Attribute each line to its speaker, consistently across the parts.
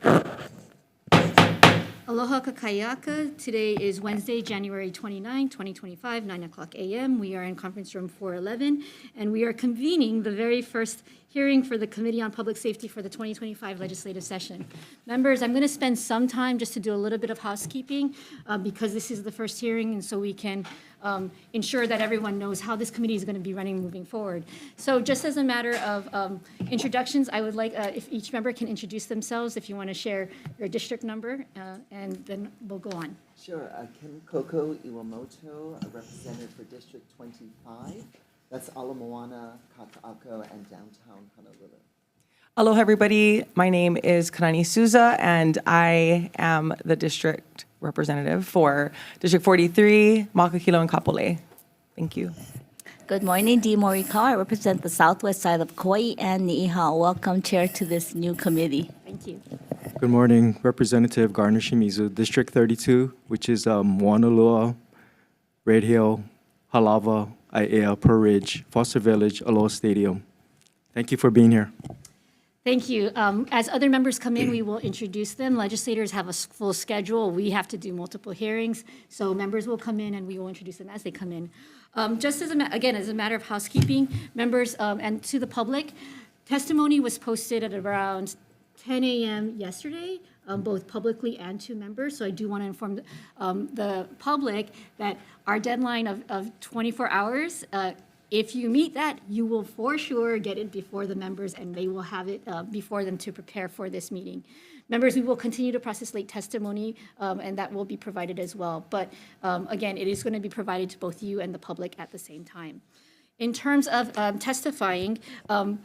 Speaker 1: Aloha kakayaka. Today is Wednesday, January 29, 2025, 9 o'clock a.m. We are in conference room 411, and we are convening the very first hearing for the Committee on Public Safety for the 2025 legislative session. Members, I'm going to spend some time just to do a little bit of housekeeping because this is the first hearing, and so we can ensure that everyone knows how this committee is going to be running moving forward. So just as a matter of introductions, I would like if each member can introduce themselves, if you want to share your district number, and then we'll go on.
Speaker 2: Sure. Kim Koko Iwamoto, a representative for District 25. That's Ala Moana, Kaka'ako, and downtown Honolulu.
Speaker 3: Aloha, everybody. My name is Kanani Souza, and I am the district representative for District 43, Makakilo, and Kapolei. Thank you.
Speaker 4: Good morning, Dee Morikawa. I represent the southwest side of Kauai and Ni'iha. Welcome, Chair, to this new committee.
Speaker 1: Thank you.
Speaker 5: Good morning, Representative Garner Shimizu, District 32, which is Moanalua, Red Hill, Halava, Aiea, Pearl Ridge, Foster Village, Aloha Stadium. Thank you for being here.
Speaker 1: Thank you. As other members come in, we will introduce them. Legislators have a full schedule. We have to do multiple hearings. So members will come in and we will introduce them as they come in. Just as as a matter of housekeeping, members and to the public, testimony was posted at around 10 a.m. yesterday, both publicly and to members. So I do want to inform the public that our deadline of 24 hours, if you meet that, you will for sure get it before the members and they will have it before them to prepare for this meeting. Members, we will continue to process late testimony and that will be provided as well. But again, it is going to be provided to both you and the public at the same time. In terms of testifying, I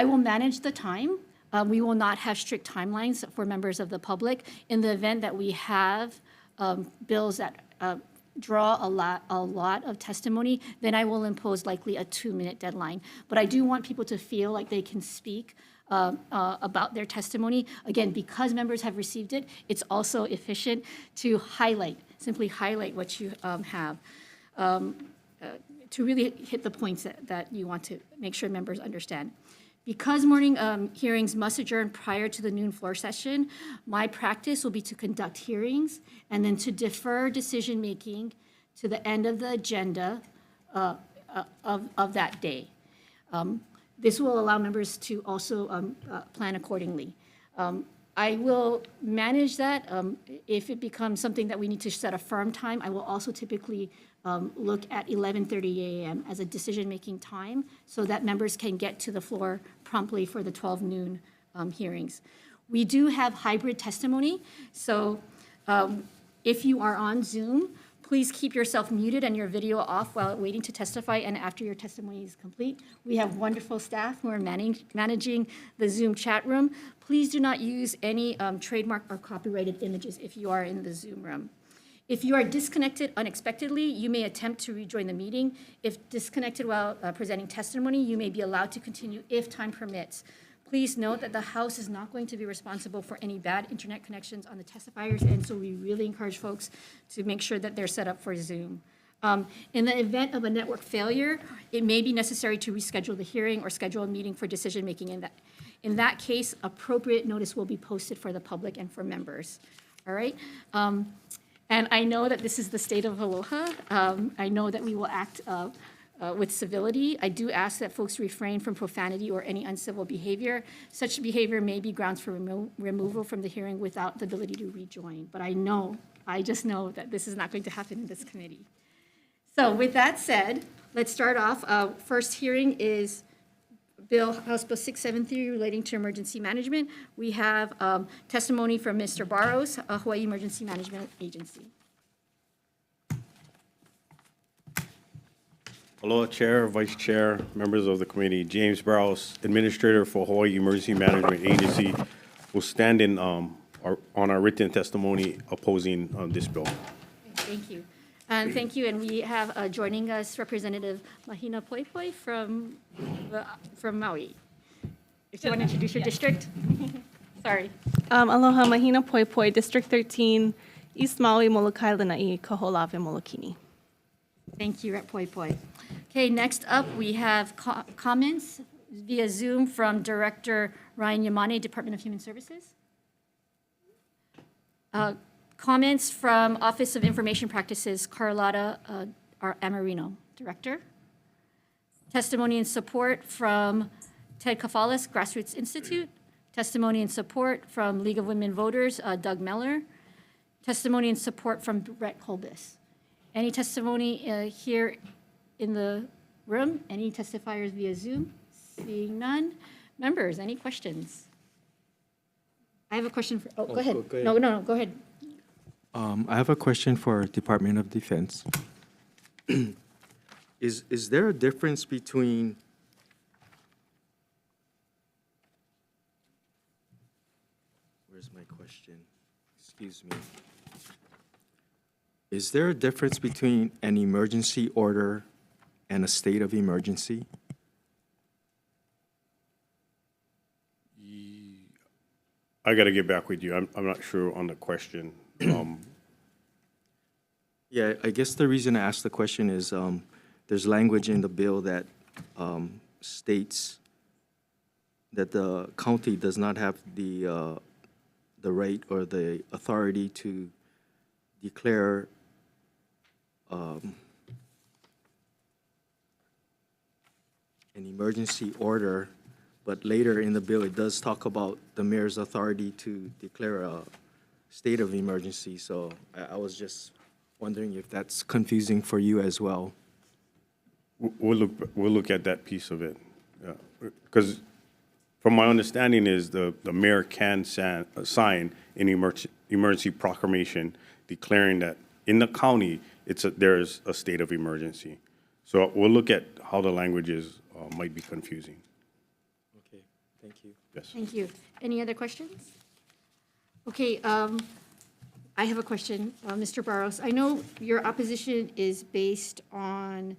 Speaker 1: will manage the time. We will not have strict timelines for members of the public. In the event that we have bills that draw a lot of testimony, then I will impose likely a 2-minute deadline. But I do want people to feel like they can speak about their testimony. Again, because members have received it, it's also efficient to simply highlight what you have. To really hit the points that you want to make sure members understand. Because morning hearings must adjourn prior to the noon floor session, my practice will be to conduct hearings and then to defer decision-making to the end of the agenda of that day. This will allow members to also plan accordingly. I will manage that. If it becomes something that we need to set a firm time, I will also typically look at 11:30 a.m. as a decision-making time so that members can get to the floor promptly for the 12 noon hearings. We do have hybrid testimony, so if you are on Zoom, please keep yourself muted and your video off while waiting to testify and after your testimony is complete. We have wonderful staff who are managing the Zoom chat room. Please do not use any trademark or copyrighted images if you are in the Zoom room. If you are disconnected unexpectedly, you may attempt to rejoin the meeting. If disconnected while presenting testimony, you may be allowed to continue if time permits. Please note that the House is not going to be responsible for any bad internet connections on the testifiers, and so we really encourage folks to make sure that they're set up for Zoom. In the event of a network failure, it may be necessary to reschedule the hearing or schedule a meeting for decision-making. In that case, appropriate notice will be posted for the public and for members. All right? And I know that this is the state of Aloha. I know that we will act with civility. I do ask that folks refrain from profanity or any uncivil behavior. Such behavior may be grounds for removal from the hearing without the ability to rejoin. But I just know that this is not going to happen in this committee. So with that said, let's start off. First hearing is House Bill 673 relating to emergency management. We have testimony from Mr. Barros, Hawaii Emergency Management Agency.
Speaker 6: Aloha, Chair, Vice Chair, members of the committee. James Barros, Administrator for Hawaii Emergency Management Agency, will stand in on our written testimony opposing this bill.
Speaker 1: Thank you. Thank you. And we have joining us Representative Mahina Poipoi from Maui. If you want to introduce your district. Sorry.
Speaker 7: Aloha, Mahina Poipoi, District 13, East Maui, Molokai, Lanai, Kaho'olawe, Molokini.
Speaker 1: Thank you, Rep. Poipoi. Okay, next up we have comments. via Zoom from Director Ryan Yamane, Department of Human Services. Comments from Office of Information Practices, Carlotta Amarino, Director. Testimony and support from Ted Kafalis, Grassroots Institute. Testimony and support from League of Women Voters, Doug Meller. Testimony and support from Brett Colbis. Any testimony here in the room? Any testifiers via Zoom? Seeing none. Members, any questions? I have a question for, go ahead.
Speaker 5: go ahead.
Speaker 1: No, go ahead.
Speaker 5: I have a question for Department of Defense. Is there a difference between where's my question? Excuse me. Is there a difference between an emergency order and a state of emergency?
Speaker 6: I got to get back with you. I'm not sure on the question.
Speaker 5: Yeah, I guess the reason I asked the question is there's language in the bill that states that the county does not have the right or the authority to declare an emergency order, but later in the bill, it does talk about the mayor's authority to declare a state of emergency. So I was just wondering if that's confusing for you as well.
Speaker 6: We'll look at that piece of it. Because from my understanding is the mayor can sign an emergency proclamation declaring that in the county, there's a state of emergency. So we'll look at how the languages might be confusing.
Speaker 5: Okay, thank you.
Speaker 6: Yes.
Speaker 1: Thank you. Any other questions? Okay, I have a question, Mr. Barros. I know your opposition is based on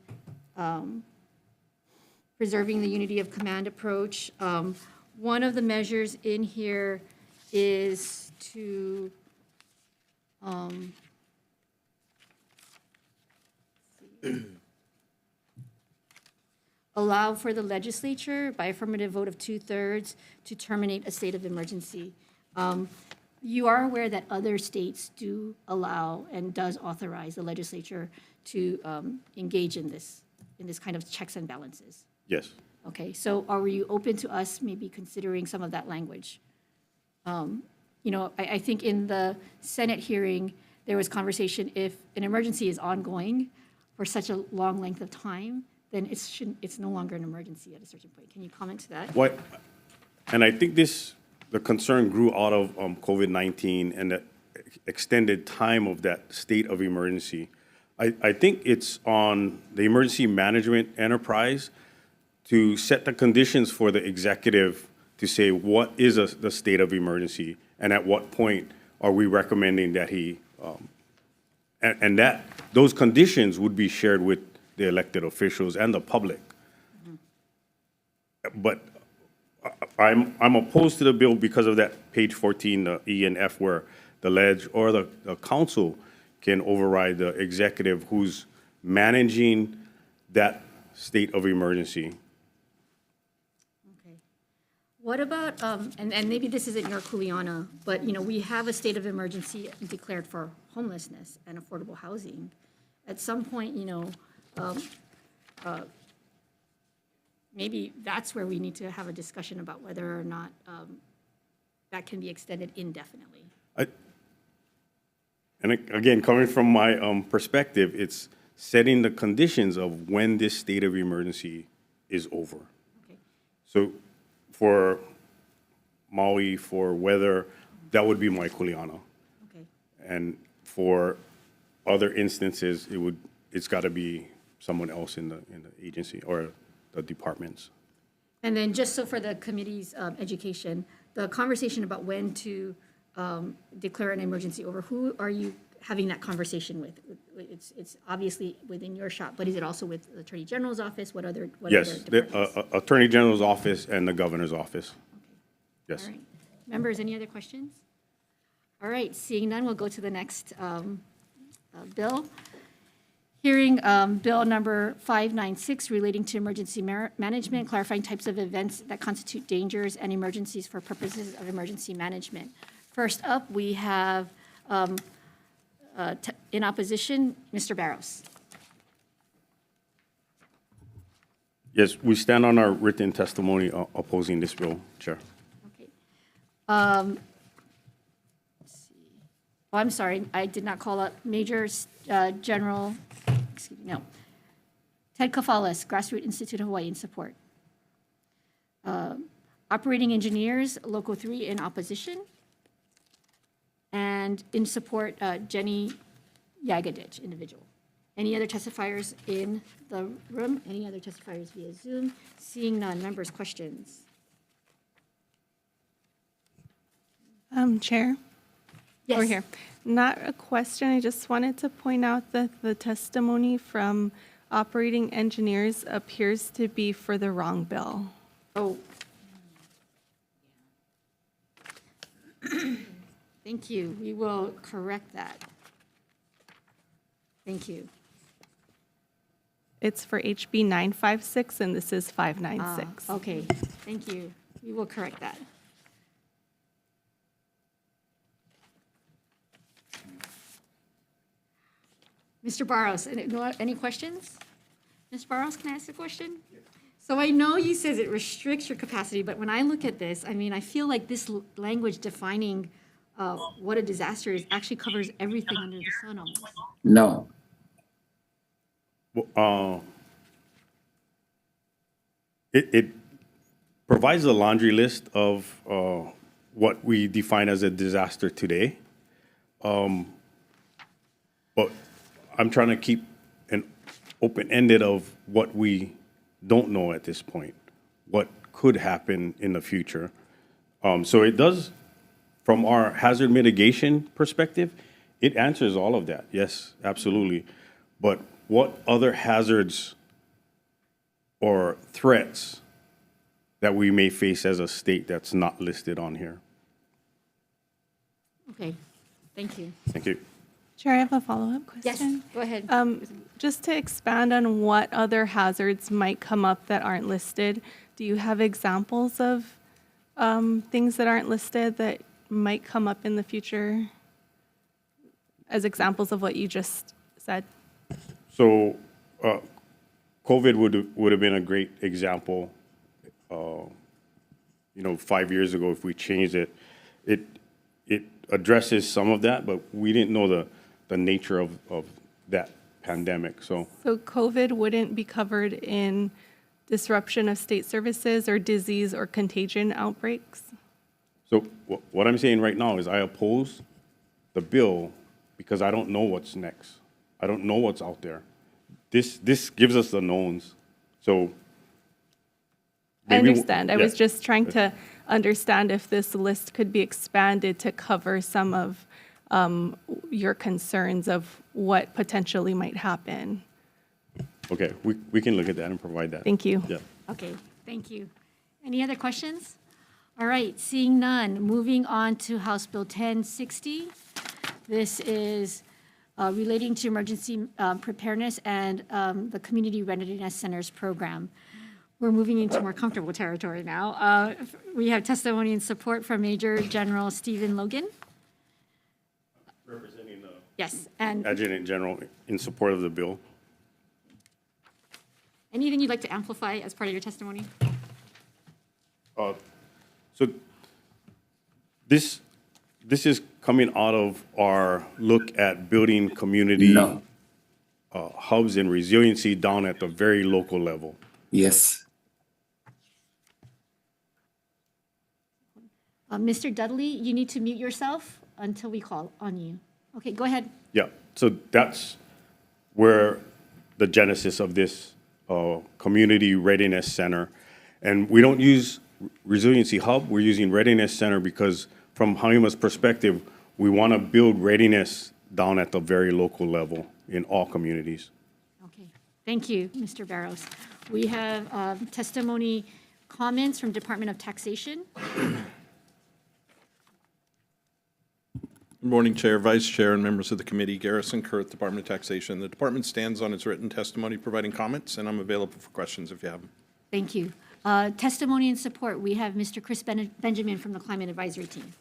Speaker 1: preserving the unity of command approach. One of the measures in here is to allow for the legislature by affirmative vote of 2/3 to terminate a state of emergency. You are aware that other states do allow and does authorize the legislature to engage in this kind of checks and balances.
Speaker 6: Yes.
Speaker 1: Okay, so are you open to us maybe considering some of that language? You know, I think in the Senate hearing, there was conversation, if an emergency is ongoing for such a long length of time, then it's no longer an emergency at a certain point. Can you comment to that?
Speaker 6: What, and I think the concern grew out of COVID-19 and the extended time of that state of emergency. I think it's on the emergency management enterprise to set the conditions for the executive to say what is the state of emergency and at what point are we recommending that he, and that those conditions would be shared with the elected officials and the public. But I'm opposed to the bill because of that page 14, the E and F, where the ledge or the council can override the executive who's managing that state of emergency.
Speaker 1: Okay. What about, and maybe this isn't your kuleana, but, you know, we have a state of emergency declared for homelessness and affordable housing. At some point, you know, maybe that's where we need to have a discussion about whether or not that can be extended indefinitely.
Speaker 6: And again, coming from my perspective, it's setting the conditions of when this state of emergency is over.
Speaker 1: Okay.
Speaker 6: So for Maui, for weather, that would be my kuleana.
Speaker 1: Okay.
Speaker 6: And for other instances, it's got to be someone else in the agency or the departments.
Speaker 1: And then just so for the committee's education, the conversation about when to declare an emergency over, who are you having that conversation with? It's obviously within your shop, but is it also with the Attorney General's office? What other
Speaker 6: Yes,
Speaker 1: departments?
Speaker 6: the Attorney General's office and the Governor's office. Yes.
Speaker 1: All right. Members, any other questions? All right, seeing none, we'll go to the next bill. Hearing Bill number 596 relating to emergency management, clarifying types of events that constitute dangers and emergencies for purposes of emergency management. First up, we have in opposition, Mr. Barros.
Speaker 6: Yes, we stand on our written testimony opposing this bill, Chair.
Speaker 1: Okay. Let's see. Oh, I'm sorry, I did not call up Major General, excuse me, no. Ted Kafalas, Grassroots Institute of Hawaii in support. Operating Engineers, Local 3 in opposition. And in support, Jenny Yagadich, individual. Any other testifiers in the room? Any other testifiers via Zoom? Seeing none, members, questions?
Speaker 7: Chair?
Speaker 1: Yes.
Speaker 7: Over here. Not a question, I just wanted to point out that the testimony from operating engineers appears to be for the wrong bill.
Speaker 1: Oh. Thank you. We will correct that. Thank you.
Speaker 7: It's for HB 956, and this is 596.
Speaker 1: Okay, thank you. We will correct that. Mr. Barros, any questions? Mr. Barros, can I ask a question? So I know you says it restricts your capacity, but when I look at this, I mean, I feel like this language defining what a disaster is actually covers everything under the sun almost.
Speaker 8: No.
Speaker 6: It provides a laundry list of what we define as a disaster today. But I'm trying to keep an open-ended of what we don't know at this point, what could happen in the future. So it does, from our hazard mitigation perspective, it answers all of that. Yes, absolutely. But what other hazards or threats that we may face as a state that's not listed on here?
Speaker 1: Okay, thank you.
Speaker 6: Thank you.
Speaker 7: Chair, I have a follow-up
Speaker 1: Yes,
Speaker 7: question.
Speaker 1: go ahead.
Speaker 7: Just to expand on what other hazards might come up that aren't listed, do you have examples of things that aren't listed that might come up in the future as examples of what you just said?
Speaker 6: So COVID would have been a great example. 5 years ago, if we changed it, it addresses some of that, but we didn't know the nature of that pandemic. So
Speaker 7: COVID wouldn't be covered in disruption of state services or disease or contagion outbreaks?
Speaker 6: So what I'm saying right now is I oppose the bill because I don't know what's next. I don't know what's out there. This gives us the knowns. So
Speaker 7: I
Speaker 6: maybe
Speaker 7: understand. I was
Speaker 6: yeah.
Speaker 7: just trying to understand if this list could be expanded to cover some of your concerns of what potentially might happen.
Speaker 6: Okay, we can look at that and provide that.
Speaker 7: Thank you.
Speaker 6: Yeah.
Speaker 1: Okay, thank you. Any other questions? All right, seeing none, moving on to House Bill 1060. This is relating to emergency preparedness and the Community Readiness Centers program. We're moving into more comfortable territory now. We have testimony and support from Major General Stephen Logan.
Speaker 6: Representing the
Speaker 1: Yes, and
Speaker 6: Adjutant General in support of the bill.
Speaker 1: anything you'd like to amplify as part of your testimony?
Speaker 6: So this is coming out of our look at building community
Speaker 8: No.
Speaker 6: hubs and resiliency down at the very local level.
Speaker 8: Yes.
Speaker 1: Mr. Dudley, you need to mute yourself until we call on you. Okay, go ahead.
Speaker 6: Yeah, so that's where the genesis of this Community Readiness Center. And we don't use Resiliency Hub, we're using Readiness Center because from Hauima's perspective, we want to build readiness down at the very local level in all communities.
Speaker 1: Okay, thank you, Mr. Barros. We have testimony comments from Department of Taxation.
Speaker 8: Good morning, Chair, Vice Chair, and members of the committee. Garrison Kurth, Department of Taxation. The department stands on its written testimony providing comments, and I'm available for questions if you have them.
Speaker 1: Thank you. Testimony and support, we have Mr. Chris Benjamin from the Climate Advisory Team.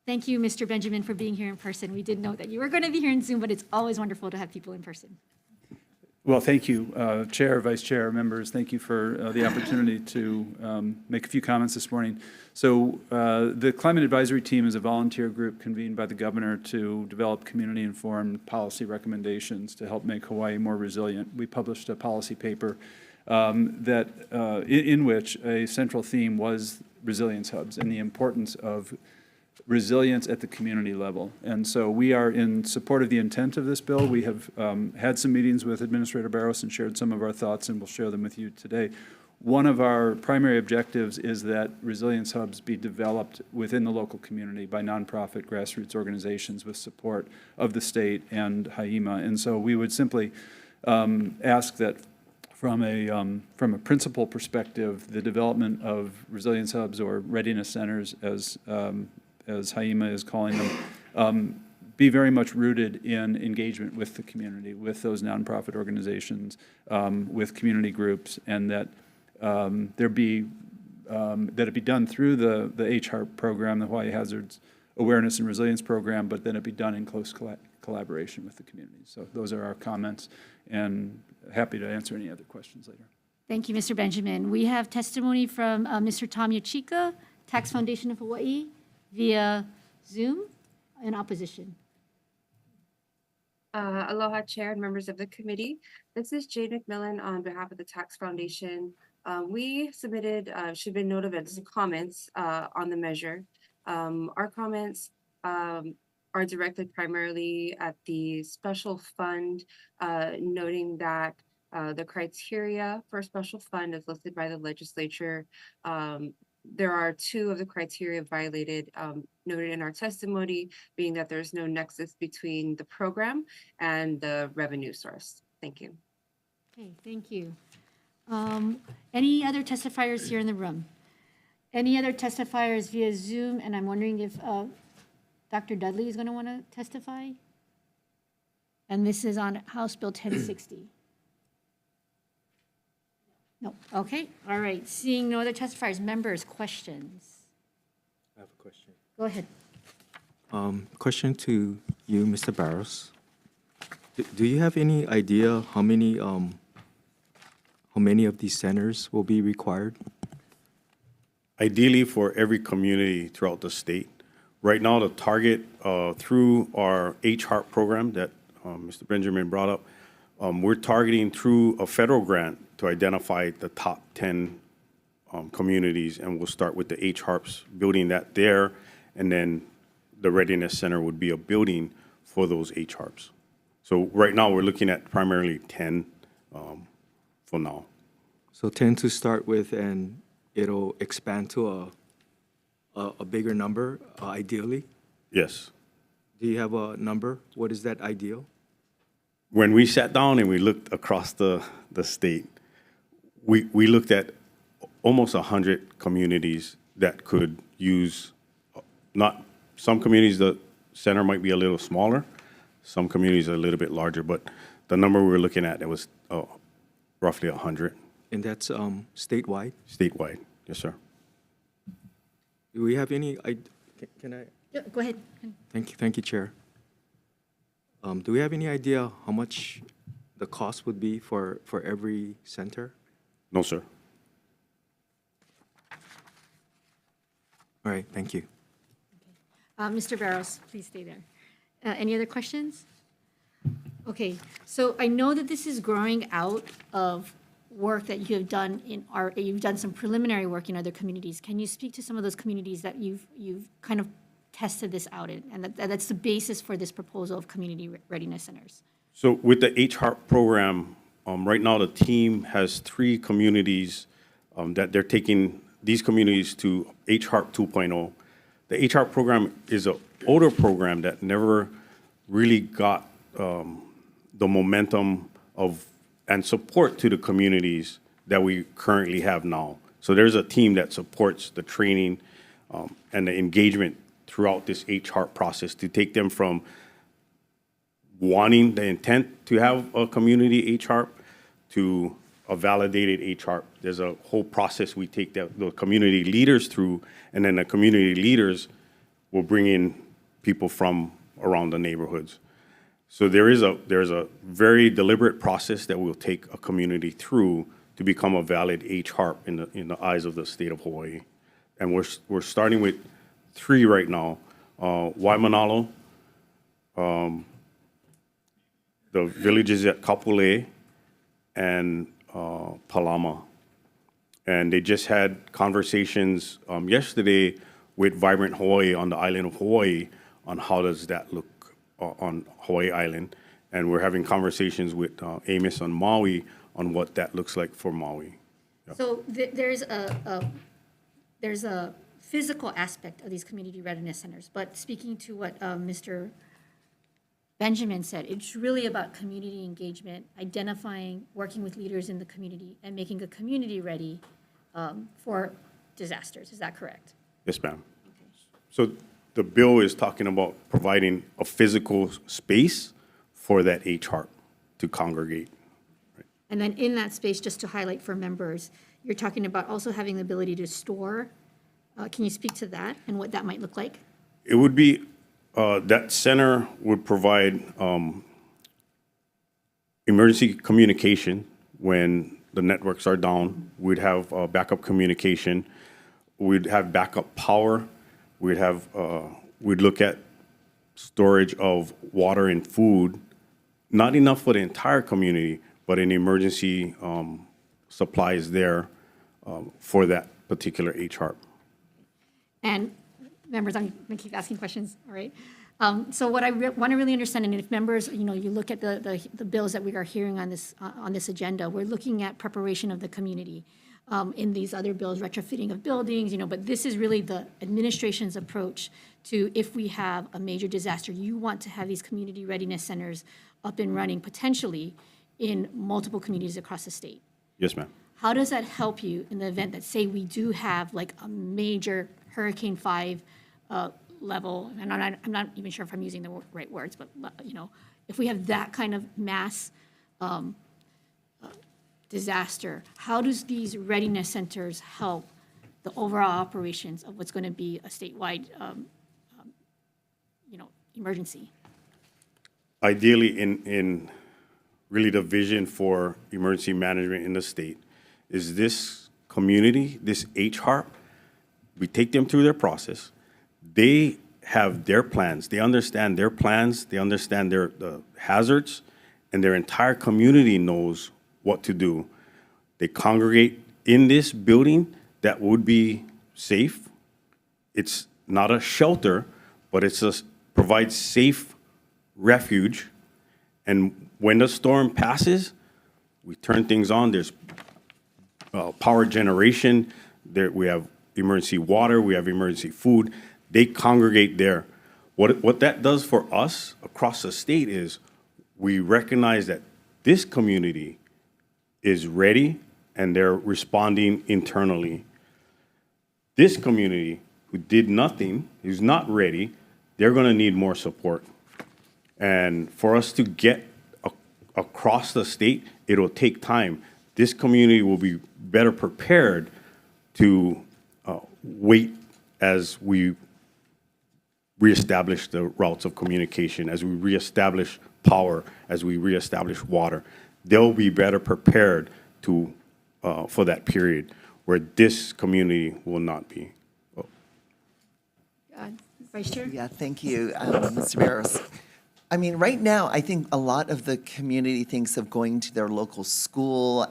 Speaker 1: Thank you, Mr. Benjamin, for being here in person. We did know that you were going to be here in Zoom, but it's always wonderful to have people in person.
Speaker 9: Well, thank you, Chair, Vice Chair, members. Thank you for the opportunity to make a few comments this morning. So the Climate Advisory Team is a volunteer group convened by the governor to develop community-informed policy recommendations to help make Hawaii more resilient. We published a policy paper in which a central theme was resilience hubs and the importance of resilience at the community level. And so we are in support of the intent of this bill. We have had some meetings with Administrator Barros and shared some of our thoughts, and we'll share them with you today. One of our primary objectives is that resilience hubs be developed within the local community by nonprofit grassroots organizations with support of the state and HIEMA. And so we would simply ask that from a principal perspective, the development of resilience hubs or readiness centers, as HIEMA is calling them, be very much rooted in engagement with the community, with those nonprofit organizations, with community groups, and that it be done through the HARP program, the Hawaii Hazards Awareness and Resilience Program, but then it be done in close collaboration with the community. So those are our comments, and happy to answer any other questions later.
Speaker 1: Thank you, Mr. Benjamin. We have testimony from Mr. Tom Yachika, Tax Foundation of Hawaii, via Zoom in opposition.
Speaker 10: Aloha, Chair and members of the committee. This is Jade McMillan on behalf of the Tax Foundation. We submitted, should have been noted as comments on the measure. Our comments are directed primarily at the special fund, noting that the criteria for a special fund is listed by the legislature. There are two of the criteria violated, noted in our testimony, being that there's no nexus between the program and the revenue source. Thank you.
Speaker 1: Okay, thank you. Any other testifiers here in the room? Any other testifiers via Zoom? And I'm wondering if Dr. Dudley is going to want to testify. And this is on House Bill 1060. No, okay, all right. Seeing no other testifiers, members, questions?
Speaker 5: I have a question.
Speaker 1: Go ahead.
Speaker 5: Question to you, Mr. Barros. Do you have any idea how many of these centers will be required?
Speaker 6: Ideally, for every community throughout the state. Right now, the target through our HARP program that Mr. Benjamin brought up, we're targeting through a federal grant to identify the top 10 communities, and we'll start with the HARPs, building that there, and then the Readiness Center would be a building for those HARPs. So right now, we're looking at primarily 10 for now.
Speaker 5: So 10 to start with, and it'll expand to a bigger number, ideally?
Speaker 6: Yes.
Speaker 5: Do you have a number? What is that ideal?
Speaker 6: When we sat down and we looked across the state, we looked at almost 100 communities that could use, not, some communities, the center might be a little smaller, some communities are a little bit larger, but the number we were looking at, it was roughly 100.
Speaker 5: And that's statewide?
Speaker 6: Statewide, yes, sir.
Speaker 5: Do we have any, can I?
Speaker 1: Yeah, go ahead.
Speaker 5: Thank you, Chair. Do we have any idea how much the cost would be for every center?
Speaker 6: No, sir.
Speaker 5: All right, thank you.
Speaker 1: Mr. Barros, please stay there. Any other questions? Okay, so I know that this is growing out of work that you have done you've done some preliminary work in other communities. Can you speak to some of those communities that you've kind of tested this out in, and that's the basis for this proposal of community readiness centers?
Speaker 6: So with the HARP program, right now the team has 3 communities that they're taking these communities to HARP 2.0. The HARP program is an older program that never really got the momentum of and support to the communities that we currently have now. So there's a team that supports the training and the engagement throughout this HR process to take them from wanting the intent to have a community HR to a validated HR. There's a whole process we take the community leaders through, and then the community leaders will bring in people from around the neighborhoods. So there's a very deliberate process that will take a community through to become a valid HR in the eyes of the state of Hawaii. And we're starting with 3 right now. Waimanalo, the villages at Kapolei, and Palama. And they just had conversations yesterday with Vibrant Hawaii on the island of Hawaii on how does that look on Hawaii Island. And we're having conversations with Amos on Maui on what that looks like for Maui.
Speaker 1: So there's a physical aspect of these community readiness centers, but speaking to what Mr. Benjamin said, it's really about community engagement, identifying, working with leaders in the community, and making a community ready for disasters. Is that correct?
Speaker 6: Yes, ma'am. So the bill is talking about providing a physical space for that HR to congregate.
Speaker 1: And then in that space, just to highlight for members, you're talking about also having the ability to store. Can you speak to that and what that might look like?
Speaker 6: It would be, that center would provide emergency communication when the networks are down. We'd have backup communication. We'd have backup power. We'd look at storage of water and food, not enough for the entire community, but an emergency supplies there for that particular HR.
Speaker 1: And members, I'm going to keep asking questions, all right? So what I want to really understand, and if members, you look at the bills that we are hearing on this agenda, we're looking at preparation of the community. In these other bills, retrofitting of buildings, but this is really the administration's approach to if we have a major disaster, you want to have these community readiness centers up and running potentially in multiple communities across the state.
Speaker 6: Yes, ma'am.
Speaker 1: How does that help you in the event that, say, we do have like a major Hurricane 5 level, and I'm not even sure if I'm using the right words, but if we have that kind of mass disaster, how does these readiness centers help the overall operations of what's going to be a statewide, emergency?
Speaker 6: Ideally, in really the vision for emergency management in the state is this community, this HR, we take them through their process. They have their plans. They understand their plans. They understand the hazards, and their entire community knows what to do. They congregate in this building that would be safe. It's not a shelter, but provides safe refuge. And when the storm passes, we turn things on. There's power generation. We have emergency water. We have emergency food. They congregate there. What that does for us across the state is we recognize that this community is ready and they're responding internally. This community who did nothing, who's not ready, they're going to need more support. And for us to get across the state, it'll take time. This community will be better prepared to wait as we reestablish the routes of communication, as we reestablish power, as we reestablish water. They'll be better prepared for that period where this community will not be.
Speaker 1: Vice Chair?
Speaker 2: Yeah, thank you, Mr. Barros. I mean, right now, I think a lot of the community thinks of going to their local school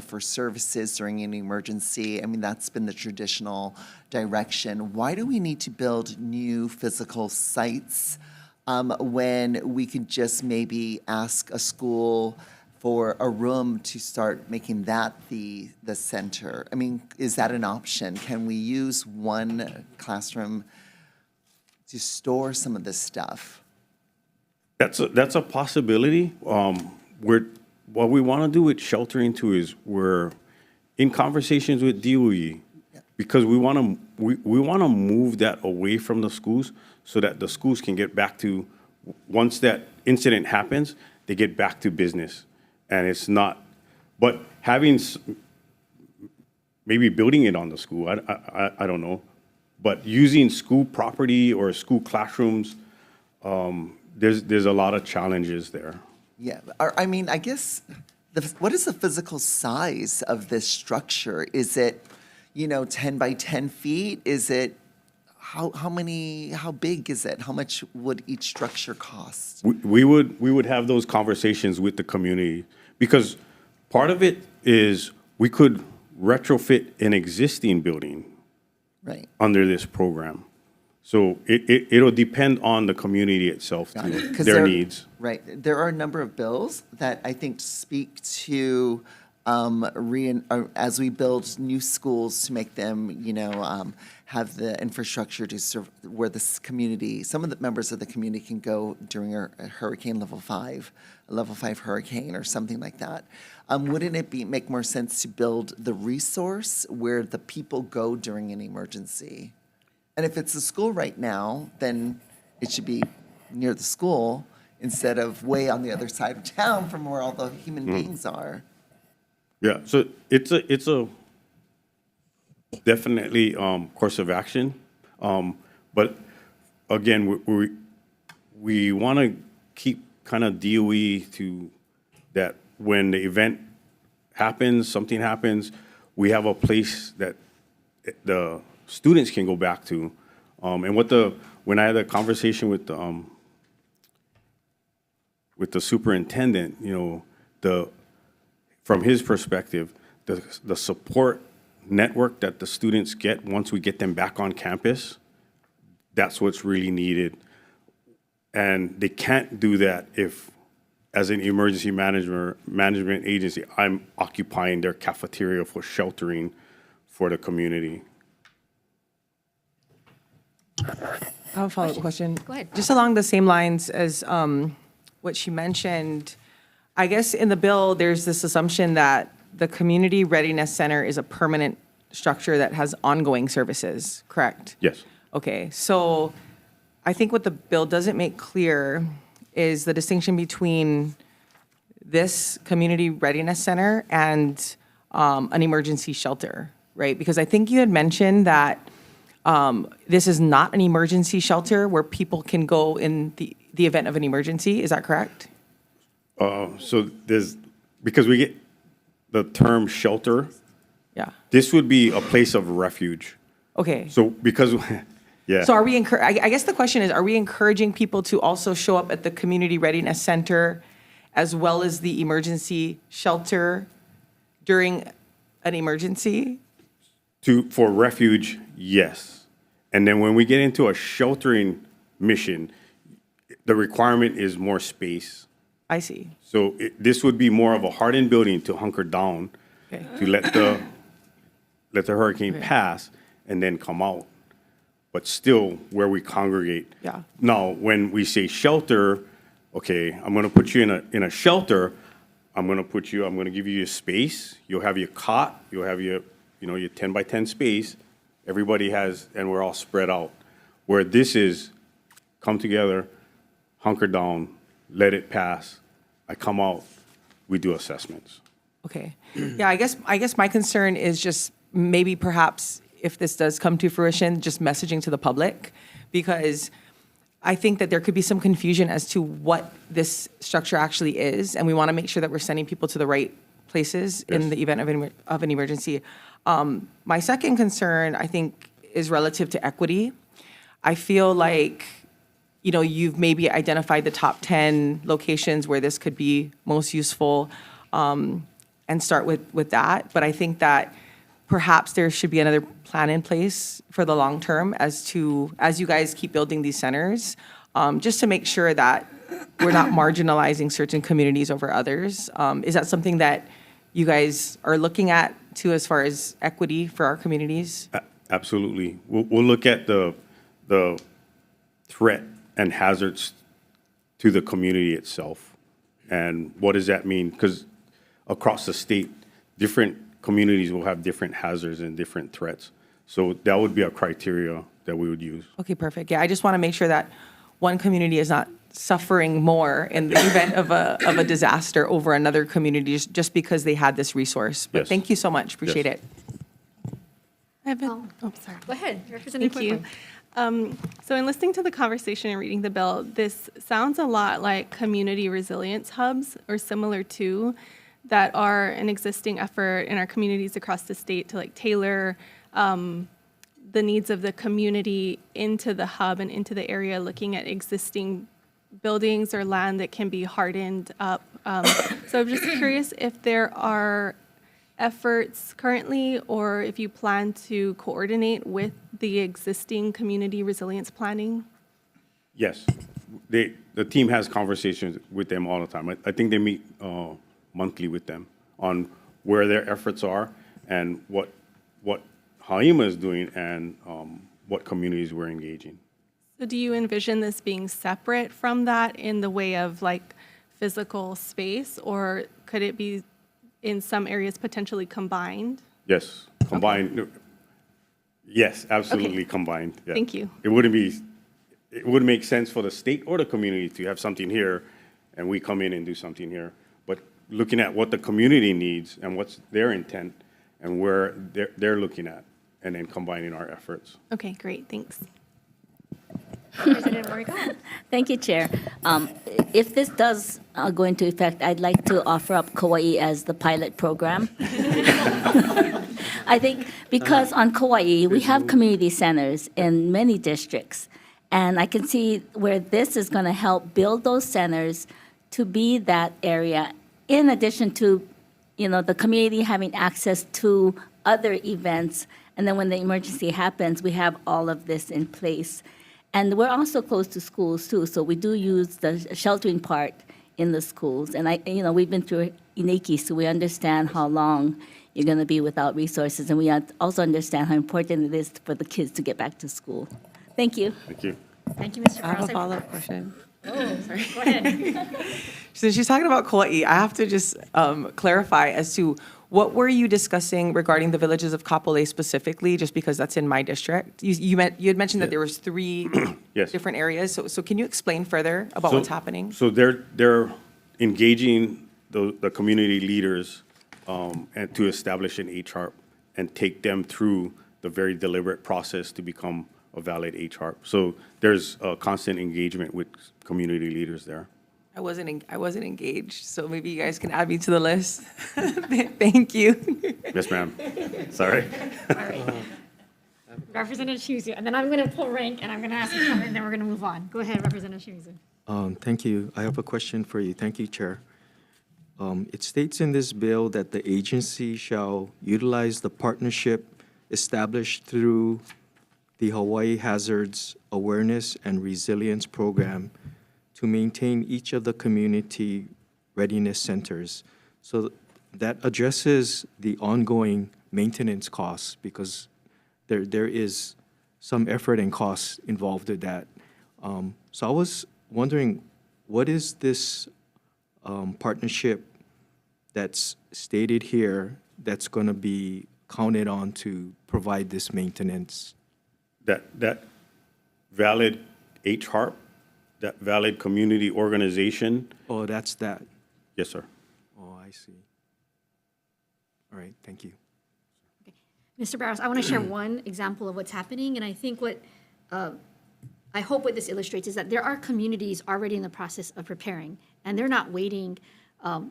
Speaker 2: for services during an emergency. I mean, that's been the traditional direction. Why do we need to build new physical sites when we could just maybe ask a school for a room to start making that the center? I mean, is that an option? Can we use one classroom to store some of this stuff?
Speaker 6: That's a possibility. What we want to do with sheltering too is we're in conversations with DOE because we want to we want to move that away from the schools so that the schools can get back to, once that incident happens, they get back to business. And it's not, but maybe building it on the school, I don't know. But using school property or school classrooms, there's a lot of challenges there.
Speaker 2: Yeah, I mean, I guess, what is the physical size of this structure? Is it, 10 by 10 feet? Is it, how big is it? How much would each structure cost?
Speaker 6: We would have those conversations with the community, because part of it is we could retrofit an existing building
Speaker 2: Right.
Speaker 6: under this program. So it'll depend on the community itself,
Speaker 2: Got it.
Speaker 6: too,
Speaker 2: 'Cause
Speaker 6: their needs.
Speaker 2: Right. There are a number of bills that I think speak to, as we build new schools to make them, have the infrastructure to serve where this community, some of the members of the community can go during a hurricane level 5 hurricane or something like that. Wouldn't it make more sense to build the resource where the people go during an emergency? And if it's a school right now, then it should be near the school instead of way on the other side of town from where all the human beings are.
Speaker 6: Yeah, so it's a definitely course of action. But again, we want to keep kind of DOE to that when the event happens, something happens, we have a place that the students can go back to. And when I had a conversation with the superintendent, from his perspective, the support network that the students get once we get them back on campus, that's what's really needed. And they can't do that if, as an emergency management agency, I'm occupying their cafeteria for sheltering for the community.
Speaker 3: I have a follow-up question.
Speaker 1: Go ahead.
Speaker 3: Just along the same lines as what she mentioned, I guess in the bill, there's this assumption that the Community Readiness Center is a permanent structure that has ongoing services, correct?
Speaker 6: Yes.
Speaker 3: Okay, so I think what the bill doesn't make clear is the distinction between this Community Readiness Center and an emergency shelter, right? Because I think you had mentioned that this is not an emergency shelter where people can go in the event of an emergency. Is that correct?
Speaker 6: So because we get the term shelter,
Speaker 3: Yeah.
Speaker 6: this would be a place of refuge.
Speaker 3: Okay.
Speaker 6: So because, yeah.
Speaker 3: So are we I guess the question is, are we encouraging people to also show up at the Community Readiness Center as well as the emergency shelter during an emergency?
Speaker 6: For refuge, yes. And then when we get into a sheltering mission, the requirement is more space.
Speaker 3: I see.
Speaker 6: So this would be more of a hardened building to hunker down,
Speaker 3: Okay.
Speaker 6: to let the hurricane pass and then come out, but still where we congregate.
Speaker 3: Yeah.
Speaker 6: Now, when we say shelter, okay, I'm going to put you in a shelter. I'm going to give you your space. You'll have your cot. You'll have your 10 by 10 space. Everybody has, and we're all spread out. Where this is, come together, hunker down, let it pass. I come out, we do assessments.
Speaker 3: Okay. Yeah, I guess my concern is just maybe perhaps if this does come to fruition, just messaging to the public, because I think that there could be some confusion as to what this structure actually is, and we want to make sure that we're sending people to the right places in the event of an emergency. My second concern, I think, is relative to equity. I feel like, you've maybe identified the top 10 locations where this could be most useful, and start with that. But I think that perhaps there should be another plan in place for the long term as you guys keep building these centers, just to make sure that we're not marginalizing certain communities over others. Is that something that you guys are looking at too, as far as equity for our communities?
Speaker 6: Absolutely. We'll look at the threat and hazards to the community itself. And what does that mean? Because across the state, different communities will have different hazards and different threats. So that would be a criteria that we would use.
Speaker 3: Okay, perfect. Yeah, I just want to make sure that one community is not suffering more in the event of a disaster over another community just because they had this resource. But
Speaker 6: Yes.
Speaker 3: thank you so much. Appreciate
Speaker 6: Yes.
Speaker 3: it.
Speaker 7: I have a, sorry.
Speaker 1: Go ahead, Representative
Speaker 7: Thank you.
Speaker 1: Whitmore.
Speaker 7: So in listening to the conversation and reading the bill, this sounds a lot like community resilience hubs or similar to that are an existing effort in our communities across the state to like tailor the needs of the community into the hub and into the area, looking at existing buildings or land that can be hardened up. So I'm just curious if there are efforts currently, or if you plan to coordinate with the existing community resilience planning?
Speaker 6: Yes, the team has conversations with them all the time. I think they meet monthly with them on where their efforts are and what HAIMA is doing and what communities we're engaging.
Speaker 7: So do you envision this being separate from that in the way of like physical space, or could it be in some areas potentially combined?
Speaker 6: Yes, combined. Yes, absolutely
Speaker 7: Okay.
Speaker 6: combined. Yeah.
Speaker 7: Thank you.
Speaker 6: It wouldn't make sense for the state or the community to have something here and we come in and do something here. But looking at what the community needs and what's their intent and where they're looking at, and then combining our efforts.
Speaker 7: Okay, great, thanks.
Speaker 1: Representative Morricone.
Speaker 4: Thank you, Chair. If this does go into effect, I'd like to offer up Kauai as the pilot program. I think because on Kauai, we have community centers in many districts. And I can see where this is going to help build those centers to be that area, in addition to, the community having access to other events. And then when the emergency happens, we have all of this in place. And we're also close to schools too, so we do use the sheltering part in the schools. And we've been through Iniki, so we understand how long you're going to be without resources, and we also understand how important it is for the kids to get back to school. Thank you.
Speaker 6: Thank you.
Speaker 1: Thank you, Mr.
Speaker 3: I have a
Speaker 1: Barros.
Speaker 3: follow-up question.
Speaker 1: Sorry, go ahead.
Speaker 3: Since she's talking about Kauai, I have to just clarify as to what were you discussing regarding the villages of Kapolei specifically, just because that's in my district? You had mentioned that there was 3
Speaker 6: Yes.
Speaker 3: different areas. So can you explain further about what's happening?
Speaker 6: So they're engaging the community leaders and to establish an HARP and take them through the very deliberate process to become a valid HARP. So there's a constant engagement with community leaders there.
Speaker 3: I wasn't engaged, so maybe you guys can add me to the list. Thank you.
Speaker 6: Yes, ma'am. Sorry.
Speaker 1: All right. Representative Shimizu, and then I'm going to pull rank, and I'm going to ask you to come, and then we're going to move on. Go ahead, Representative Shimizu.
Speaker 5: Thank you. I have a question for you. Thank you, Chair. It states in this bill that the agency shall utilize the partnership established through the Hawaii Hazards Awareness and Resilience Program to maintain each of the community readiness centers. So that addresses the ongoing maintenance costs, because there is some effort and costs involved with that. So I was wondering, what is this partnership that's stated here that's going to be counted on to provide this maintenance?
Speaker 6: That valid HARP, that valid community organization.
Speaker 5: Oh, that's that.
Speaker 6: Yes, sir.
Speaker 5: Oh, I see. All right, thank you.
Speaker 1: Mr. Barros, I want to share one example of what's happening, and I think I hope what this illustrates is that there are communities already in the process of preparing, and they're not waiting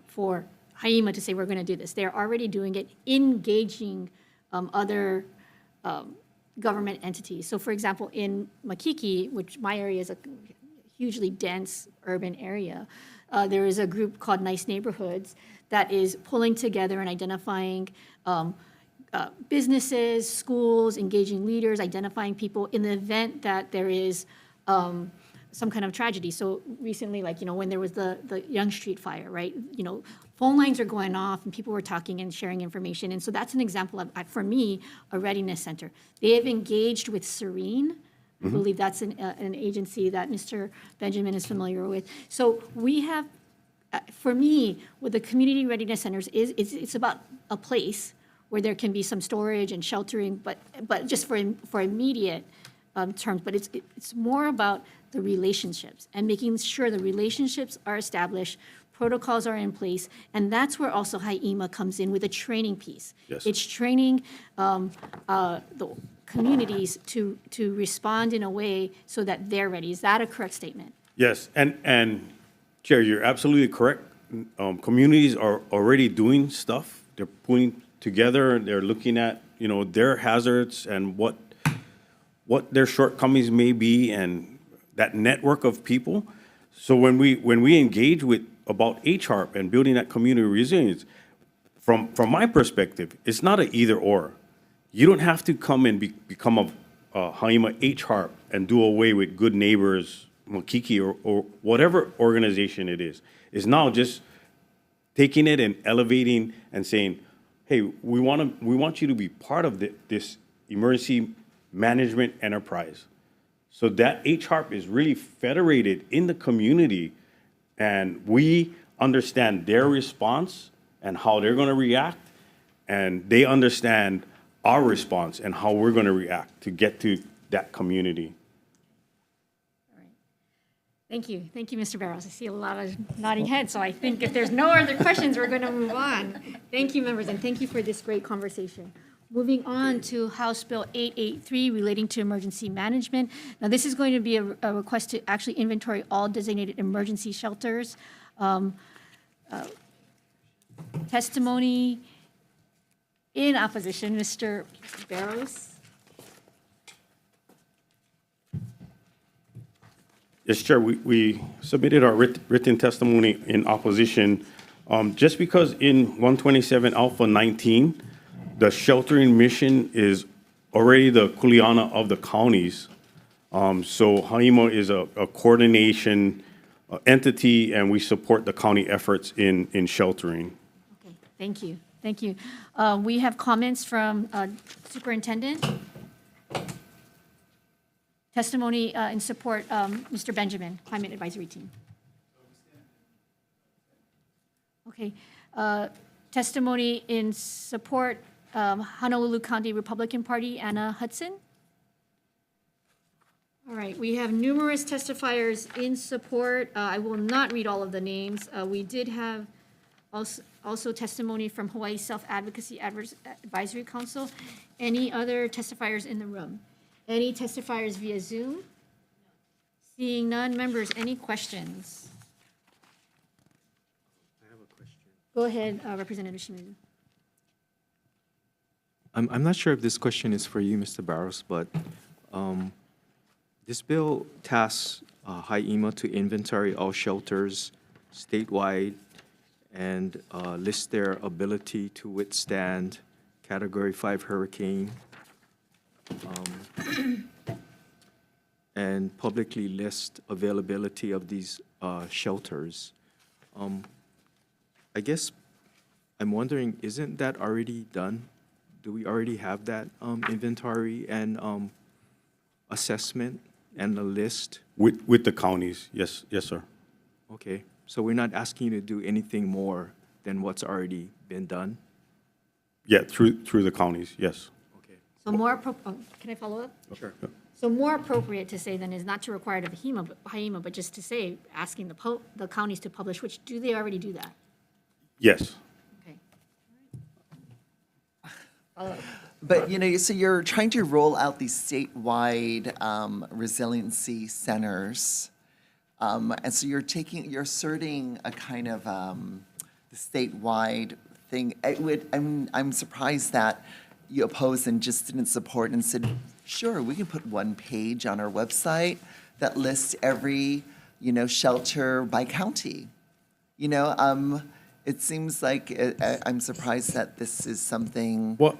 Speaker 1: for HAIMA to say we're going to do this. They're already doing it, engaging other government entities. So for example, in Makiki, which my area is a hugely dense urban area, there is a group called Nice Neighborhoods that is pulling together and identifying businesses, schools, engaging leaders, identifying people in the event that there is some kind of tragedy. So recently, when there was the Young Street fire, right? Phone lines are going off and people were talking and sharing information. And so that's an example of, for me, a readiness center. They have engaged with Serene. I believe that's an agency that Mr. Benjamin is familiar with. So we have, for me, with the community readiness centers, it's about a place where there can be some storage and sheltering, but just for immediate terms. But it's more about the relationships and making sure the relationships are established, protocols are in place, and that's where also HIEMA comes in with a training piece.
Speaker 6: Yes.
Speaker 1: It's training the communities to respond in a way so that they're ready. Is that a correct statement?
Speaker 6: Yes, and Chair, you're absolutely correct. Communities are already doing stuff. They're putting together, they're looking at, their hazards and what their shortcomings may be and that network of people. So when we engage with about HARP and building that community resilience, from my perspective, it's not an either or. You don't have to come and become a HIEMA HARP and do away with Good Neighbors, Makiki, or whatever organization it is. It's now just taking it and elevating and saying, hey, we want you to be part of this emergency management enterprise. So that HARP is really federated in the community, and we understand their response and how they're going to react, and they understand our response and how we're going to react to get to that community.
Speaker 1: Thank you, Mr. Barros. I see a lot of nodding heads, so I think if there's no other questions, we're going to move on. Thank you, members, and thank you for this great conversation. Moving on to House Bill 883 relating to emergency management. Now, this is going to be a request to actually inventory all designated emergency shelters. Testimony in opposition, Mr. Barros.
Speaker 6: Yes, Chair, we submitted our written testimony in opposition just because in 127 Alpha 19, the sheltering mission is already the kuleana of the counties. So HIEMA is a coordination entity, and we support the county efforts in sheltering.
Speaker 1: Okay, thank you. Thank you. We have comments from Superintendent. Testimony in support, Mr. Benjamin, Climate Advisory Team. Okay. Testimony in support, Honolulu County Republican Party, Anna Hudson. All right, we have numerous testifiers in support. I will not read all of the names. We did have also testimony from Hawaii Self-Advocacy Advisory Council. Any other testifiers in the room? Any testifiers via Zoom? Seeing none, members, any questions?
Speaker 5: I have a question.
Speaker 1: Go ahead, Representative Shimizu.
Speaker 5: I'm not sure if this question is for you, Mr. Barros, but this bill tasks HIEMA to inventory all shelters statewide and list their ability to withstand Category 5 hurricane, and publicly list availability of these shelters. I guess I'm wondering, isn't that already done? Do we already have that inventory and assessment and a list?
Speaker 6: With the counties, yes, sir.
Speaker 5: Okay, so we're not asking you to do anything more than what's already been done?
Speaker 6: Yeah, through the counties, yes.
Speaker 5: Okay.
Speaker 1: So more, can I follow up?
Speaker 5: Sure.
Speaker 1: So more appropriate to say then is not to require it of HIEMA, but just to say, asking the counties to publish, which do they already do that?
Speaker 6: Yes.
Speaker 1: Okay. Follow up.
Speaker 2: But, so you're trying to roll out these statewide resiliency centers. And so you're asserting a kind of the statewide thing. I'm surprised that you opposed and just didn't support and said, sure, we can put one page on our website that lists every, shelter by county. It seems like I'm surprised that this is something.
Speaker 6: Well,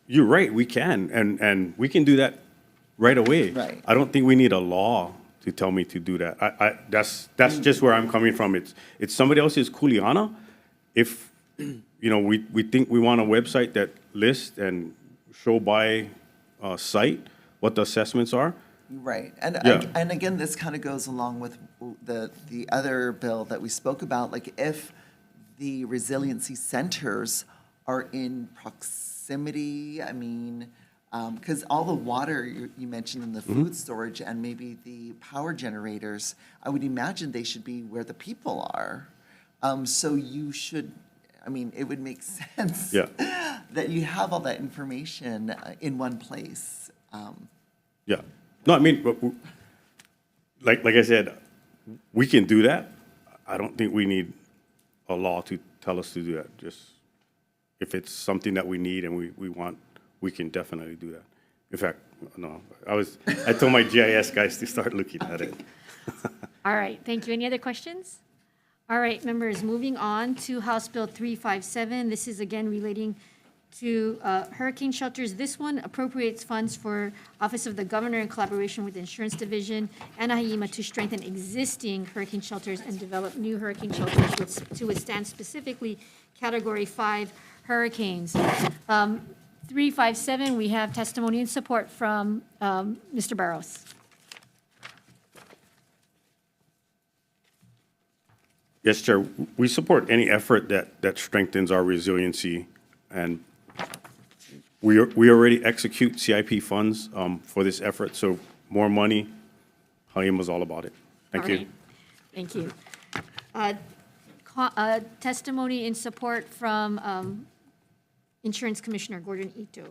Speaker 6: you're right, we can, and we can do that right away.
Speaker 2: Right.
Speaker 6: I don't think we need a law to tell me to do that. That's just where I'm coming from. It's somebody else's kuleana. If, we think we want a website that lists and show by site what the assessments are.
Speaker 2: Right. And
Speaker 6: Yeah.
Speaker 2: and again, this kind of goes along with the other bill that we spoke about. Like, if the resiliency centers are in proximity? I mean, because all the water you mentioned in the food storage and maybe the power generators, I would imagine they should be where the people are. So you should, I mean, it would make sense
Speaker 6: Yeah.
Speaker 2: that you have all that information in one place.
Speaker 6: Yeah. No, I mean, but like I said, we can do that. I don't think we need a law to tell us to do that. Just if it's something that we need and we want, we can definitely do that. In fact, no, I told my GIS guys to start looking at it.
Speaker 1: All right, thank you. Any other questions? All right, members, moving on to House Bill 357. This is again relating to hurricane shelters. This one appropriates funds for Office of the Governor in collaboration with Insurance Division and AHIMA to strengthen existing hurricane shelters and develop new hurricane shelters to withstand specifically Category 5 hurricanes. 357, we have testimony and support from Mr. Barros.
Speaker 6: Yes, Chair. We support any effort that strengthens our resiliency, and we already execute CIP funds for this effort, so more money, HIMA is all about it. Thank
Speaker 1: All
Speaker 6: you.
Speaker 1: right. Thank you. Testimony in support from Insurance Commissioner Gordon Ito.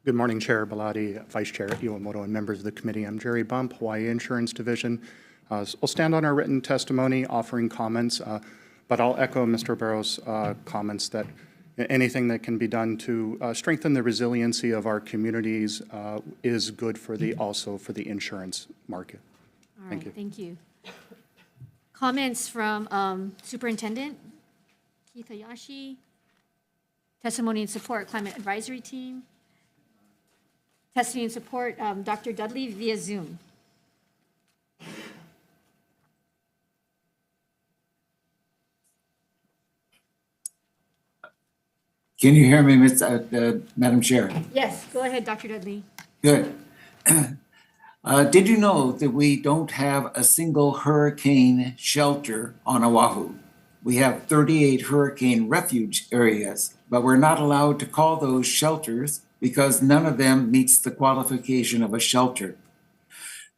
Speaker 11: Good morning, Chair Belatti, Vice Chair Iwamoto, and members of the committee. I'm Jerry Bump, Hawaii Insurance Division. We'll stand on our written testimony offering comments, but I'll echo Mr. Barros' comments that anything that can be done to strengthen the resiliency of our communities is good for also for the insurance market.
Speaker 1: All
Speaker 11: Thank
Speaker 1: right,
Speaker 11: you.
Speaker 1: thank you. Comments from Superintendent Keith Hayashi. Testimony in support, Climate Advisory Team. Testimony in support, Dr. Dudley via Zoom.
Speaker 12: Can you hear me, Madam Chair?
Speaker 1: Yes, go ahead, Dr. Dudley.
Speaker 12: Good. Did you know that we don't have a single hurricane shelter on Oahu? We have 38 hurricane refuge areas, but we're not allowed to call those shelters because none of them meets the qualification of a shelter.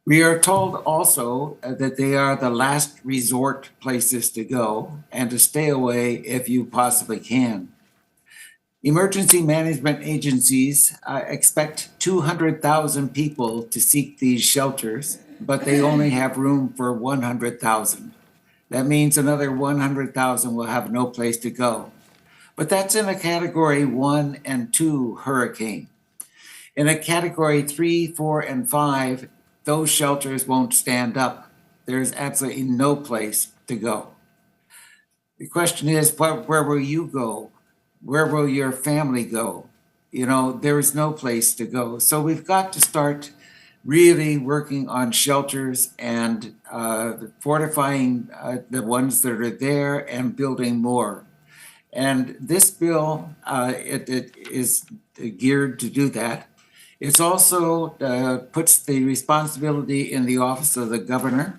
Speaker 12: We are told also that they are the last resort places to go and to stay away if you possibly can. Emergency management agencies expect 200,000 people to seek these shelters, but they only have room for 100,000. That means another 100,000 will have no place to go. But that's in a Category 1 and 2 hurricane. In a Category 3, 4, and 5, those shelters won't stand up. There's absolutely no place to go. The question is, where will you go? Where will your family go? You know, there is no place to go. So we've got to start really working on shelters and fortifying the ones that are there and building more. And this bill, it is geared to do that. It's also puts the responsibility in the office of the governor.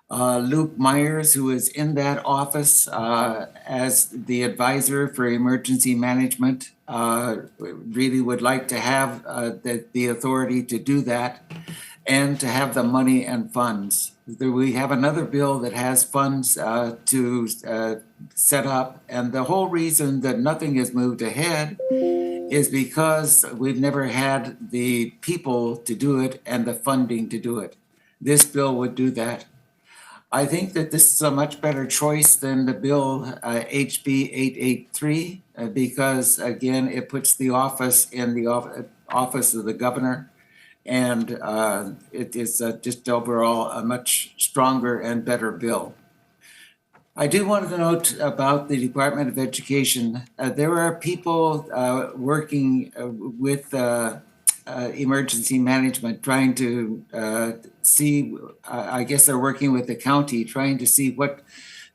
Speaker 12: Luke Myers, who is in that office as the advisor for emergency management, really would like to have the authority to do that and to have the money and funds. We have another bill that has funds to set up, and the whole reason that nothing has moved ahead is because we've never had the people to do it and the funding to do it. This bill would do that. I think that this is a much better choice than the bill HB 883 because, again, it puts the office in the office of the governor, and it is just overall a much stronger and better bill. I do want to note about the Department of Education. There are people working with emergency management, trying to see, I guess they're working with the county, trying to see what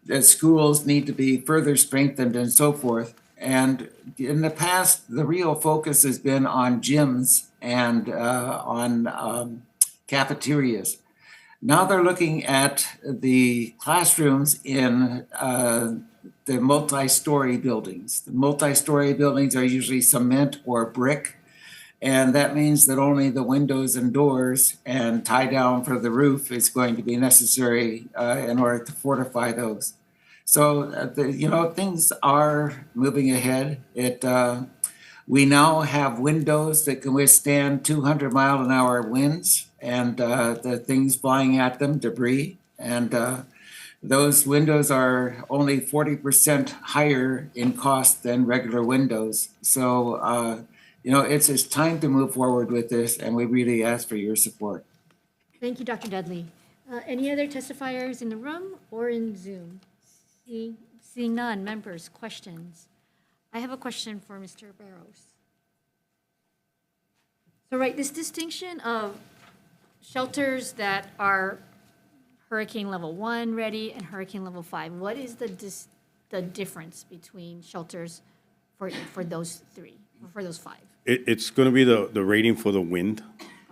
Speaker 12: the schools need to be further strengthened and so forth. And in the past, the real focus has been on gyms and on cafeterias. Now they're looking at the classrooms in the multi-story buildings. The multi-story buildings are usually cement or brick, and that means that only the windows and doors and tie down for the roof is going to be necessary in order to fortify those. So, things are moving ahead. We now have windows that can withstand 200-mile-an-hour winds and the things flying at them, debris. And those windows are only 40% higher in cost than regular windows. So, it's time to move forward with this, and we really ask for your support.
Speaker 1: Thank you, Dr. Dudley. Any other testifiers in the room or in Zoom? Seeing none, members, questions? I have a question for Mr. Barros. So, right, this distinction of shelters that are hurricane level 1 ready and hurricane level 5, what is the difference between shelters for those three, for those 5?
Speaker 6: It's going to be the rating for the wind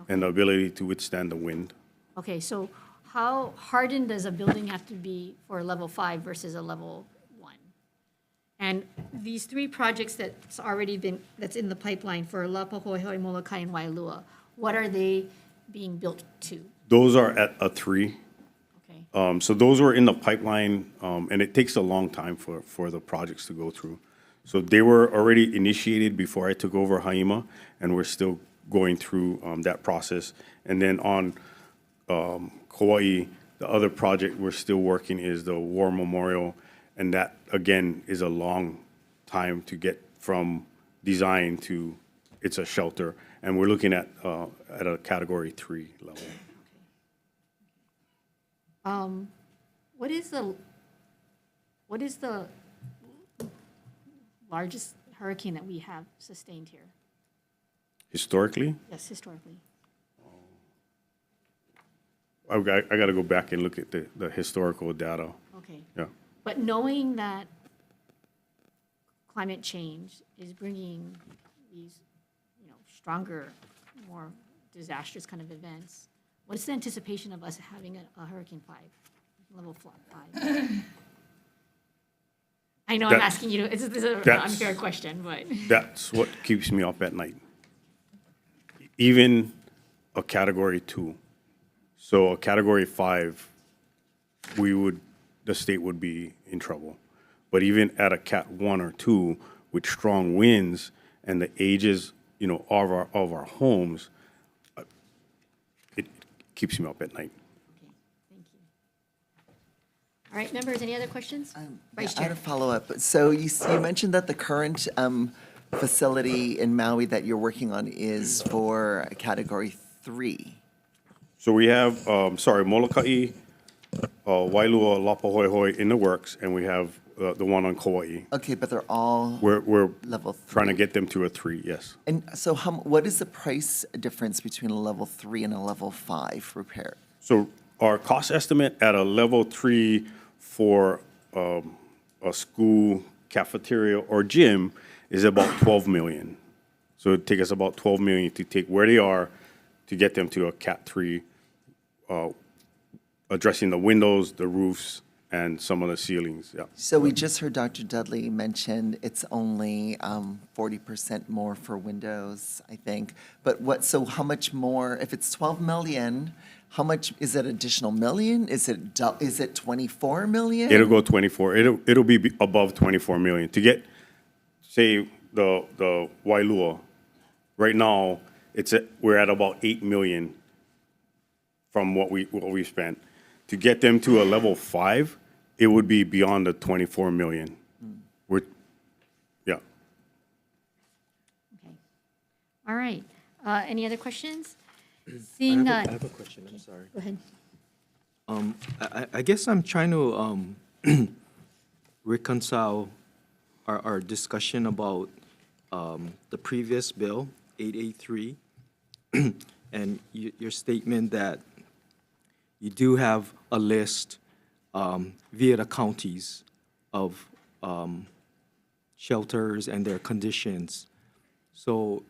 Speaker 6: and the ability to withstand the wind.
Speaker 1: Okay, so how hardened does a building have to be for a level 5 versus a level 1? And these 3 projects that's in the pipeline for Lapahoehoe, Molokai, and Wailua, what are they being built to?
Speaker 6: Those are at a 3.
Speaker 1: Okay.
Speaker 6: So those were in the pipeline, and it takes a long time for the projects to go through. So they were already initiated before I took over Haima, and we're still going through that process. And then on Kauai, the other project we're still working is the War Memorial, and that, again, is a long time to get from design to it's a shelter. And we're looking at a Category 3 level.
Speaker 1: What is the largest hurricane that we have sustained here?
Speaker 6: Historically,
Speaker 1: Yes, historically.
Speaker 6: I got to go back and look at the historical data.
Speaker 1: Okay.
Speaker 6: Yeah.
Speaker 1: But knowing that climate change is bringing these, stronger, more disastrous kind of events, what's the anticipation of us having a Hurricane 5, level 5? I know I'm asking you, this is an unfair question, but.
Speaker 6: That's what keeps me up at night. Even a Category 2. So a Category 5, the state would be in trouble. But even at a Cat 1 or 2, with strong winds and the ages, of our homes, it keeps me up at night.
Speaker 1: Okay, thank you. All right, members, any other questions? Vice
Speaker 2: I had
Speaker 1: Chair.
Speaker 2: a follow-up. So you mentioned that the current facility in Maui that you're working on is for a Category 3.
Speaker 6: So we have, Molokai, Wailua, Lapahoehoe in the works, and we have the one on Kauai.
Speaker 2: Okay, but they're all
Speaker 6: We're
Speaker 2: level 3.
Speaker 6: trying to get them to a 3, yes.
Speaker 2: And so what is the price difference between a level 3 and a level 5 repair?
Speaker 6: So our cost estimate at a level 3 for a school cafeteria or gym is about 12 million. So it'd take us about 12 million to take where they are to get them to a Cat 3, addressing the windows, the roofs, and some of the ceilings, yeah.
Speaker 2: So we just heard Dr. Dudley mention it's only 40% more for windows, I think. But so how much more, if it's 12 million, how much, is it additional million? Is it 24 million?
Speaker 6: It'll go 24. It'll be above 24 million. To get, say, the Wailua, right now, we're at about 8 million from what we spent. To get them to a level 5, it would be beyond the 24 million. Yeah.
Speaker 1: Okay. All right. Any other questions? Seeing
Speaker 5: I
Speaker 1: none.
Speaker 5: have a question, I'm sorry.
Speaker 1: Go ahead.
Speaker 5: I guess I'm trying to reconcile our discussion about the previous bill, 883, and your statement that you do have a list via the counties of shelters and their conditions. So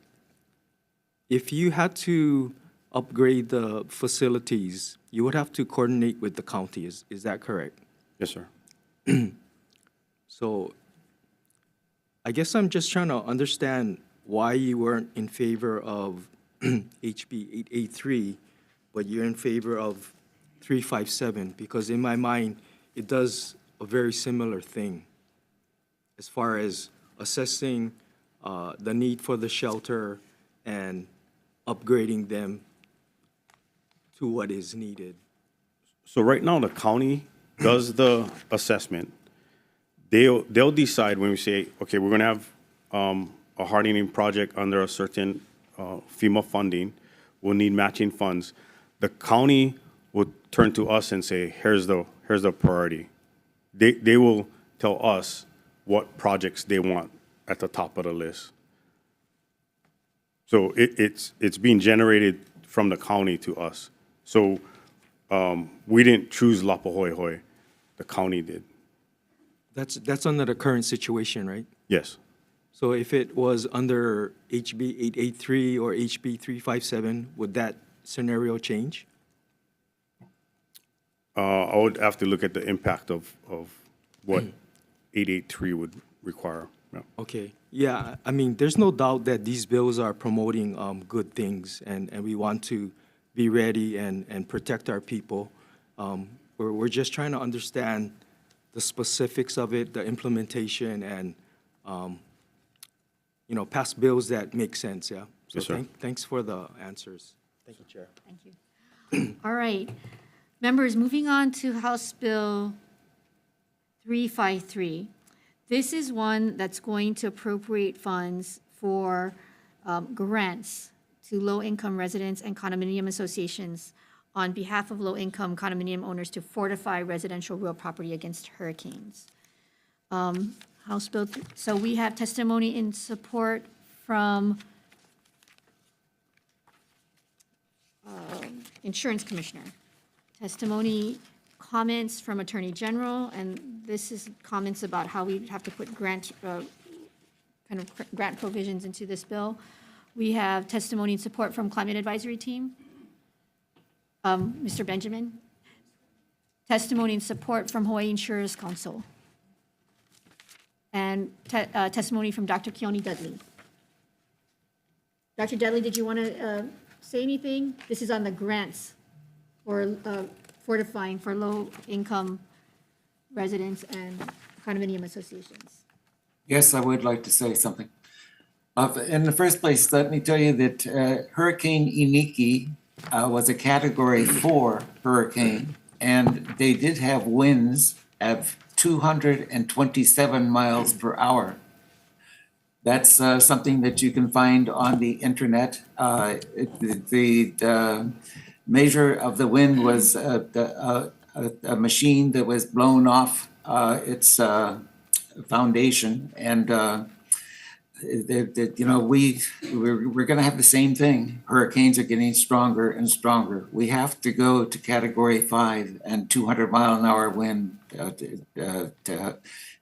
Speaker 5: if you had to upgrade the facilities, you would have to coordinate with the county. Is that correct?
Speaker 6: Yes, sir.
Speaker 5: So I guess I'm just trying to understand why you weren't in favor of HB 883, but you're in favor of 357, because in my mind, it does a very similar thing as far as assessing the need for the shelter and upgrading them to what is needed.
Speaker 6: So right now, the county does the assessment. They'll decide when we say, okay, we're gonna have a hardening project under a certain FEMA funding, we'll need matching funds. The county will turn to us and say, here's the priority. They will tell us what projects they want at the top of the list. So it's being generated from the county to us. So we didn't choose Lapahoehoe, the county did.
Speaker 5: That's under the current situation, right?
Speaker 6: Yes.
Speaker 5: So if it was under HB 883 or HB 357, would that scenario change?
Speaker 6: I would have to look at the impact of what 883 would require. Yeah.
Speaker 5: Okay. Yeah, I mean, there's no doubt that these bills are promoting good things, and we want to be ready and protect our people. We're just trying to understand the specifics of it, the implementation, and, pass bills that make sense, yeah? So
Speaker 6: Yes, sir.
Speaker 5: Thanks for the answers. Thank you, Chair.
Speaker 1: Thank you. All right. Members, moving on to House Bill 353. This is one that's going to appropriate funds for grants to low-income residents and condominium associations on behalf of low-income condominium owners to fortify residential real property against hurricanes. House Bill, so we have testimony in support from Insurance Commissioner. Testimony, comments from Attorney General, and this is comments about how we have to put grant provisions into this bill. We have testimony and support from Climate Advisory Team. Mr. Benjamin. Testimony and support from Hawaii Insurers Council. And testimony from Dr. Keone Dudley. Dr. Dudley, did you want to say anything? This is on the grants for fortifying for low-income residents and condominium associations.
Speaker 12: Yes, I would like to say something. In the first place, let me tell you that Hurricane Iniki was a Category 4 hurricane, and they did have winds of 227 miles per hour. That's something that you can find on the internet. The measure of the wind was a machine that was blown off its foundation, and we're going to have the same thing. Hurricanes are getting stronger and stronger. We have to go to Category 5 and 200-mile-an-hour wind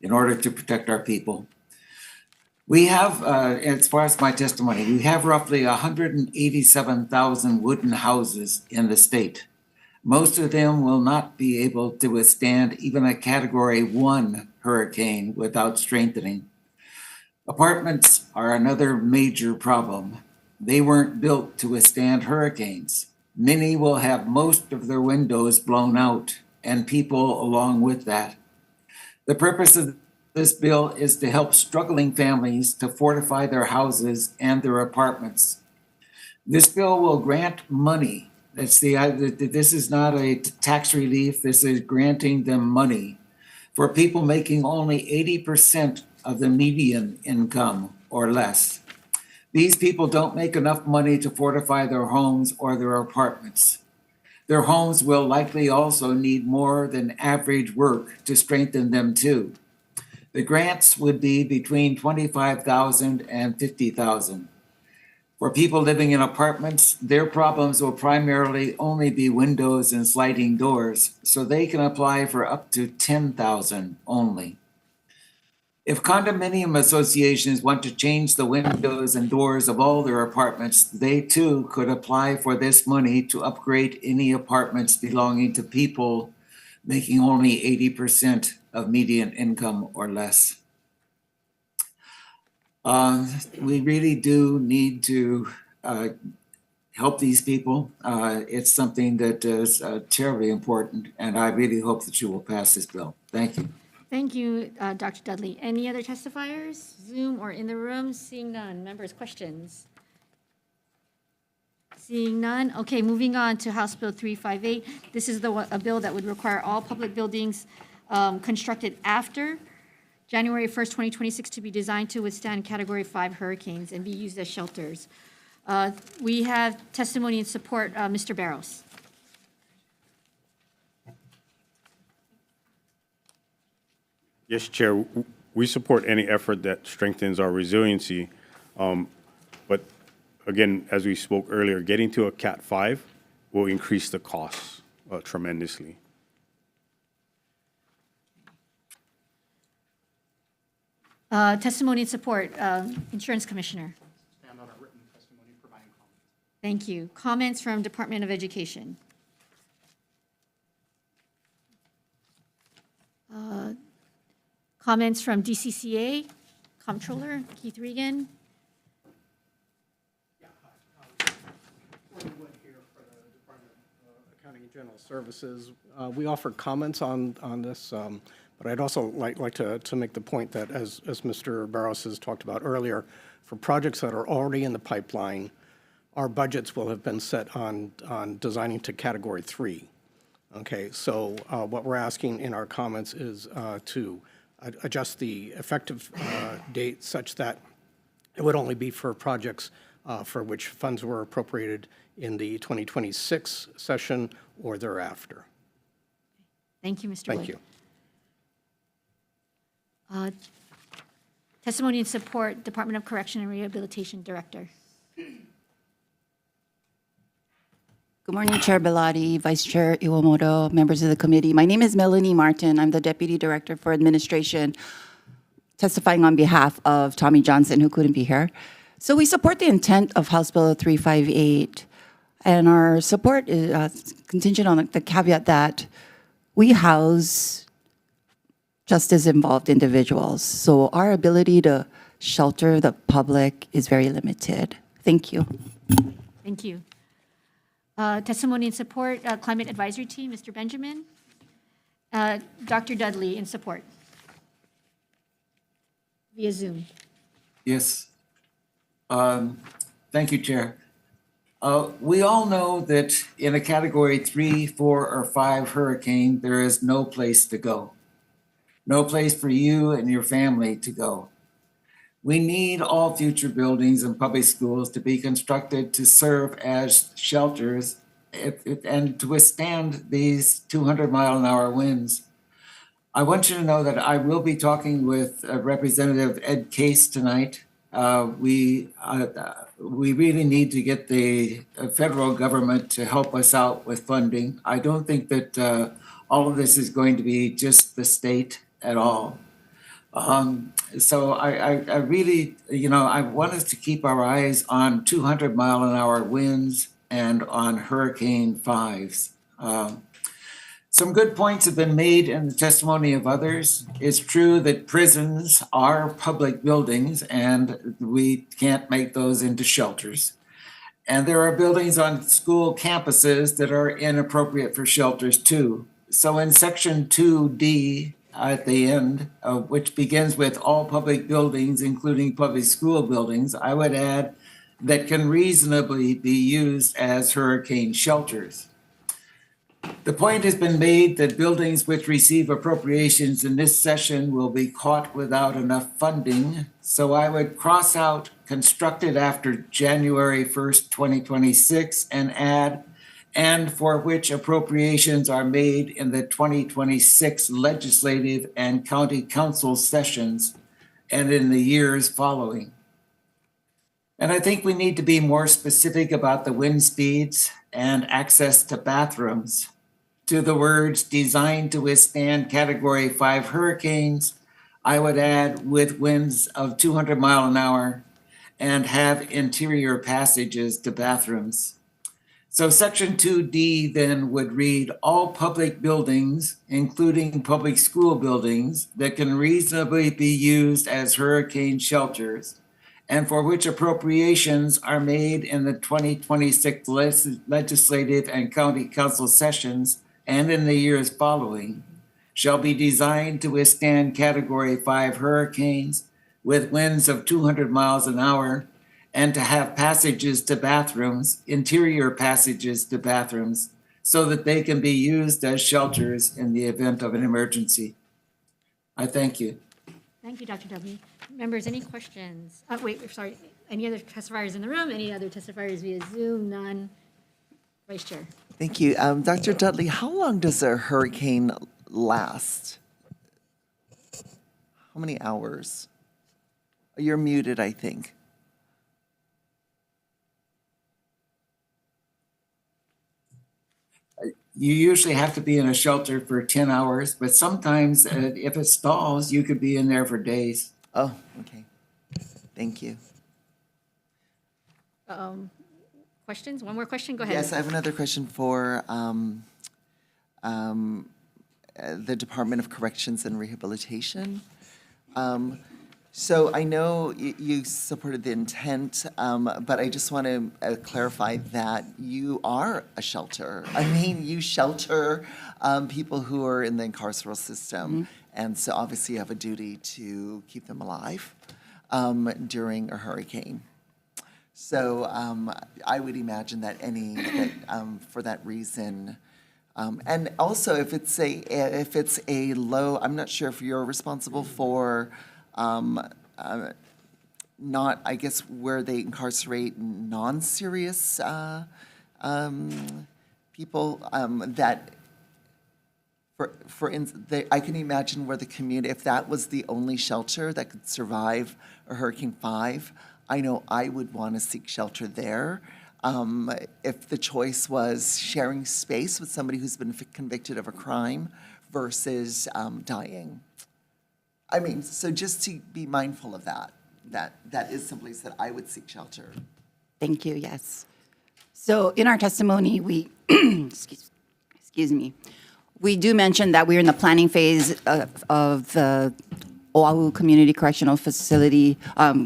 Speaker 12: in order to protect our people. We have, as far as my testimony, we have roughly 187,000 wooden houses in the state. Most of them will not be able to withstand even a Category 1 hurricane without strengthening. Apartments are another major problem. They weren't built to withstand hurricanes. Many will have most of their windows blown out, and people along with that. The purpose of this bill is to help struggling families to fortify their houses and their apartments. This bill will grant money. This is not a tax relief. This is granting them money for people making only 80% of the median income or less. These people don't make enough money to fortify their homes or their apartments. Their homes will likely also need more than average work to strengthen them too. The grants would be between $25,000 and $50,000. For people living in apartments, their problems will primarily only be windows and sliding doors, so they can apply for up to $10,000 only. If condominium associations want to change the windows and doors of all their apartments, they too could apply for this money to upgrade any apartments belonging to people making only 80% of median income or less. We really do need to help these people. It's something that is terribly important, and I really hope that you will pass this bill. Thank you.
Speaker 1: Thank you, Dr. Dudley. Any other testifiers, Zoom or in the room? Seeing none. Members, questions? Seeing none. Okay, moving on to House Bill 358. This is a bill that would require all public buildings constructed after January 1st, 2026 to be designed to withstand Category 5 hurricanes and be used as shelters. We have testimony in support. Mr. Barros.
Speaker 6: Yes, Chair, we support any effort that strengthens our resiliency. But again, as we spoke earlier, getting to a Cat 5 will increase the costs tremendously.
Speaker 1: Testimony in support. Insurance Commissioner.
Speaker 11: Stand on our written testimony, providing comments.
Speaker 1: Thank you. Comments from Department of Education. Comments from DCCA, Comptroller Keith Regan.
Speaker 13: Wed here for the Department of Accounting and General Services. We offer comments on this, but I'd also like to make the point that as Mr. Barros has talked about earlier, for projects that are already in the pipeline, our budgets will have been set on designing to Category 3. Okay, so what we're asking in our comments is to adjust the effective date such that it would only be for projects for which funds were appropriated in the 2026 session or thereafter.
Speaker 1: Thank you, Mr.
Speaker 13: Thank
Speaker 1: Wood.
Speaker 13: you.
Speaker 1: Testimony in support, Department of Correction and Rehabilitation Director.
Speaker 14: Good morning, Chair Bellotti, Vice Chair Iwamoto, members of the committee. My name is Melanie Martin. I'm the Deputy Director for Administration, testifying on behalf of Tommy Johnson, who couldn't be here. So we support the intent of House Bill 358, and our support is contingent on the caveat that we house justice-involved individuals. So our ability to shelter the public is very limited. Thank you.
Speaker 1: Thank you. Testimony in support, Climate Advisory Team, Mr. Benjamin. Dr. Dudley in support. Via Zoom.
Speaker 12: Yes. Thank you, Chair. We all know that in a Category 3, 4, or 5 hurricane, there is no place to go. No place for you and your family to go. We need all future buildings and public schools to be constructed to serve as shelters and to withstand these 200-mile-an-hour winds. I want you to know that I will be talking with Representative Ed Case tonight. We really need to get the federal government to help us out with funding. I don't think that all of this is going to be just the state at all. So I really, I want us to keep our eyes on 200-mile-an-hour winds and on Hurricane 5s. Some good points have been made in the testimony of others. It's true that prisons are public buildings and we can't make those into shelters. And there are buildings on school campuses that are inappropriate for shelters too. So in Section 2D, at the end, which begins with all public buildings, including public school buildings, I would add that can reasonably be used as hurricane shelters. The point has been made that buildings which receive appropriations in this session will be caught without enough funding. So I would cross out constructed after January 1st, 2026 and add and for which appropriations are made in the 2026 legislative and county council sessions and in the years following. And I think we need to be more specific about the wind speeds and access to bathrooms. To the words designed to withstand Category 5 hurricanes, I would add with winds of 200 mile an hour and have interior passages to bathrooms. So section 2D then would read all public buildings, including public school buildings, that can reasonably be used as hurricane shelters and for which appropriations are made in the 2026 legislative and county council sessions and in the years following, shall be designed to withstand Category 5 hurricanes with winds of 200 miles an hour and to have passages to bathrooms, interior passages to bathrooms, so that they can be used as shelters in the event of an emergency. I thank you.
Speaker 1: Thank you, Dr. W. Members, any questions? Wait, sorry. Any other testifiers in the room? Any other testifiers via Zoom? None. Vice Chair.
Speaker 2: Thank you. Dr. Dudley, how long does a hurricane last? How many hours? You're muted, I think.
Speaker 12: You usually have to be in a shelter for 10 hours, but sometimes if it stalls, you could be in there for days.
Speaker 2: Oh, okay. Thank you.
Speaker 1: Questions? One more question? Go ahead.
Speaker 2: Yes, I have another question for the Department of Corrections and Rehabilitation. So I know you supported the intent, but I just want to clarify that you are a shelter. I mean, you shelter people who are in the incarceral system. And so obviously you have a duty to keep them alive during a hurricane. So I would imagine that for that reason, and also if it's a low, I'm not sure if you're responsible for not, I guess, where they incarcerate non-serious people that, I can imagine where the community, if that was the only shelter that could survive a Hurricane 5, I know I would want to seek shelter there. If the choice was sharing space with somebody who's been convicted of a crime versus dying. I mean, so just to be mindful of that is someplace that I would seek shelter.
Speaker 14: Thank you, yes. So in our testimony, we, excuse me, we do mention that we're in the planning phase of the Oahu Community Correctional Facility,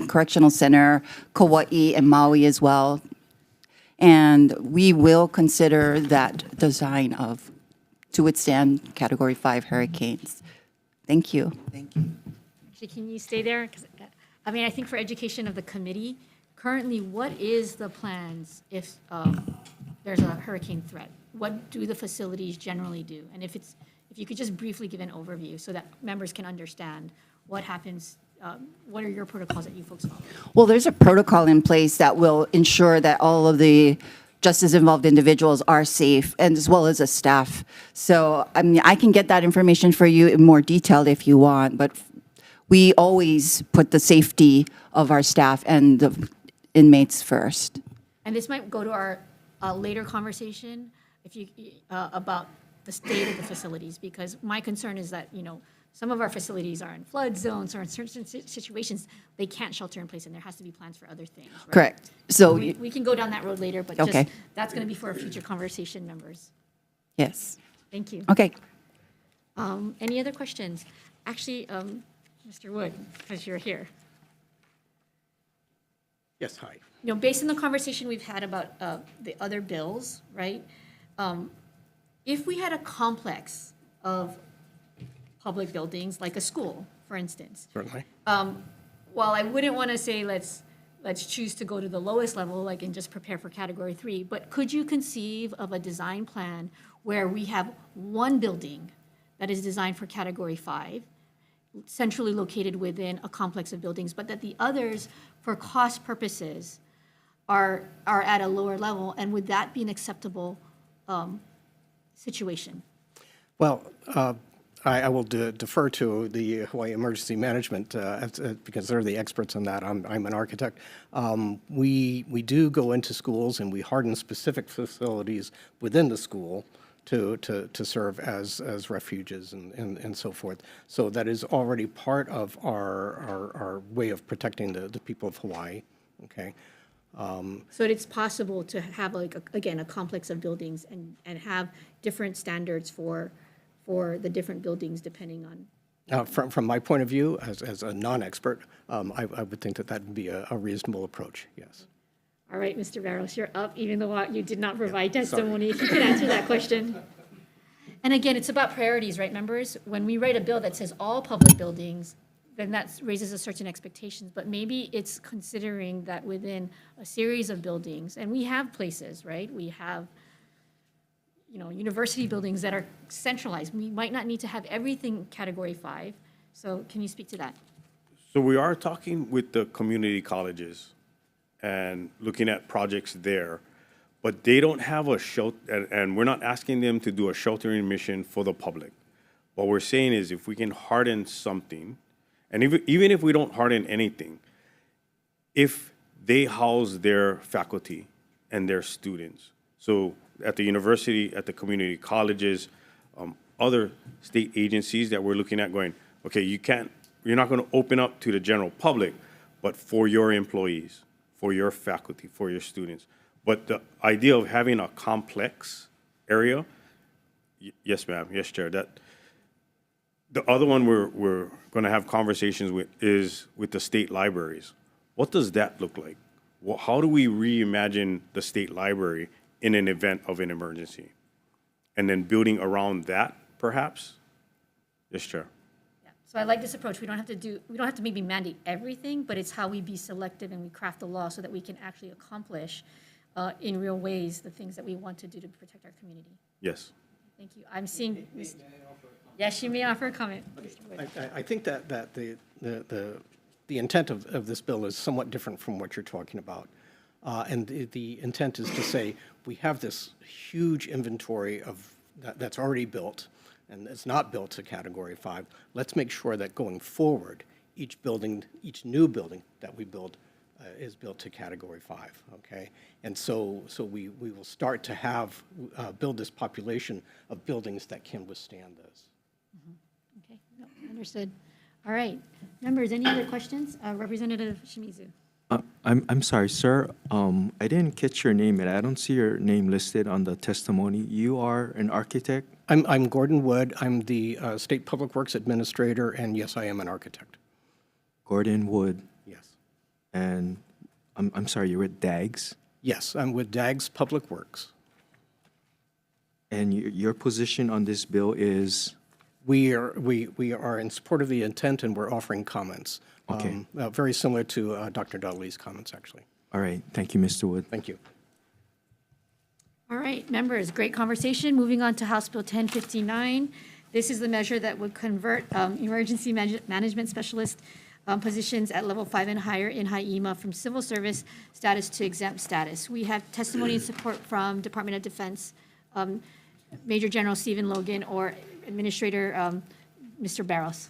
Speaker 14: Correctional Center, Kauai, and Maui as well. And we will consider that design to withstand Category 5 hurricanes. Thank you.
Speaker 2: Thank you.
Speaker 1: Actually, can you stay there? 'Cause, I mean, I think for education of the committee, currently, what is the plans if there's a hurricane threat? What do the facilities generally do? And if you could just briefly give an overview so that members can understand what happens, what are your protocols that you folks follow?
Speaker 14: Well, there's a protocol in place that will ensure that all of the justice-involved individuals are safe, and as well as the staff. So, I mean, I can get that information for you in more detail if you want, but we always put the safety of our staff and the inmates first.
Speaker 1: And this might go to our later conversation about the state of the facilities, because my concern is that, some of our facilities are in flood zones or in certain situations, they can't shelter in place, and there has to be plans for other things. Right?
Speaker 14: Correct. So
Speaker 1: we can go down that road later, but
Speaker 14: Okay.
Speaker 1: That's going to be for a future conversation, members.
Speaker 14: Yes.
Speaker 1: Thank you.
Speaker 14: Okay.
Speaker 1: Any other questions? Actually, Mr. Wood, because you're here.
Speaker 13: Yes, hi.
Speaker 1: Based on the conversation we've had about the other bills, right? If we had a complex of public buildings, like a school, for instance.
Speaker 13: Certainly.
Speaker 1: While I wouldn't want to say let's choose to go to the lowest level, and just prepare for Category 3, but could you conceive of a design plan where we have one building that is designed for Category 5, centrally located within a complex of buildings, but that the others, for cost purposes, are at a lower level, and would that be an acceptable situation?
Speaker 13: Well, I will defer to the Hawaii Emergency Management because they're the experts on that. I'm an architect. We do go into schools and we harden specific facilities within the school to serve as refuges and so forth. So that is already part of our way of protecting the people of Hawaii, okay?
Speaker 1: So it's possible to have like, again, a complex of buildings and have different standards for the different buildings depending on.
Speaker 13: From my point of view, as a non-expert, I would think that would be a reasonable approach, yes.
Speaker 1: All right, Mr. Barros, you're up, even though you did not provide testimony. If you could answer that question. And again, it's about priorities, right, members? When we write a bill that says all public buildings, then that raises a certain expectations. But maybe it's considering that within a series of buildings, and we have places, right? We have, university buildings that are centralized. We might not need to have everything Category 5. So can you speak to that?
Speaker 6: So we are talking with the community colleges and looking at projects there, but they don't have a shelter, and we're not asking them to do a sheltering mission for the public. What we're saying is if we can harden something, and even if we don't harden anything, if they house their faculty and their students, so at the university, at the community colleges, other state agencies that we're looking at going, okay, you're not going to open up to the general public, but for your employees, for your faculty, for your students. But the idea of having a complex area, yes, ma'am, yes, Chair, that the other one we're going to have conversations with is with the state libraries. What does that look like? How do we reimagine the state library in an event of an emergency? And then building around that, perhaps? Yes, Chair.
Speaker 1: So I like this approach. We don't have to maybe mandate everything, but it's how we be selective and we craft the law so that we can actually accomplish in real ways the things that we want to do to protect our community.
Speaker 6: Yes.
Speaker 1: Thank you. I'm seeing. Yes, you may offer a comment.
Speaker 13: I think that the intent of this bill is somewhat different from what you're talking about. And the intent is to say, we have this huge inventory of that's already built, and it's not built to Category 5. Let's make sure that going forward, each new building that we build is built to Category 5, okay? And so we will start to build this population of buildings that can withstand this.
Speaker 1: Okay, no, understood. All right, members, any other questions? Representative Shimizu.
Speaker 5: I'm sorry, sir. I didn't catch your name, and I don't see your name listed on the testimony. You are an architect?
Speaker 13: I'm Gordon Wood. I'm the State Public Works Administrator, and yes, I am an architect.
Speaker 5: Gordon Wood.
Speaker 13: Yes.
Speaker 5: And I'm sorry, you're with DAGS?
Speaker 13: Yes, I'm with DAGS Public Works.
Speaker 5: And your position on this bill is?
Speaker 13: We are in support of the intent, and we're offering comments.
Speaker 5: Okay.
Speaker 13: Very similar to Dr. Dudley's comments, actually.
Speaker 5: All right. Thank you, Mr. Wood.
Speaker 13: Thank you.
Speaker 1: All right, members, great conversation. Moving on to House Bill 1059. This is the measure that would convert emergency management specialist positions at level 5 and higher in HIEMA from civil service status to exempt status. We have testimony and support from Department of Defense, Major General Stephen Logan, or Administrator Mr. Barros.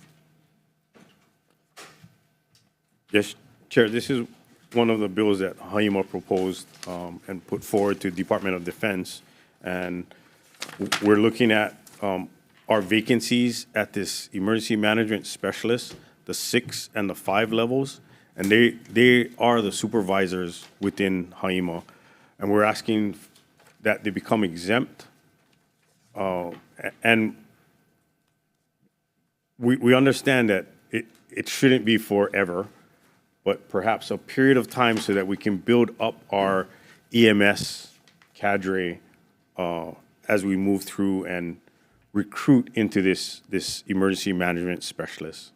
Speaker 6: Yes, Chair, this is one of the bills that HIEMA proposed and put forward to Department of Defense. And we're looking at our vacancies at this emergency management specialist, the 6 and the 5 levels. And they are the supervisors within HIEMA. And we're asking that they become exempt. And we understand that it shouldn't be forever, but perhaps a period of time so that we can build up our EMS cadre as we move through and recruit into this emergency management specialist.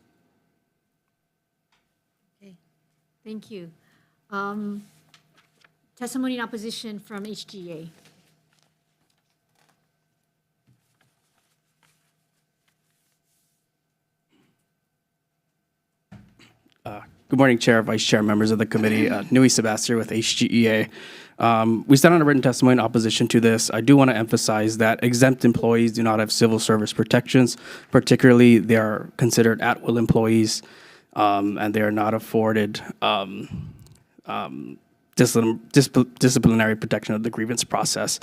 Speaker 1: Okay, thank you. Testimony in opposition from HGA.
Speaker 15: Good morning, Chair, Vice Chair, members of the committee. Nui Sebastian with HGEA. We stand on a written testimony in opposition to this. I do want to emphasize that exempt employees do not have civil service protections. Particularly, they are considered at-will employees, and they are not afforded disciplinary protection of the grievance process.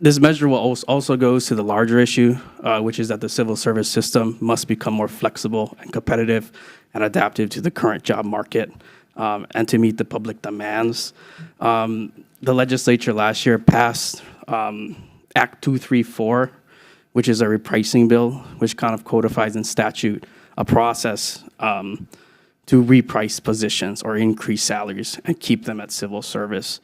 Speaker 15: This measure will also goes to the larger issue, which is that the civil service system must become more flexible and competitive and adaptive to the current job market and to meet the public demands. The legislature last year passed Act 234, which is a repricing bill, which kind of codifies in statute a process to reprice positions or increase salaries and keep them at civil service.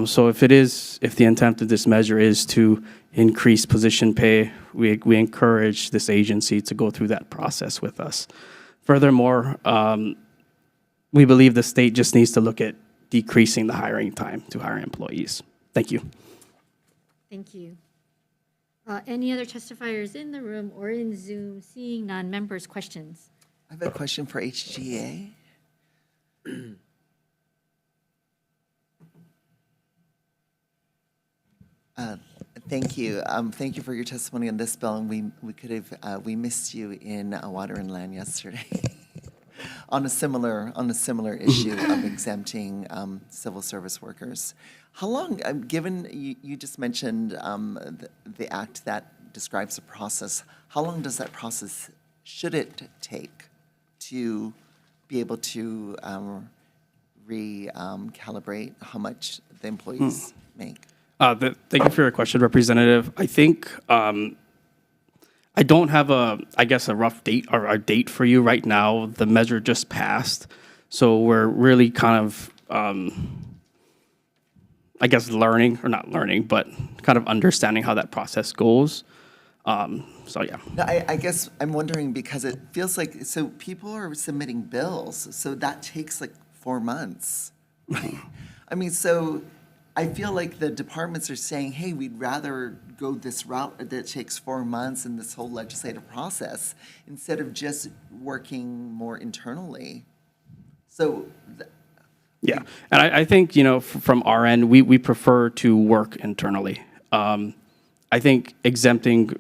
Speaker 15: So if the intent of this measure is to increase position pay, we encourage this agency to go through that process with us. Furthermore, we believe the state just needs to look at decreasing the hiring time to hire employees. Thank you.
Speaker 1: Thank you. Any other testifiers in the room or in Zoom? Seeing none, members' questions?
Speaker 2: I have a question for HGA. Thank you. Thank you for your testimony on this bill, and we missed you in Water and Land yesterday on a similar issue of exempting civil service workers. How long, given you just mentioned the act that describes the process, how long does that process, should it take to be able to recalibrate how much the employees make?
Speaker 15: Thank you for your question, Representative. I think I don't have a rough date or a date for you right now. The measure just passed, so we're really kind of, learning, or not learning, but kind of understanding how that process goes. So yeah.
Speaker 2: No, I guess I'm wondering because it feels like, so people are submitting bills, so that takes like 4 months. I mean, so I feel like the departments are saying, hey, we'd rather go this route that takes 4 months in this whole legislative process instead of just working more internally. So.
Speaker 15: Yeah, and I think, from our end, we prefer to work internally. I think exempting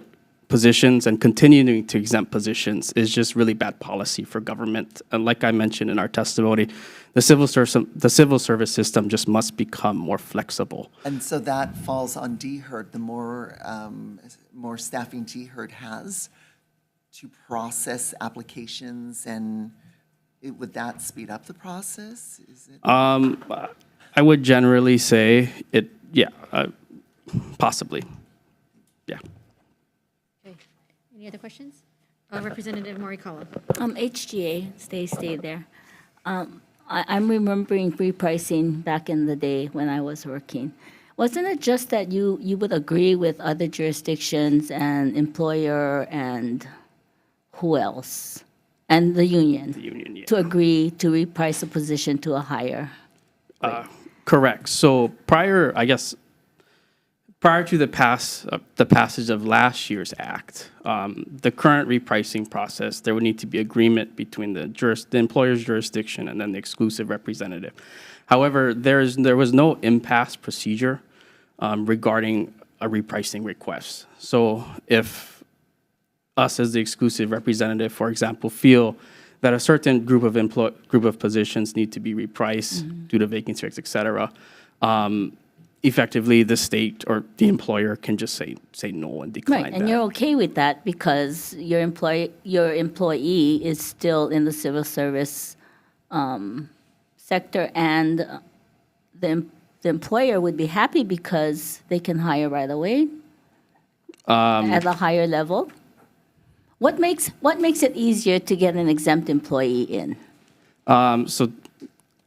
Speaker 15: positions and continuing to exempt positions is just really bad policy for government. And like I mentioned in our testimony, the civil service system just must become more flexible.
Speaker 2: And so that falls on DHERD. The more staffing DHERD has to process applications, and would that speed up the process? Is it?
Speaker 15: I would generally say it. Yeah, possibly. Yeah.
Speaker 1: Okay. Any other questions? Representative Morikawa.
Speaker 4: HGA, stay there. I'm remembering repricing back in the day when I was working. Wasn't it just that you would agree with other jurisdictions and employer and who else? And the union?
Speaker 15: The union, yeah.
Speaker 4: To agree to reprice a position to a higher rate?
Speaker 15: Correct. So prior to the passage of last year's act, the current repricing process, there would need to be agreement between the employer's jurisdiction and then the exclusive representative. However, there was no impasse procedure regarding a repricing request. So if us as the exclusive representative, for example, feel that a certain group of positions need to be repriced due to vacancy rates, et cetera, effectively the state or the employer can just say no and decline
Speaker 4: Right,
Speaker 15: that.
Speaker 4: and you're okay with that because your employee is still in the civil service sector, and the employer would be happy because they can hire right away at a higher level. What makes it easier to get an exempt employee in?
Speaker 15: So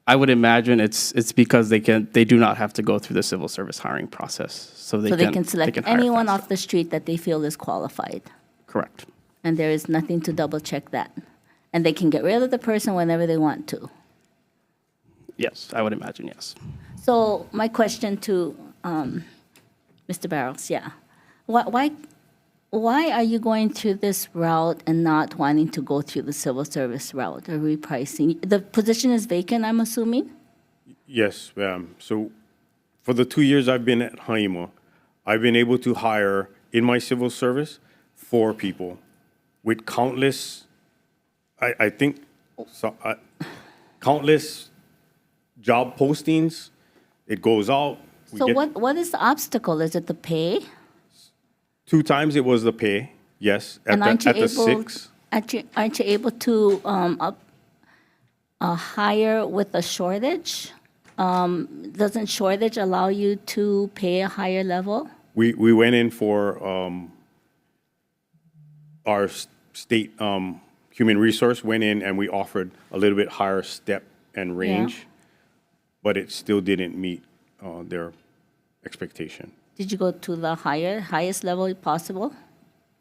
Speaker 15: I would imagine it's because they do not have to go through the civil service hiring process. So they can
Speaker 4: select
Speaker 15: hire
Speaker 4: anyone
Speaker 15: faster.
Speaker 4: off the street that they feel is qualified.
Speaker 15: Correct.
Speaker 4: And there is nothing to double check that. And they can get rid of the person whenever they want to.
Speaker 15: Yes, I would imagine, yes.
Speaker 4: So my question to Mr. Barros, yeah. Why are you going through this route and not wanting to go through the civil service route or repricing? The position is vacant, I'm assuming?
Speaker 6: Yes, ma'am. So for the 2 years I've been at Haima, I've been able to hire in my civil service 4 people with countless, countless job postings. It goes out.
Speaker 4: So what is the obstacle? Is it the pay?
Speaker 6: 2 times it was the pay, yes.
Speaker 4: And aren't you
Speaker 6: at the
Speaker 4: able,
Speaker 6: 6,
Speaker 4: aren't you able to hire with a shortage? Doesn't shortage allow you to pay a higher level?
Speaker 6: we went in for our state human resource went in and we offered a little bit higher step and range, but it still didn't meet their expectation.
Speaker 4: Did you go to the highest level possible?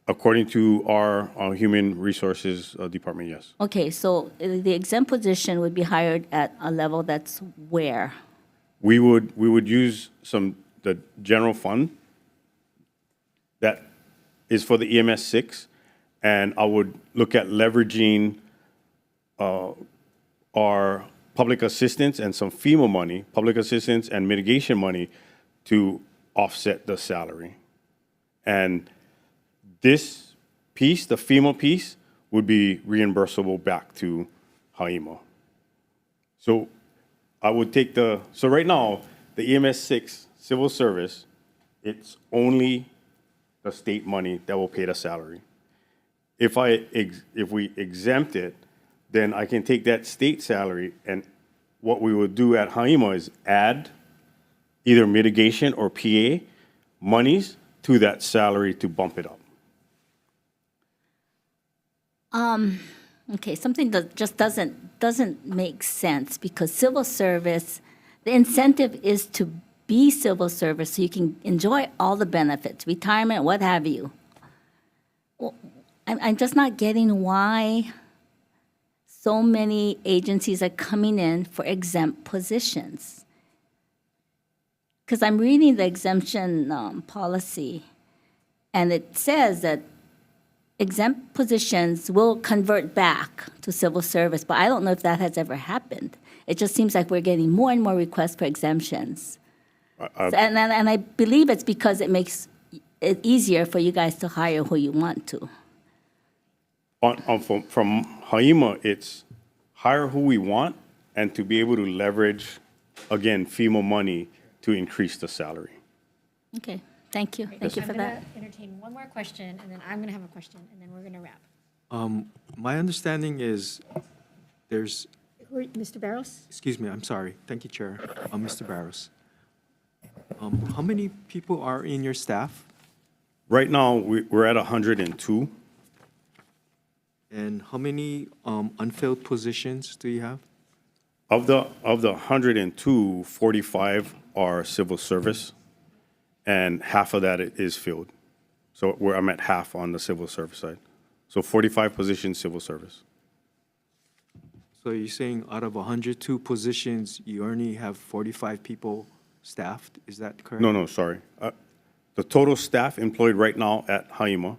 Speaker 6: According to our human resources department, yes.
Speaker 4: Okay, so the exempt position would be hired at a level that's where?
Speaker 6: We would use the general fund that is for the EMS 6, and I would look at leveraging our public assistance and some FEMA money, public assistance and mitigation money, to offset the salary. And this piece, the FEMA piece, would be reimbursable back to HAIMA. So I would take so right now, the EMS 6 civil service, it's only the state money that will pay the salary. If we exempt it, then I can take that state salary, and what we would do at HAIMA is add either mitigation or PA monies to that salary to bump it up.
Speaker 4: Okay, something that just doesn't make sense, because civil service, the incentive is to be civil service so you can enjoy all the benefits, retirement, what have you. Well, I'm just not getting why so many agencies are coming in for exempt positions. Because I'm reading the exemption policy, and it says that exempt positions will convert back to civil service, but I don't know if that has ever happened. It just seems like we're getting more and more requests for exemptions. And I believe it's because it makes it easier for you guys to hire who you want to.
Speaker 6: From HAIMA, it's hire who we want and to be able to leverage, again, FEMA money to increase the salary.
Speaker 4: Okay, thank you. Thank you for that.
Speaker 16: I'm going to entertain one more question, and then I'm going to have a question, and then we're going to wrap.
Speaker 5: My understanding is there's,
Speaker 16: Mr. Barros?
Speaker 5: excuse me, I'm sorry. Thank you, Chair. Mr. Barros. How many people are in your staff?
Speaker 6: Right now, we're at 102.
Speaker 5: And how many unfilled positions do you have?
Speaker 6: Of the 102, 45 are civil service, and half of that is filled. So I'm at half on the civil service side. So 45 positions, civil service.
Speaker 5: So you're saying out of 102 positions, you only have 45 people staffed? Is that correct?
Speaker 6: No, sorry. The total staff employed right now at HAIMA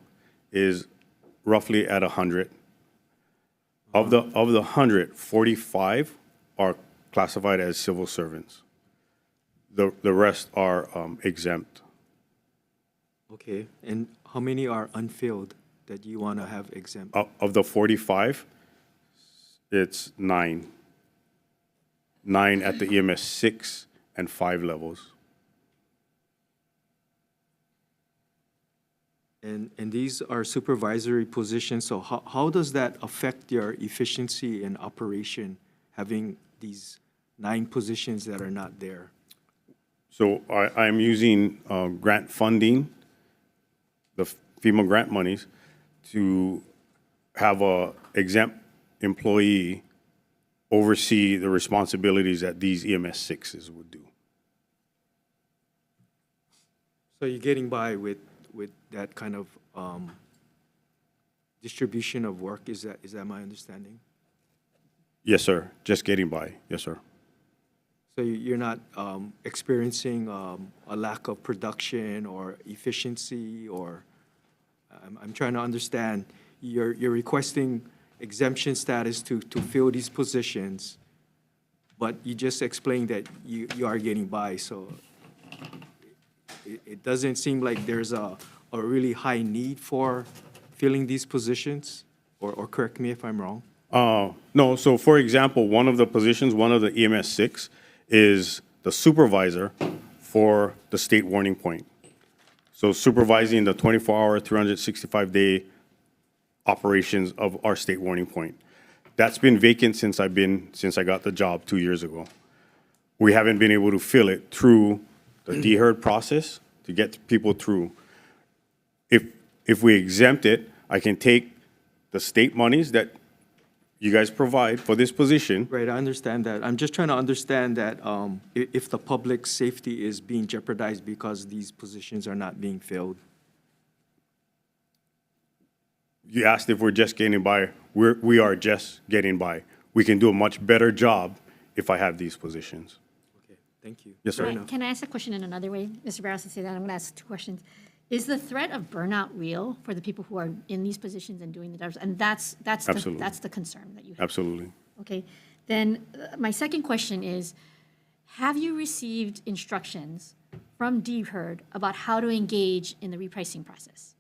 Speaker 6: is roughly at 100. Of the 100, 45 are classified as civil servants. The rest are exempt.
Speaker 5: Okay, and how many are unfilled that you want to have exempt?
Speaker 6: Of the 45, it's 9. 9 at the EMS 6 and 5 levels.
Speaker 5: And these are supervisory positions, so how does that affect your efficiency and operation, having these 9 positions that are not there?
Speaker 6: So I'm using grant funding, the FEMA grant monies, to have a exempt employee oversee the responsibilities that these EMS 6s would do.
Speaker 5: So you're getting by with that kind of distribution of work, is that my understanding?
Speaker 6: Yes, sir. Just getting by. Yes, sir.
Speaker 5: So you're not experiencing a lack of production or efficiency, or I'm trying to understand. You're requesting exemption status to fill these positions, but you just explained that you are getting by. So it doesn't seem like there's a really high need for filling these positions, or correct me if I'm wrong.
Speaker 6: No. So, for example, one of the positions, one of the EMS 6, is the supervisor for the state warning point. So supervising the 24-hour, 365-day operations of our state warning point. That's been vacant since I got the job 2 years ago. We haven't been able to fill it through the DHERD process to get people through. If we exempt it, I can take the state monies that you guys provide for this position.
Speaker 5: Right, I understand that. I'm just trying to understand that if the public safety is being jeopardized because these positions are not being filled.
Speaker 6: You asked if we're just getting by. We are just getting by. We can do a much better job if I have these positions.
Speaker 5: Okay, thank you.
Speaker 6: Yes, sir.
Speaker 1: Can I ask a question in another way? Mr. Barros, to say that, I'm going to ask two questions. Is the threat of burnout real for the people who are in these positions and doing the jobs? And that's the concern that you have.
Speaker 6: Absolutely.
Speaker 1: Okay. Then my second question is, have you received instructions from DHERD about how to engage in the repricing process?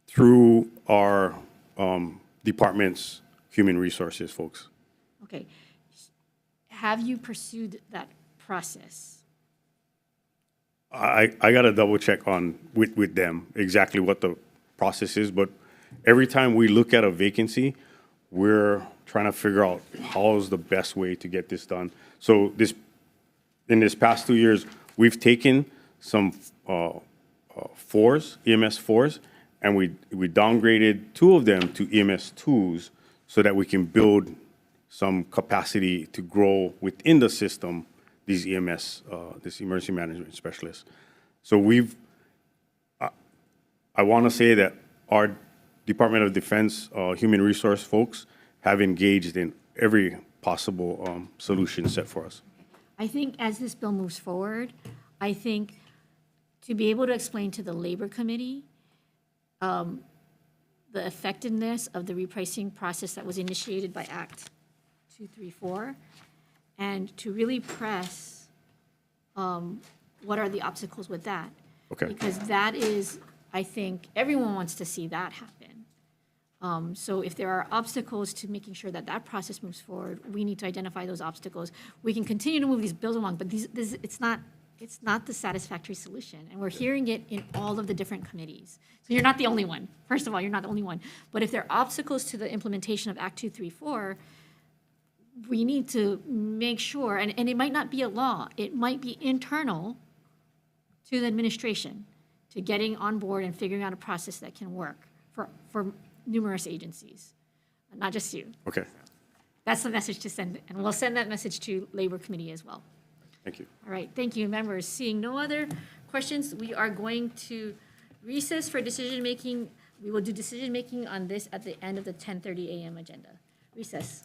Speaker 6: Through our department's human resources folks.
Speaker 1: Okay. Have you pursued that process?
Speaker 6: I got to double check on with them exactly what the process is, but every time we look at a vacancy, we're trying to figure out how's the best way to get this done. So in this past 2 years, we've taken some fours, EMS fours, and we downgraded 2 of them to EMS 2s so that we can build some capacity to grow within the system, these EMS, this emergency management specialists. So I want to say that our Department of Defense human resource folks have engaged in every possible solution set for us.
Speaker 1: I think as this bill moves forward, I think to be able to explain to the Labor Committee the effectiveness of the repricing process that was initiated by Act 234, and to really press what are the obstacles with that.
Speaker 6: Okay.
Speaker 1: Because that is, I think, everyone wants to see that happen. So if there are obstacles to making sure that that process moves forward, we need to identify those obstacles. We can continue to move these bills along, but it's not the satisfactory solution. And we're hearing it in all of the different committees. So you're not the only one. First of all, you're not the only one. But if there are obstacles to the implementation of Act 234, we need to make sure, and it might not be a law, it might be internal to the administration, to getting on board and figuring out a process that can work for numerous agencies, not just you.
Speaker 6: Okay.
Speaker 1: That's the message to send, and we'll send that message to Labor Committee as well.
Speaker 6: Thank you.
Speaker 1: All right, thank you, members. Seeing no other questions, we are going to recess for decision-making. We will do decision-making on this at the end of the 10:30 a.m. agenda. Recess.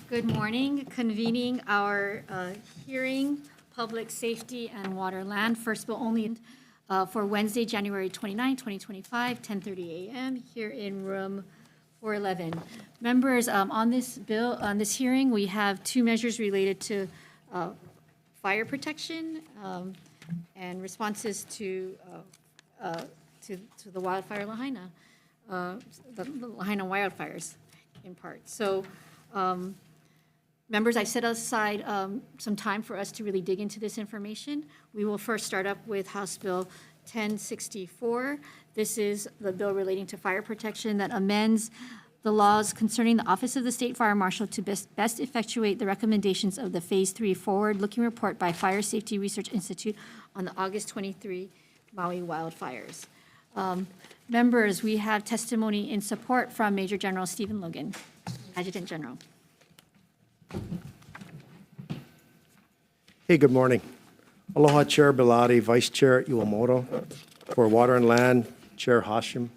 Speaker 16: Good morning. Convening our hearing, Public Safety and Water Land, first bill only for Wednesday, January 29, 2025, 10:30 a.m. here in room 411. Members, on this bill, on this hearing, we have two measures related to fire protection and responses to the wildfire Lahaina, the Lahaina wildfires in part. So, members, I've set aside some time for us to really dig into this information. We will first start up with House Bill 1064. This is the bill relating to fire protection that amends the laws concerning the Office of the State Fire Marshal to best effectuate the recommendations of the Phase 3 forward-looking report by Fire Safety Research Institute on the August 23 Maui wildfires. Members, we have testimony in support from Major General Stephen Logan, Adjutant General.
Speaker 17: Hey, good morning. Aloha, Chair Belatti, Vice Chair Iwamoto, for Water and Land, Chair Hashim,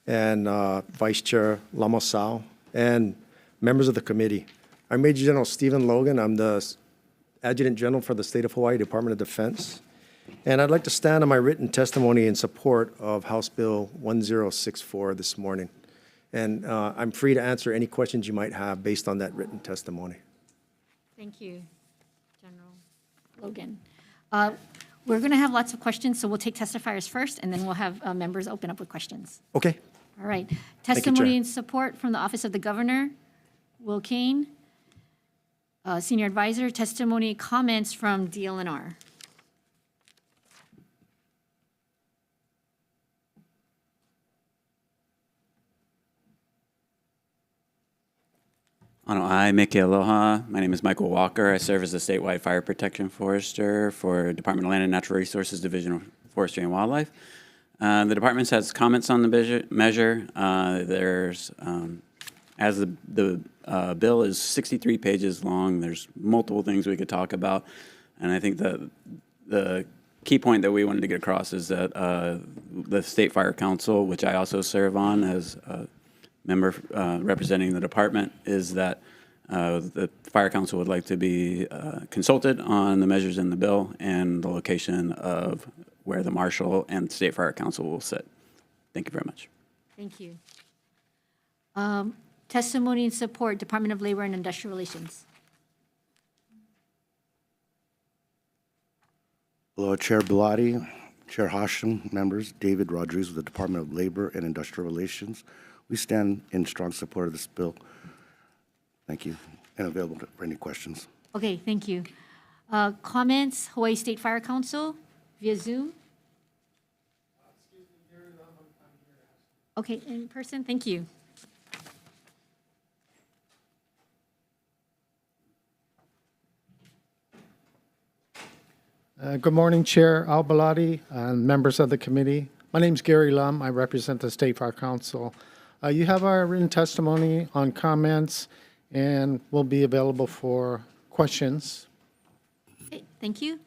Speaker 17: and Vice Chair Lamosao, and members of the committee. I'm Major General Stephen Logan. I'm the Adjutant General for the State of Hawaii Department of Defense. And I'd like to stand on my written testimony in support of House Bill 1064 this morning. And I'm free to answer any questions you might have based on that written testimony.
Speaker 16: Thank you, General Logan. We're going to have lots of questions, so we'll take testifiers first, and then we'll have members open up with questions.
Speaker 17: Okay.
Speaker 16: All right.
Speaker 17: you,
Speaker 16: Testimony
Speaker 17: Chair.
Speaker 16: in support from the Office of the Governor, Will Kane, Senior Advisor. Testimony comments from DLNR.
Speaker 18: Ano ai, Meke Aloha. My name is Michael Walker. I serve as the statewide fire protection forester for Department of Land and Natural Resources Division of Forestry and Wildlife. The department has comments on the measure. There's, as the bill is 63 pages long, there's multiple things we could talk about. And I think that the key point that we wanted to get across is that the State Fire Council, which I also serve on as a member representing the department, is that the Fire Council would like to be consulted on the measures in the bill and the location of where the Marshal and State Fire Council will sit. Thank you very much.
Speaker 16: Thank you. Testimony in support, Department of Labor and Industrial Relations.
Speaker 19: Hello, Chair Belatti, Chair Hashim, members, David Rodriguez with the Department of Labor and Industrial Relations. We stand in strong support of this bill. Thank you, and available for any questions.
Speaker 16: Okay, thank you. Comments, Hawaii State Fire Council via Zoom? Okay, in person, thank you.
Speaker 13: Good morning, Chair Al-Baladi and members of the committee. My name is Gary Lum. I represent the State Fire Council. You have our written testimony on comments and will be available for questions.
Speaker 16: Okay, thank you.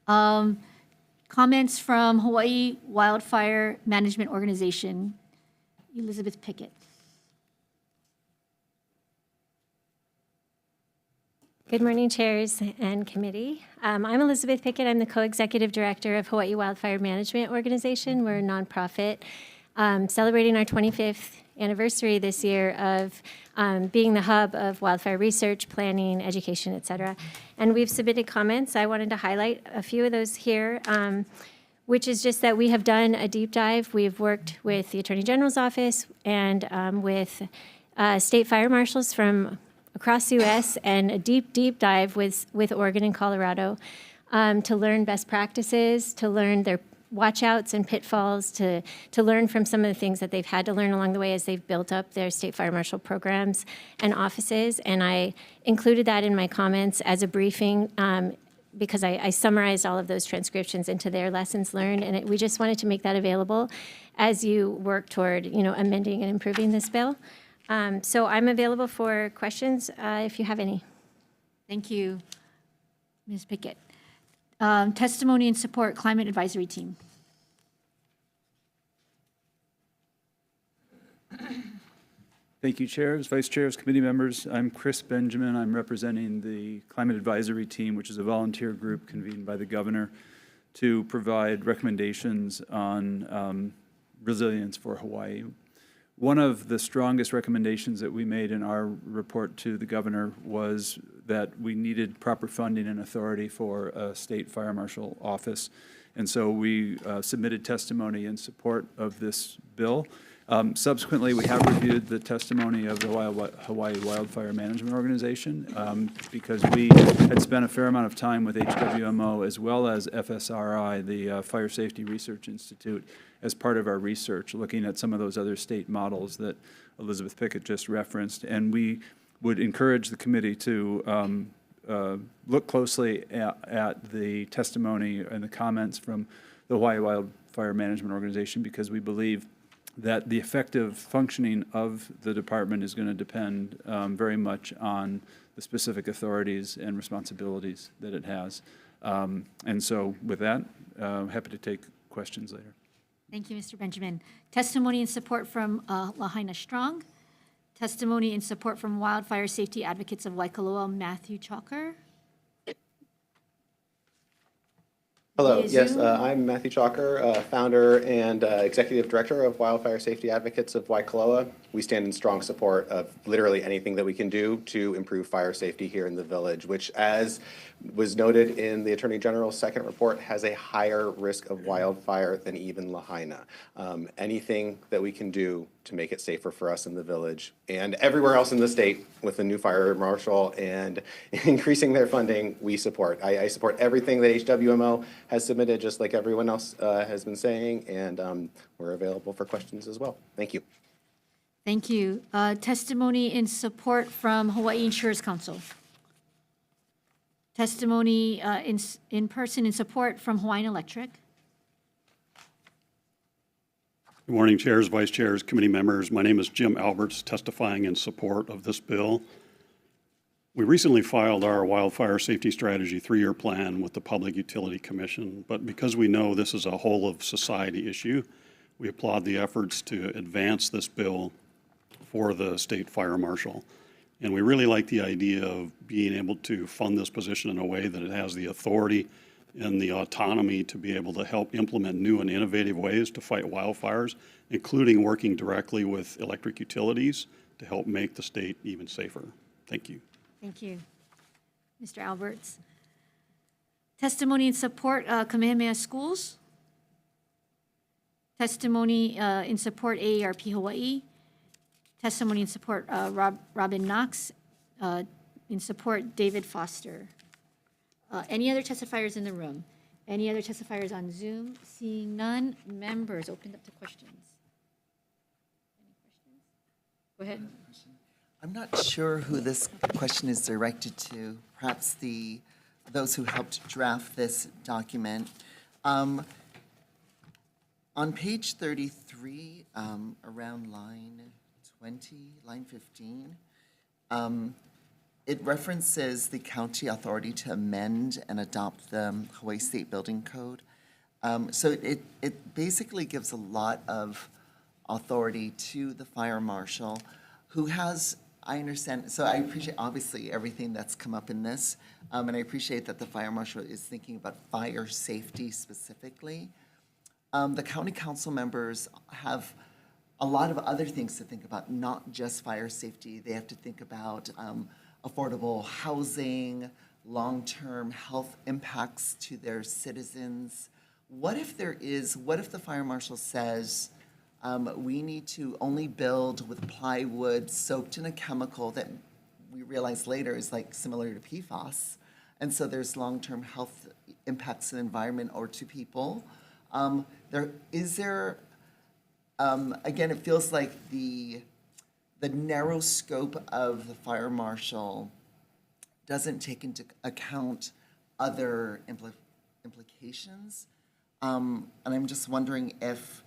Speaker 16: Comments from Hawaii Wildfire Management Organization, Elizabeth Pickett.
Speaker 20: Good morning, chairs and committee. I'm Elizabeth Pickett. I'm the co-executive director of Hawaii Wildfire Management Organization. We're a nonprofit celebrating our 25th anniversary this year of being the hub of wildfire research, planning, education, et cetera. And we've submitted comments. I wanted to highlight a few of those here, which is just that we have done a deep dive. We've worked with the Attorney General's office and with state fire marshals from across the U.S. and a deep, deep dive with Oregon and Colorado to learn best practices, to learn their watch-outs and pitfalls, to learn from some of the things that they've had to learn along the way as they've built up their state fire marshal programs and offices. And I included that in my comments as a briefing because I summarized all of those transcriptions into their lessons learned. And we just wanted to make that available as you work toward, amending and improving this bill. So I'm available for questions if you have any.
Speaker 16: Thank you, Ms. Pickett. Testimony in support, Climate Advisory Team.
Speaker 9: Thank you, chairs, vice chairs, committee members. I'm Chris Benjamin. I'm representing the Climate Advisory Team, which is a volunteer group convened by the governor to provide recommendations on resilience for Hawaii. One of the strongest recommendations that we made in our report to the governor was that we needed proper funding and authority for a state fire marshal office. And so we submitted testimony in support of this bill. Subsequently, we have reviewed the testimony of the Hawaii Wildfire Management Organization because we had spent a fair amount of time with HWMO as well as FSRI, the Fire Safety Research Institute, as part of our research, looking at some of those other state models that Elizabeth Pickett just referenced. And we would encourage the committee to look closely at the testimony and the comments from the Hawaii Wildfire Management Organization, because we believe that the effective functioning of the department is going to depend very much on the specific authorities and responsibilities that it has. And so with that, happy to take questions later.
Speaker 16: Thank you, Mr. Benjamin. Testimony in support from Lahaina Strong. Testimony in support from Wildfire Safety Advocates of Waikoloa, Matthew Chalker.
Speaker 21: Hello,
Speaker 16: Via
Speaker 21: yes,
Speaker 16: Zoom.
Speaker 21: I'm Matthew Chalker, founder and executive director of Wildfire Safety Advocates of Waikoloa. We stand in strong support of literally anything that we can do to improve fire safety here in the village, which, as was noted in the Attorney General's second report, has a higher risk of wildfire than even Lahaina. Anything that we can do to make it safer for us in the village and everywhere else in the state with the new fire marshal and increasing their funding, we support. I support everything that HWMO has submitted, just like everyone else has been saying, and we're available for questions as well. Thank you.
Speaker 16: Thank you. Testimony in support from Hawaii Insurers Council. Testimony in person in support from Hawaiian Electric.
Speaker 22: Good morning, chairs, vice chairs, committee members. My name is Jim Alberts, testifying in support of this bill. We recently filed our Wildfire Safety Strategy 3-year plan with the Public Utility Commission, but because we know this is a whole of society issue, we applaud the efforts to advance this bill for the state fire marshal. And we really like the idea of being able to fund this position in a way that it has the authority and the autonomy to be able to help implement new and innovative ways to fight wildfires, including working directly with electric utilities to help make the state even safer. Thank you.
Speaker 16: Thank you, Mr. Alberts. Testimony in support, Kamehameha Schools. Testimony in support, AARP Hawaii. Testimony in support, Robin Knox. In support, David Foster. Any other testifiers in the room? Any other testifiers on Zoom? Seeing none, members, opened up to questions. Any questions? Go ahead.
Speaker 2: I'm not sure who this question is directed to. Perhaps those who helped draft this document. On page 33, around line 20, line 15, it references the county authority to amend and adopt the Hawaii State Building Code. So it basically gives a lot of authority to the fire marshal, who has, I understand, so I appreciate obviously everything that's come up in this, and I appreciate that the fire marshal is thinking about fire safety specifically. The county council members have a lot of other things to think about, not just fire safety. They have to think about affordable housing, long-term health impacts to their citizens. What if the fire marshal says, we need to only build with plywood soaked in a chemical that we realize later is like similar to PFAS, and so there's long-term health impacts to the environment or to people. Again, it feels like the narrow scope of the fire marshal doesn't take into account other implications. And I'm just wondering if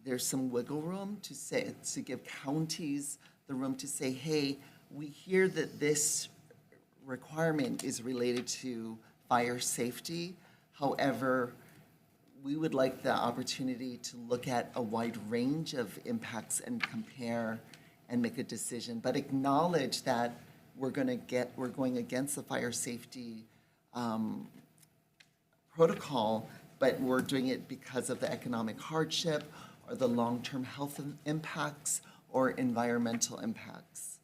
Speaker 2: there's some wiggle room to give counties the room to say, hey, we hear that this requirement is related to fire safety. However, we would like the opportunity to look at a wide range of impacts and compare and make a decision, but acknowledge that we're going against the fire safety protocol, but we're doing it because of the economic hardship or the long-term health impacts or environmental impacts.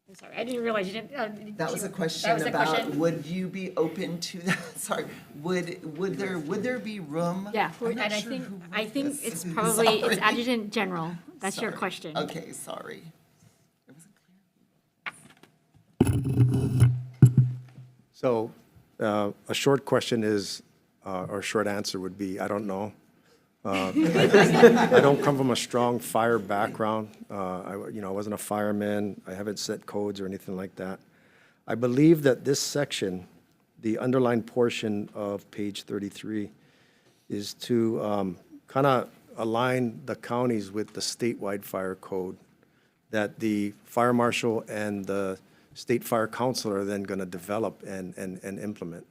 Speaker 16: I'm sorry, I didn't realize you didn't.
Speaker 2: That was a question
Speaker 16: That was the
Speaker 2: about,
Speaker 16: question.
Speaker 2: would you be open to that? Sorry, would there be room?
Speaker 16: Yeah,
Speaker 2: I'm
Speaker 16: and
Speaker 2: not
Speaker 16: I
Speaker 2: sure
Speaker 16: think,
Speaker 2: who wrote
Speaker 16: I think
Speaker 2: this.
Speaker 16: it's probably, it's
Speaker 2: Sorry.
Speaker 16: Adjutant General. That's your
Speaker 2: Sorry.
Speaker 16: question.
Speaker 2: Okay, sorry.
Speaker 17: So a short question is, or short answer would be, I don't know. I don't come from a strong fire background. I wasn't a fireman. I haven't set codes or anything like that. I believe that this section, the underlined portion of page 33, is to kind of align the counties with the statewide fire code that the fire marshal and the state fire council are then going to develop and implement.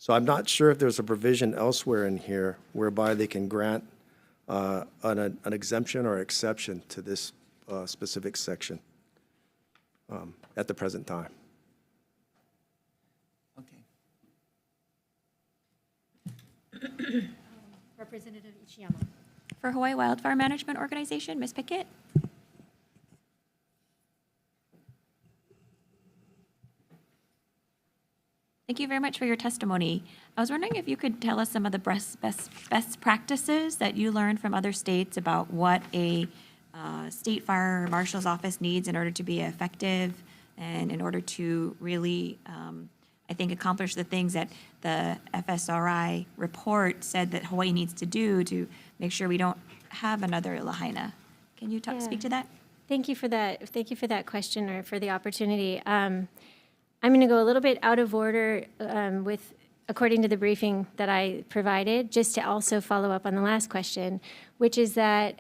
Speaker 17: So I'm not sure if there's a provision elsewhere in here whereby they can grant an exemption or exception to this specific section at the present time.
Speaker 16: Representative Ichiyama.
Speaker 8: For Hawaii Wildfire Management Organization, Ms. Pickett. Thank you very much for your testimony. I was wondering if you could tell us some of the best practices that you learned from other states about what a state fire marshal's office needs in order to be effective and in order to really, I think, accomplish the things that the FSRI report said that Hawaii needs to do to make sure we don't have another Lahaina. Can you speak to that?
Speaker 20: Thank you for that. Thank you for that question or for the opportunity. I'm going to go a little bit out of order according to the briefing that I provided, just to also follow up on the last question, which is that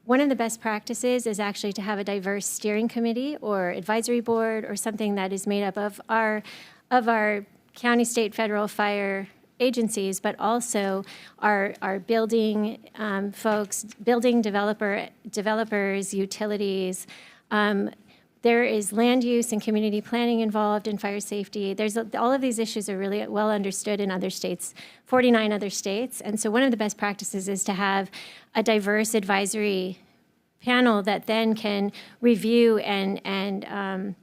Speaker 20: one of the best practices is actually to have a diverse steering committee or advisory board or something that is made up of our county, state, federal fire agencies, but also our building folks, building developers, utilities. There is land use and community planning involved in fire safety. All of these issues are really well understood in other states, 49 other states. And so one of the best practices is to have a diverse advisory panel that then can review and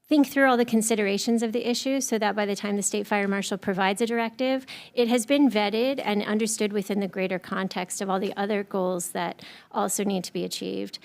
Speaker 20: think through all the considerations of the issue so that by the time the state fire marshal provides a directive, it has been vetted and understood within the greater context of all the other goals that also need to be achieved.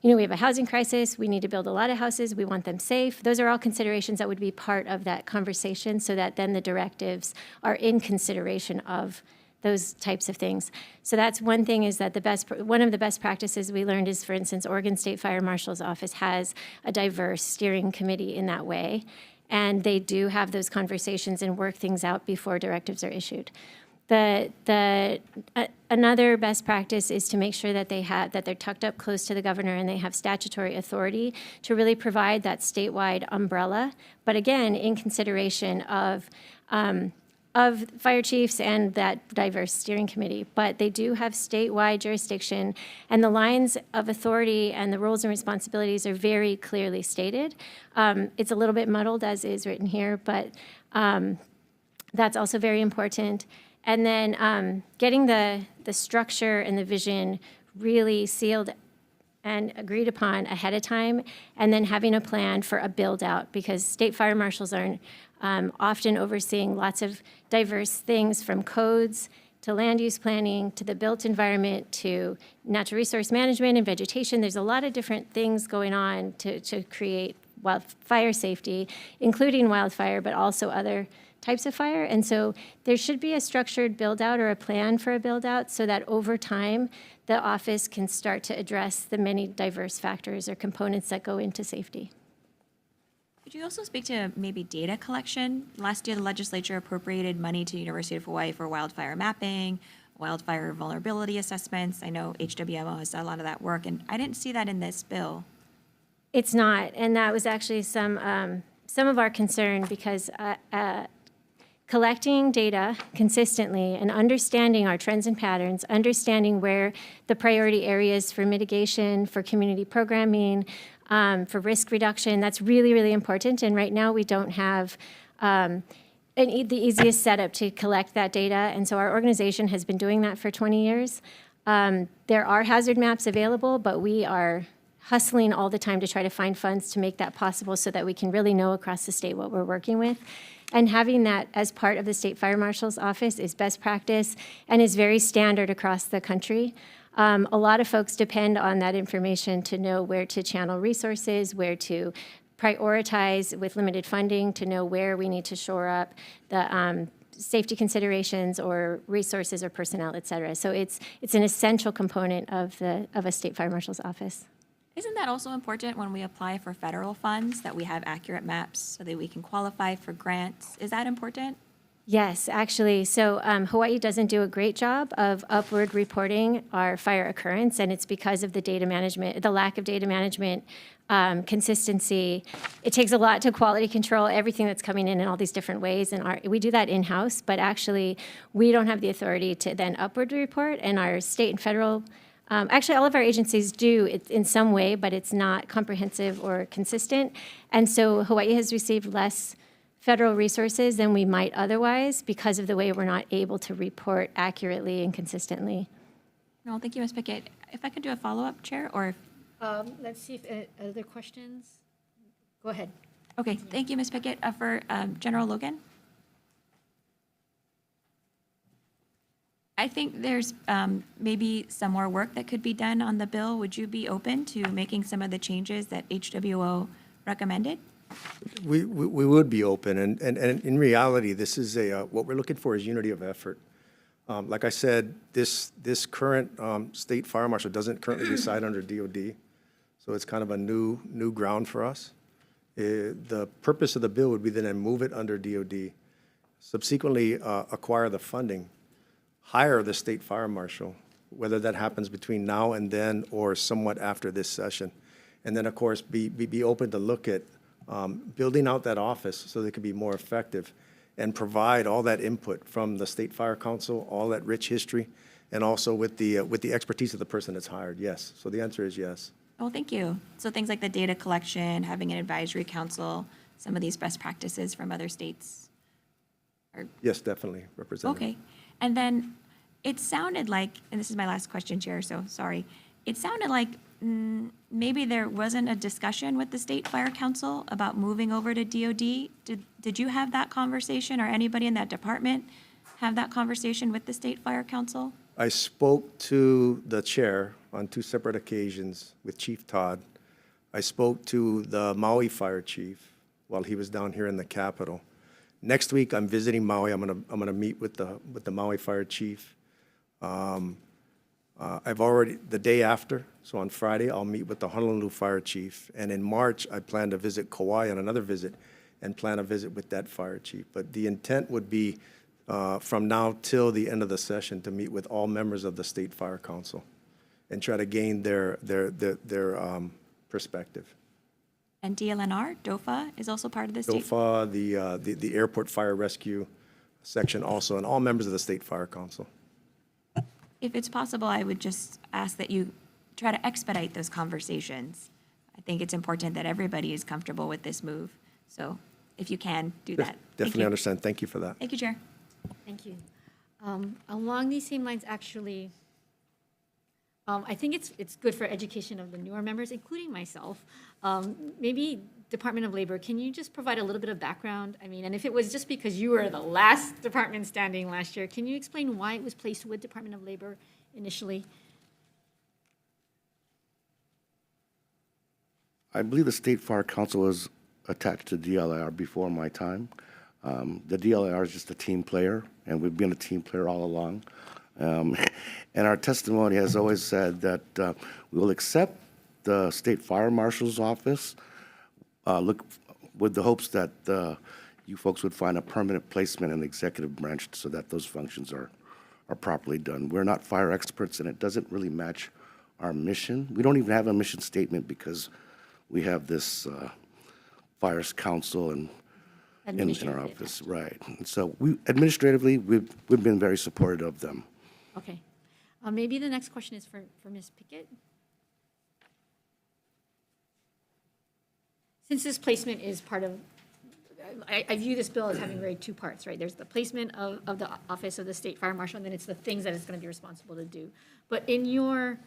Speaker 20: We have a housing crisis. We need to build a lot of houses. We want them safe. Those are all considerations that would be part of that conversation so that then the directives are in consideration of those types of things. So that's one thing, is that one of the best practices we learned is, for instance, Oregon State Fire Marshal's Office has a diverse steering committee in that way. And they do have those conversations and work things out before directives are issued. Another best practice is to make sure that they're tucked up close to the governor and they have statutory authority to really provide that statewide umbrella. But again, in consideration of fire chiefs and that diverse steering committee. But they do have statewide jurisdiction, and the lines of authority and the roles and responsibilities are very clearly stated. It's a little bit muddled as is written here, but that's also very important. And then getting the structure and the vision really sealed and agreed upon ahead of time, and then having a plan for a build out, because state fire marshals are often overseeing lots of diverse things, from codes to land use planning to the built environment to natural resource management and vegetation. There's a lot of different things going on to create fire safety, including wildfire, but also other types of fire. And so there should be a structured build out or a plan for a build out so that over time the office can start to address the many diverse factors or components that go into safety.
Speaker 8: Could you also speak to maybe data collection? Last year, the legislature appropriated money to University of Hawaii for wildfire mapping, wildfire vulnerability assessments. I know HWMO has done a lot of that work, and I didn't see that in this bill.
Speaker 20: It's not, and that was actually some of our concern, because collecting data consistently and understanding our trends and patterns, understanding where the priority areas for mitigation, for community programming, for risk reduction, that's really, really important. And right now we don't have the easiest setup to collect that data. And so our organization has been doing that for 20 years. There are hazard maps available, but we are hustling all the time to try to find funds to make that possible so that we can really know across the state what we're working with. And having that as part of the State Fire Marshal's office is best practice and is very standard across the country. A lot of folks depend on that information to know where to channel resources, where to prioritize with limited funding, to know where we need to shore up the safety considerations or resources or personnel, et cetera. So it's an essential component of a State Fire Marshal's office.
Speaker 8: Isn't that also important when we apply for federal funds, that we have accurate maps so that we can qualify for grants? Is that important?
Speaker 20: Yes, actually. So Hawaii doesn't do a great job of upward reporting our fire occurrence, and it's because of the data management, the lack of data management, consistency. It takes a lot to quality control everything that's coming in all these different ways, and we do that in-house, but actually we don't have the authority to then upward report, and our state and federal actually, all of our agencies do it in some way, but it's not comprehensive or consistent. And so Hawaii has received less federal resources than we might otherwise because of the way we're not able to report accurately and consistently.
Speaker 8: No, thank you, Ms. Pickett. If I could do a follow-up, Chair, or
Speaker 16: Let's see if other questions. Go ahead.
Speaker 8: okay, thank you, Ms. Pickett. For General Logan. I think there's maybe some more work that could be done on the bill. Would you be open to making some of the changes that HWO recommended?
Speaker 17: We would be open, and in reality, this is what we're looking for is unity of effort. Like I said, this current state fire marshal doesn't currently reside under DOD, so it's kind of a new ground for us. The purpose of the bill would be then to move it under DOD, subsequently acquire the funding, hire the state fire marshal, whether that happens between now and then or somewhat after this session. And then, of course, be open to look at building out that office so they can be more effective and provide all that input from the State Fire Council, all that rich history, and also with the expertise of the person that's hired, yes. So the answer is yes.
Speaker 8: Oh, thank you. So things like the data collection, having an advisory council, some of these best practices from other states.
Speaker 17: Yes, definitely, Representative.
Speaker 8: Okay. And then it sounded like, and this is my last question, Chair, so sorry. It sounded like maybe there wasn't a discussion with the State Fire Council about moving over to DOD. Did you have that conversation, or anybody in that department have that conversation with the State Fire Council?
Speaker 17: I spoke to the chair on 2 separate occasions with Chief Todd. I spoke to the Maui Fire Chief while he was down here in the Capitol. Next week, I'm visiting Maui. I'm gonna meet with the Maui Fire Chief. I've already, the day after, so on Friday, I'll meet with the Honolulu Fire Chief. And in March, I plan to visit Kauai on another visit and plan a visit with that fire chief. But the intent would be from now till the end of the session to meet with all members of the State Fire Council and try to gain their perspective.
Speaker 8: And DLNR, DOFA, is also part of the state?
Speaker 17: DOFA, the Airport Fire Rescue section also, and all members of the State Fire Council.
Speaker 8: If it's possible, I would just ask that you try to expedite those conversations. I think it's important that everybody is comfortable with this move. So if you can, do that.
Speaker 17: Definitely understand. Thank you for that.
Speaker 8: Thank you, Chair.
Speaker 16: Thank you. Along these same lines, actually, I think it's good for education of the newer members, including myself. Maybe Department of Labor, can you just provide a little bit of background? I mean, and if it was just because you were the last department standing last year, can you explain why it was placed with Department of Labor initially?
Speaker 19: I believe the State Fire Council was attached to DLR before my time. The DLR is just a team player, and we've been a team player all along. And our testimony has always said that we will accept the State Fire Marshal's office, look with the hopes that you folks would find a permanent placement in the executive branch so that those functions are properly done. We're not fire experts, and it doesn't really match our mission. We don't even have a mission statement because we have this Fires Council, and in our
Speaker 16: Administratively
Speaker 19: office, right. And so administratively, we've been very supportive of them.
Speaker 16: Okay. Maybe the next question is for Ms. Pickett. Since this placement is part of, I view this bill as having really two parts, right? There's the placement of the Office of the State Fire Marshal, and then it's the things that it's going to be responsible to do. But in your,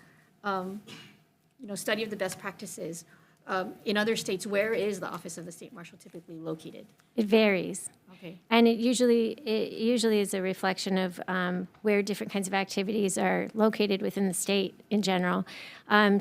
Speaker 16: study of the best practices, in other states, where is the Office of the State Marshal typically located?
Speaker 20: It varies.
Speaker 16: Okay.
Speaker 20: And it usually is a reflection of where different kinds of activities are located within the state in general.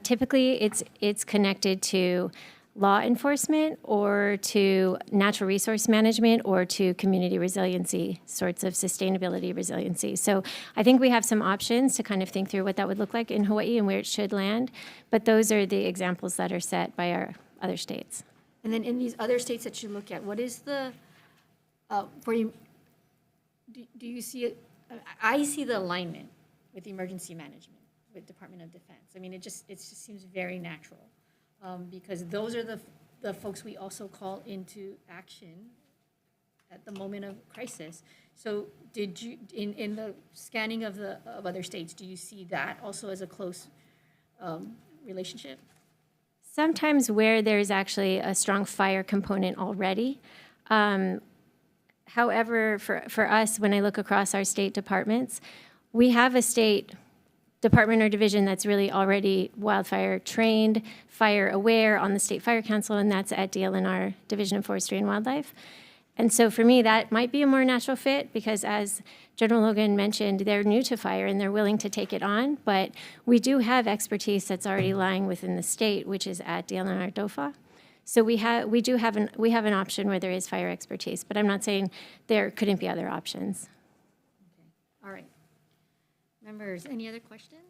Speaker 20: Typically, it's connected to law enforcement or to natural resource management or to community resiliency, sorts of sustainability resiliency. So I think we have some options to kind of think through what that would look like in Hawaii and where it should land. But those are the examples that are set by our other states.
Speaker 16: And then in these other states that you look at, what is the, for you, do you see it? I see the alignment with emergency management, with Department of Defense. I mean, it just seems very natural. Because those are the folks we also call into action at the moment of crisis. So did you, in the scanning of other states, do you see that also as a close relationship?
Speaker 20: Sometimes where there's actually a strong fire component already. However, for us, when I look across our state departments, we have a state department or division that's really already wildfire trained, fire aware on the State Fire Council, and that's at DLNR, Division of Forestry and Wildlife. And so for me, that might be a more natural fit because as General Logan mentioned, they're new to fire and they're willing to take it on, but we do have expertise that's already lying within the state, which is at DLNR DOFA. So we have an option where there is fire expertise, but I'm not saying there couldn't be other options.
Speaker 16: Okay. All right. Members, any other questions?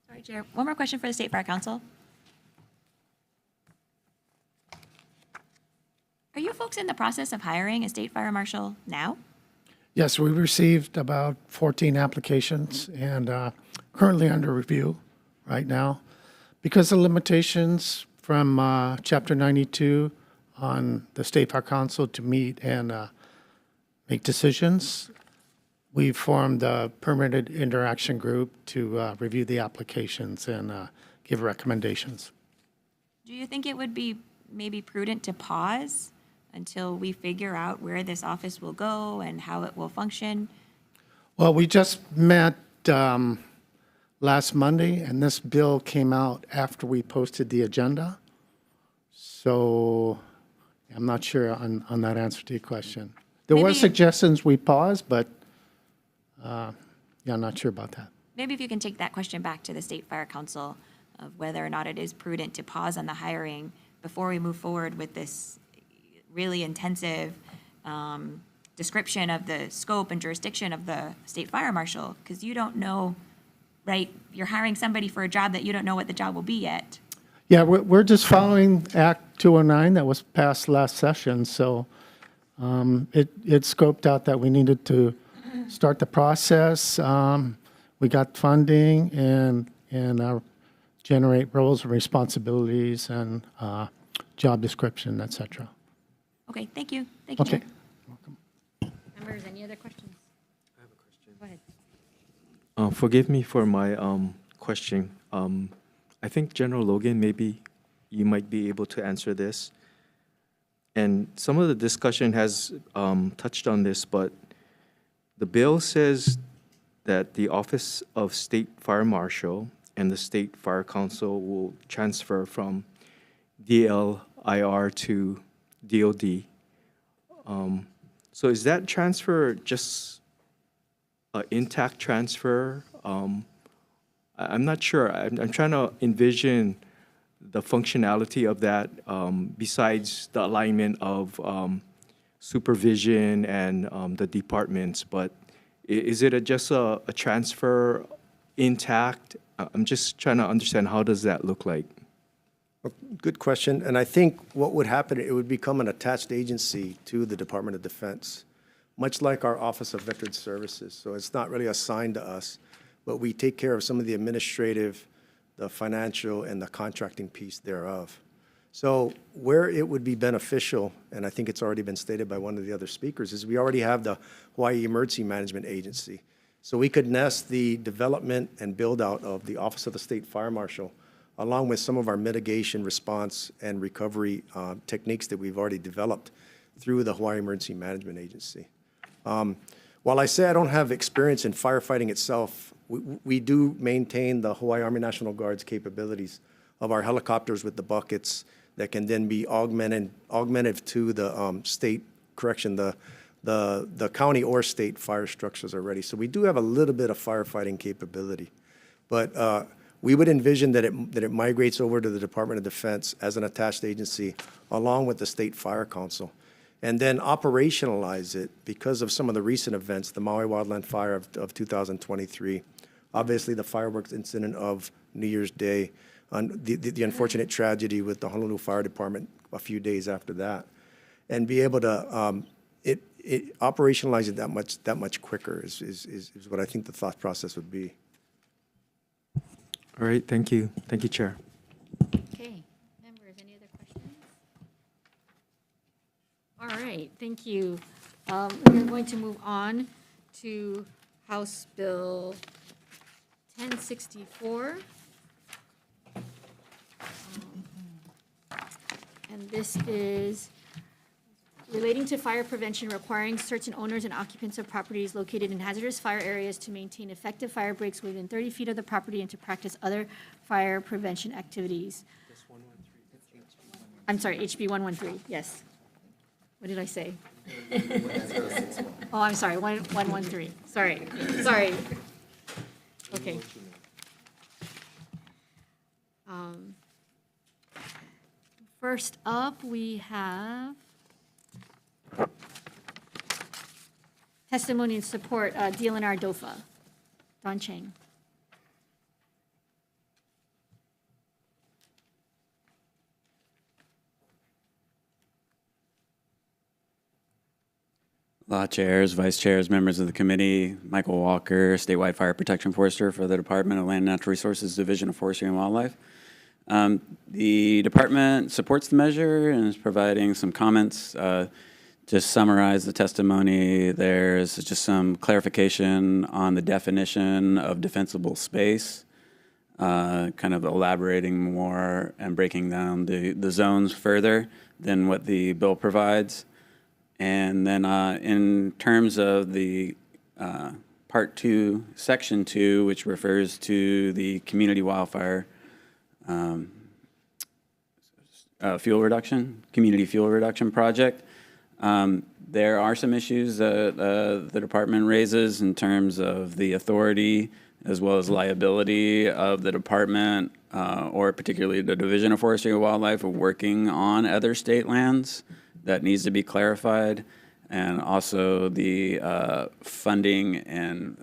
Speaker 8: Sorry, Chair. One more question for the State Fire Council. Are you folks in the process of hiring a state fire marshal now?
Speaker 7: Yes, we received about 14 applications and currently under review right now. Because of limitations from Chapter 92 on the State Fire Council to meet and make decisions, we formed a permitted interaction group to review the applications and give recommendations.
Speaker 8: Do you think it would be maybe prudent to pause until we figure out where this office will go and how it will function?
Speaker 7: Well, we just met last Monday, and this bill came out after we posted the agenda. So I'm not sure on that answer to your question. There were suggestions we pause, but yeah, I'm not sure about that.
Speaker 8: Maybe if you can take that question back to the State Fire Council of whether or not it is prudent to pause on the hiring before we move forward with this really intensive description of the scope and jurisdiction of the state fire marshal, because you don't know, right? You're hiring somebody for a job that you don't know what the job will be yet.
Speaker 7: Yeah, we're just following Act 209 that was passed last session. So it scoped out that we needed to start the process. We got funding and generate roles and responsibilities and job description, et cetera.
Speaker 8: Okay, thank you. Thank you,
Speaker 7: Okay.
Speaker 8: Chair.
Speaker 16: Members, any other questions?
Speaker 5: I have a question.
Speaker 16: Go ahead.
Speaker 5: Forgive me for my question. I think General Logan, maybe you might be able to answer this. And some of the discussion has touched on this, but the bill says that the Office of State Fire Marshal and the State Fire Council will transfer from DLIR to DOD. So is that transfer just an intact transfer? I'm not sure. I'm trying to envision the functionality of that besides the alignment of supervision and the departments. But is it just a transfer intact? I'm just trying to understand how does that look like?
Speaker 17: Good question. And I think what would happen, it would become an attached agency to the Department of Defense, much like our Office of Veteran Services. So it's not really assigned to us, but we take care of some of the administrative, the financial, and the contracting piece thereof. So where it would be beneficial, and I think it's already been stated by one of the other speakers, is we already have the Hawaii Emergency Management Agency. So we could nest the development and build-out of the Office of the State Fire Marshal, along with some of our mitigation, response, and recovery techniques that we've already developed through the Hawaii Emergency Management Agency. While I say I don't have experience in firefighting itself, we do maintain the Hawaii Army National Guard's capabilities of our helicopters with the buckets that can then be augmented to the state, the county or state fire structures already. So we do have a little bit of firefighting capability. But we would envision that it migrates over to the Department of Defense as an attached agency along with the State Fire Council, and then operationalize it because of some of the recent events, the Maui Wildland Fire of 2023, obviously the fireworks incident of New Year's Day, the unfortunate tragedy with the Honolulu Fire Department a few days after that, and be able to operationalize it that much quicker is what I think the thought process would be.
Speaker 5: All right, thank you. Thank you, Chair.
Speaker 16: Okay, members, any other questions? All right, thank you. We're going to move on to House Bill 1064. And this is relating to fire prevention, requiring certain owners and occupants of properties located in hazardous fire areas to maintain effective fire breaks within 30 feet of the property and to practice other fire prevention activities. I'm sorry, HB 113, yes. What did I say? Oh, I'm sorry, 113, sorry. Okay. First up, we have testimony and support, DLNR DOFA. Don Chang.
Speaker 18: Law chairs, vice chairs, members of the committee, Michael Walker, statewide fire protection forester for the Department of Land and Natural Resources Division of Forestry and Wildlife. The department supports the measure and is providing some comments. Just summarize the testimony. There's just some clarification on the definition of defensible space, kind of elaborating more and breaking down the zones further than what the bill provides. And then in terms of the Part 2, Section 2, which refers to the community wildfire community fuel reduction project, there are some issues that the department raises in terms of the authority as well as liability of the department or particularly the Division of Forestry and Wildlife of working on other state lands. That needs to be clarified, and also the funding and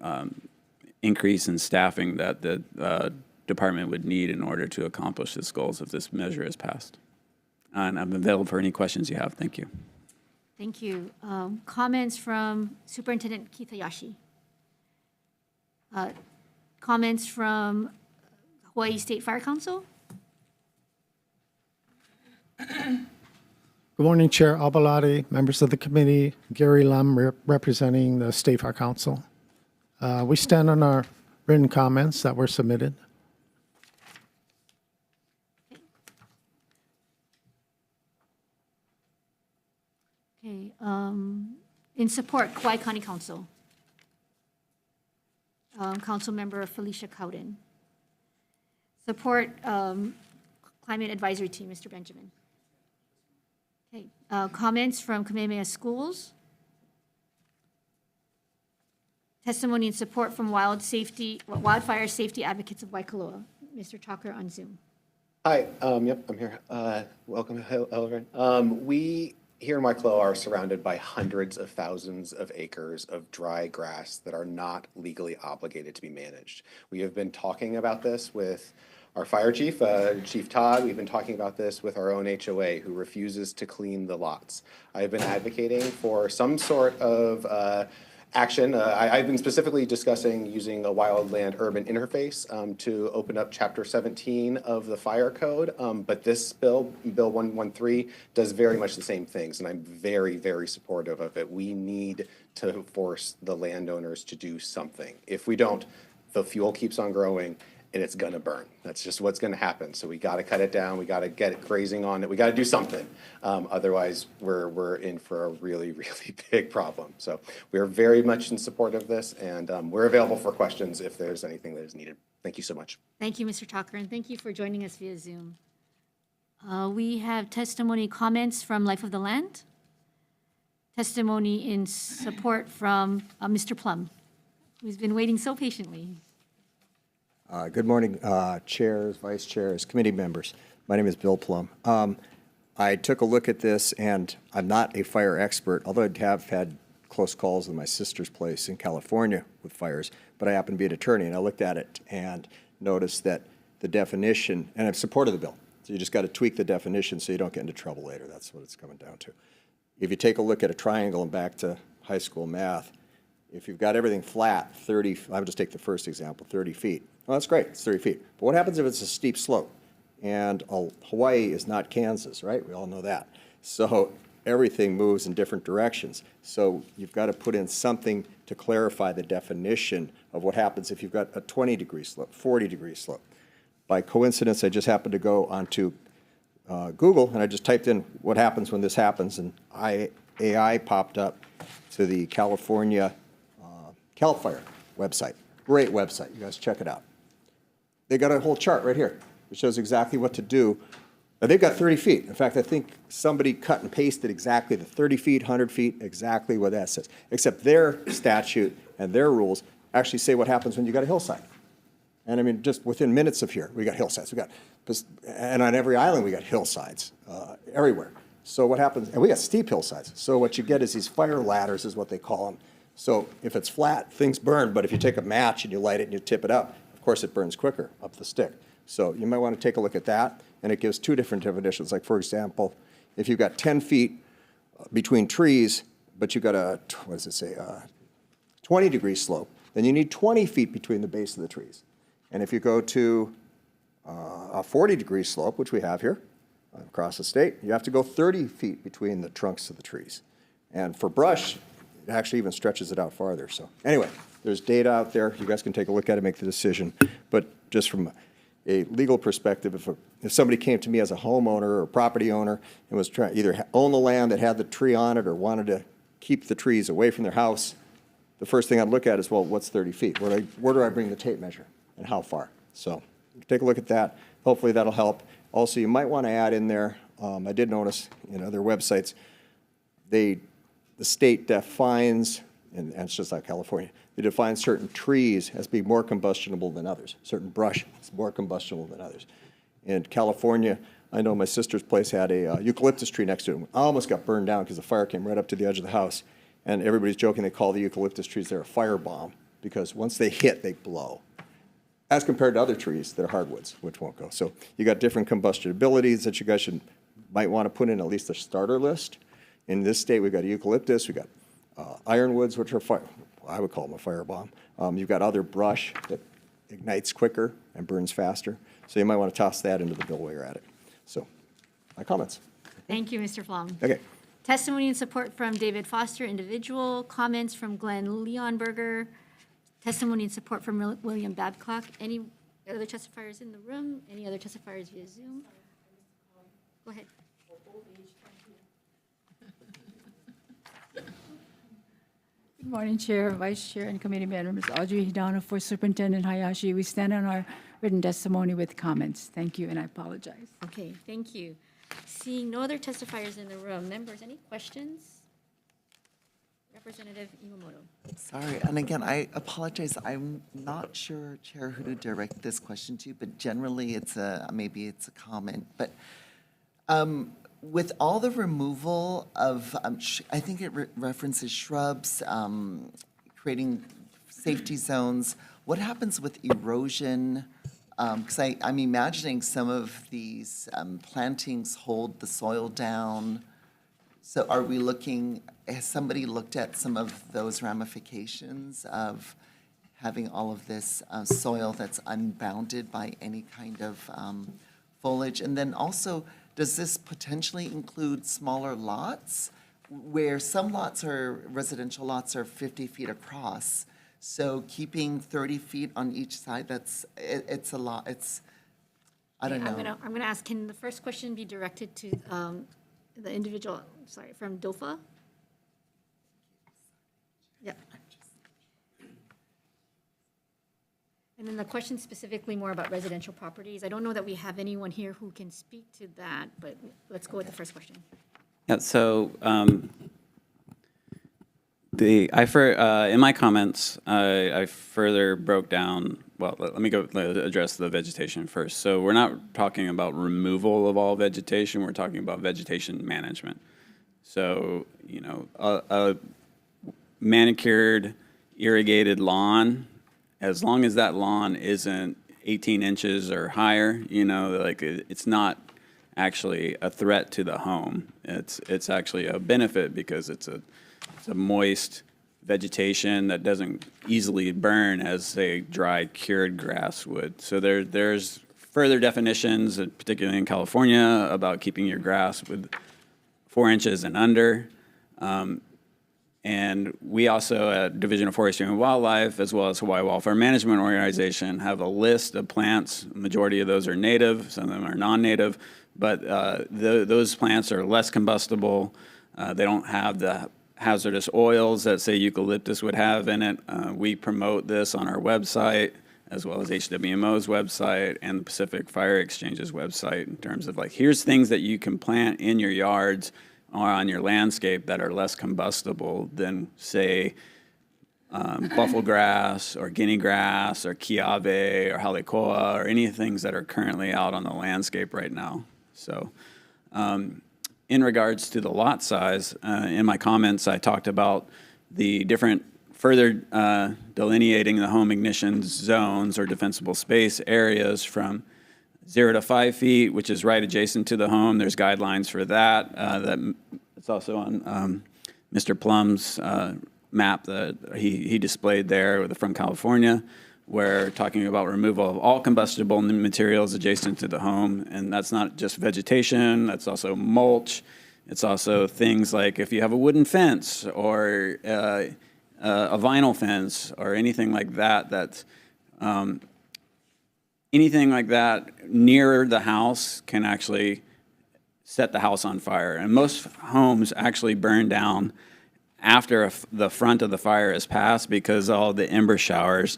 Speaker 18: increase in staffing that the department would need in order to accomplish its goals if this measure is passed. And I'm available for any questions you have. Thank you.
Speaker 16: Thank you. Comments from Superintendent Keith Hayashi. Comments from Hawaii State Fire Council.
Speaker 7: Good morning, Chair Albalati, members of the committee, Gary Lum representing the State Fire Council. We stand on our written comments that were submitted.
Speaker 16: Okay, in support, Kauai County Council. Council Member Felicia Cowden. Support, Climate Advisory Team, Mr. Benjamin. Okay, comments from Kamehameha Schools. Testimony and support from Wildfire Safety Advocates of Waikoloa. Mr. Chalker on Zoom.
Speaker 21: Hi, yep, I'm here. Welcome, everyone. We here in Waikoloa are surrounded by hundreds of thousands of acres of dry grass that are not legally obligated to be managed. We have been talking about this with our fire chief, Chief Todd. We've been talking about this with our own HOA who refuses to clean the lots. I've been advocating for some sort of action. I've been specifically discussing using a wildland urban interface to open up Chapter 17 of the Fire Code. But this bill, Bill 113, does very much the same things, and I'm very, very supportive of it. We need to force the landowners to do something. If we don't, the fuel keeps on growing, and it's gonna burn. That's just what's gonna happen. So we gotta cut it down. We gotta get it grazing on it. We gotta do something. Otherwise, we're in for a really, really big problem. So we are very much in support of this, and we're available for questions if there's anything that is needed. Thank you so much.
Speaker 1: Thank you, Mr. Talker, and thank you for joining us via Zoom. We have testimony comments from Life of the Land. Testimony in support from Mr. Plum, who's been waiting so patiently.
Speaker 3: Good morning, chairs, vice chairs, committee members. My name is Bill Plum. I took a look at this, and I'm not a fire expert, although I have had close calls in my sister's place in California with fires, but I happen to be an attorney, and I looked at it and noticed that the definition, and I've supported the bill, so you just got to tweak the definition so you don't get into trouble later. That's what it's coming down to. If you take a look at a triangle and back to high school math, if you've got everything flat, 30, I would just take the first example, 30 feet. Well, that's great, it's 30 feet. But what happens if it's a steep slope? And Hawaii is not Kansas, right? We all know that. So everything moves in different directions. So you've got to put in something to clarify the definition of what happens if you've got a 20-degree slope, 40-degree slope. By coincidence, I just happened to go onto Google, and I just typed in what happens when this happens, and AI popped up to the California CAL FIRE website. Great website. You guys check it out. They got a whole chart right here. It shows exactly what to do. Now, they've got 30 feet. In fact, I think somebody cut and pasted exactly the 30 feet, 100 feet, exactly what that says. Except their statute and their rules actually say what happens when you got a hillside. And I mean, just within minutes of here, we got hillsides. And on every island, we got hillsides everywhere. So what happens, and we got steep hillsides. So what you get is these fire ladders is what they call them. So if it's flat, things burn, but if you take a match and you light it and you tip it up, of course it burns quicker up the stick. So you might want to take a look at that, and it gives two different definitions. Like, for example, if you've got 10 feet between trees, but you've got a, 20-degree slope, then you need 20 feet between the base of the trees. And if you go to a 40-degree slope, which we have here across the state, you have to go 30 feet between the trunks of the trees. And for brush, it actually even stretches it out farther. So anyway, there's data out there. You guys can take a look at it, make the decision. But just from a legal perspective, if somebody came to me as a homeowner or property owner and was trying either own the land that had the tree on it or wanted to keep the trees away from their house, the first thing I'd look at is, well, what's 30 feet? Where do I bring the tape measure and how far? So take a look at that. Hopefully that'll help. Also, you might want to add in there, I did notice in other websites, the state defines, and it's just like California, they define certain trees as being more combustible than others. Certain brush is more combustible than others. In California, I know my sister's place had a eucalyptus tree next to it. I almost got burned down because the fire came right up to the edge of the house. And everybody's joking, they call the eucalyptus trees, they're a firebomb, because once they hit, they blow. As compared to other trees that are hardwoods, which won't go. So you got different combustibilities that you guys might want to put in at least a starter list. In this state, we've got eucalyptus, we've got ironwoods, which are I would call them a firebomb. You've got other brush that ignites quicker and burns faster. So you might want to toss that into the bill while you're at it. So my comments.
Speaker 1: Thank you, Mr. Flom.
Speaker 3: Okay.
Speaker 1: Testimony and support from David Foster, individual. Comments from Glenn Leonberger. Testimony and support from William Babcock. Any other testifiers in the room? Any other testifiers via Zoom? Go ahead.
Speaker 10: Good morning, Chair, Vice Chair, and Committee members. Audrey Hidano for Superintendent Hayashi. We stand on our written testimony with comments. Thank you, and I apologize.
Speaker 1: Okay, thank you. Seeing no other testifiers in the room, members, any questions? Representative Iwamoto.
Speaker 2: Sorry, and again, I apologize. I'm not sure, Chair, who to direct this question to, but generally maybe it's a comment. But with all the removal of, I think it references shrubs, creating safety zones, what happens with erosion? Because I'm imagining some of these plantings hold the soil down. So are we looking has somebody looked at some of those ramifications of having all of this soil that's unbounded by any kind of foliage? And then also, does this potentially include smaller lots where some lots are, residential lots are 50 feet across? So keeping 30 feet on each side, it's a lot, I don't know.
Speaker 16: I'm gonna ask, can the first question be directed to the individual, sorry, from DOFA? Yeah. And then the question specifically more about residential properties. I don't know that we have anyone here who can speak to that, but let's go with the first question.
Speaker 18: Yeah, so in my comments, I further broke down, well, let me address the vegetation first. So we're not talking about removal of all vegetation, we're talking about vegetation management. So, you know, a manicured, irrigated lawn, as long as that lawn isn't 18 inches or higher, you know, like it's not actually a threat to the home. It's actually a benefit because it's a moist vegetation that doesn't easily burn as, say, dry cured grass would. So there's further definitions, particularly in California, about keeping your grass with 4 inches and under. And we also at Division of Forestry and Wildlife, as well as Hawaii Wildfire Management Organization, have a list of plants. Majority of those are native, some of them are non-native, but those plants are less combustible. They don't have the hazardous oils that, say, eucalyptus would have in it. We promote this on our website, as well as HWMO's website and the Pacific Fire Exchange's website, in terms of like, here's things that you can plant in your yards or on your landscape that are less combustible than, say, buffalo grass or guinea grass or kiawe or halekoa or any things that are currently out on the landscape right now. So in regards to the lot size, in my comments, I talked about the different further delineating the home ignition zones or defensible space areas from 0 to 5 feet, which is right adjacent to the home. There's guidelines for that. It's also on Mr. Plum's map that he displayed there from California, where talking about removal of all combustible materials adjacent to the home. And that's not just vegetation, that's also mulch. It's also things like if you have a wooden fence or a vinyl fence or anything like that, that's anything like that near the house can actually set the house on fire. And most homes actually burn down after the front of the fire is passed because all the ember showers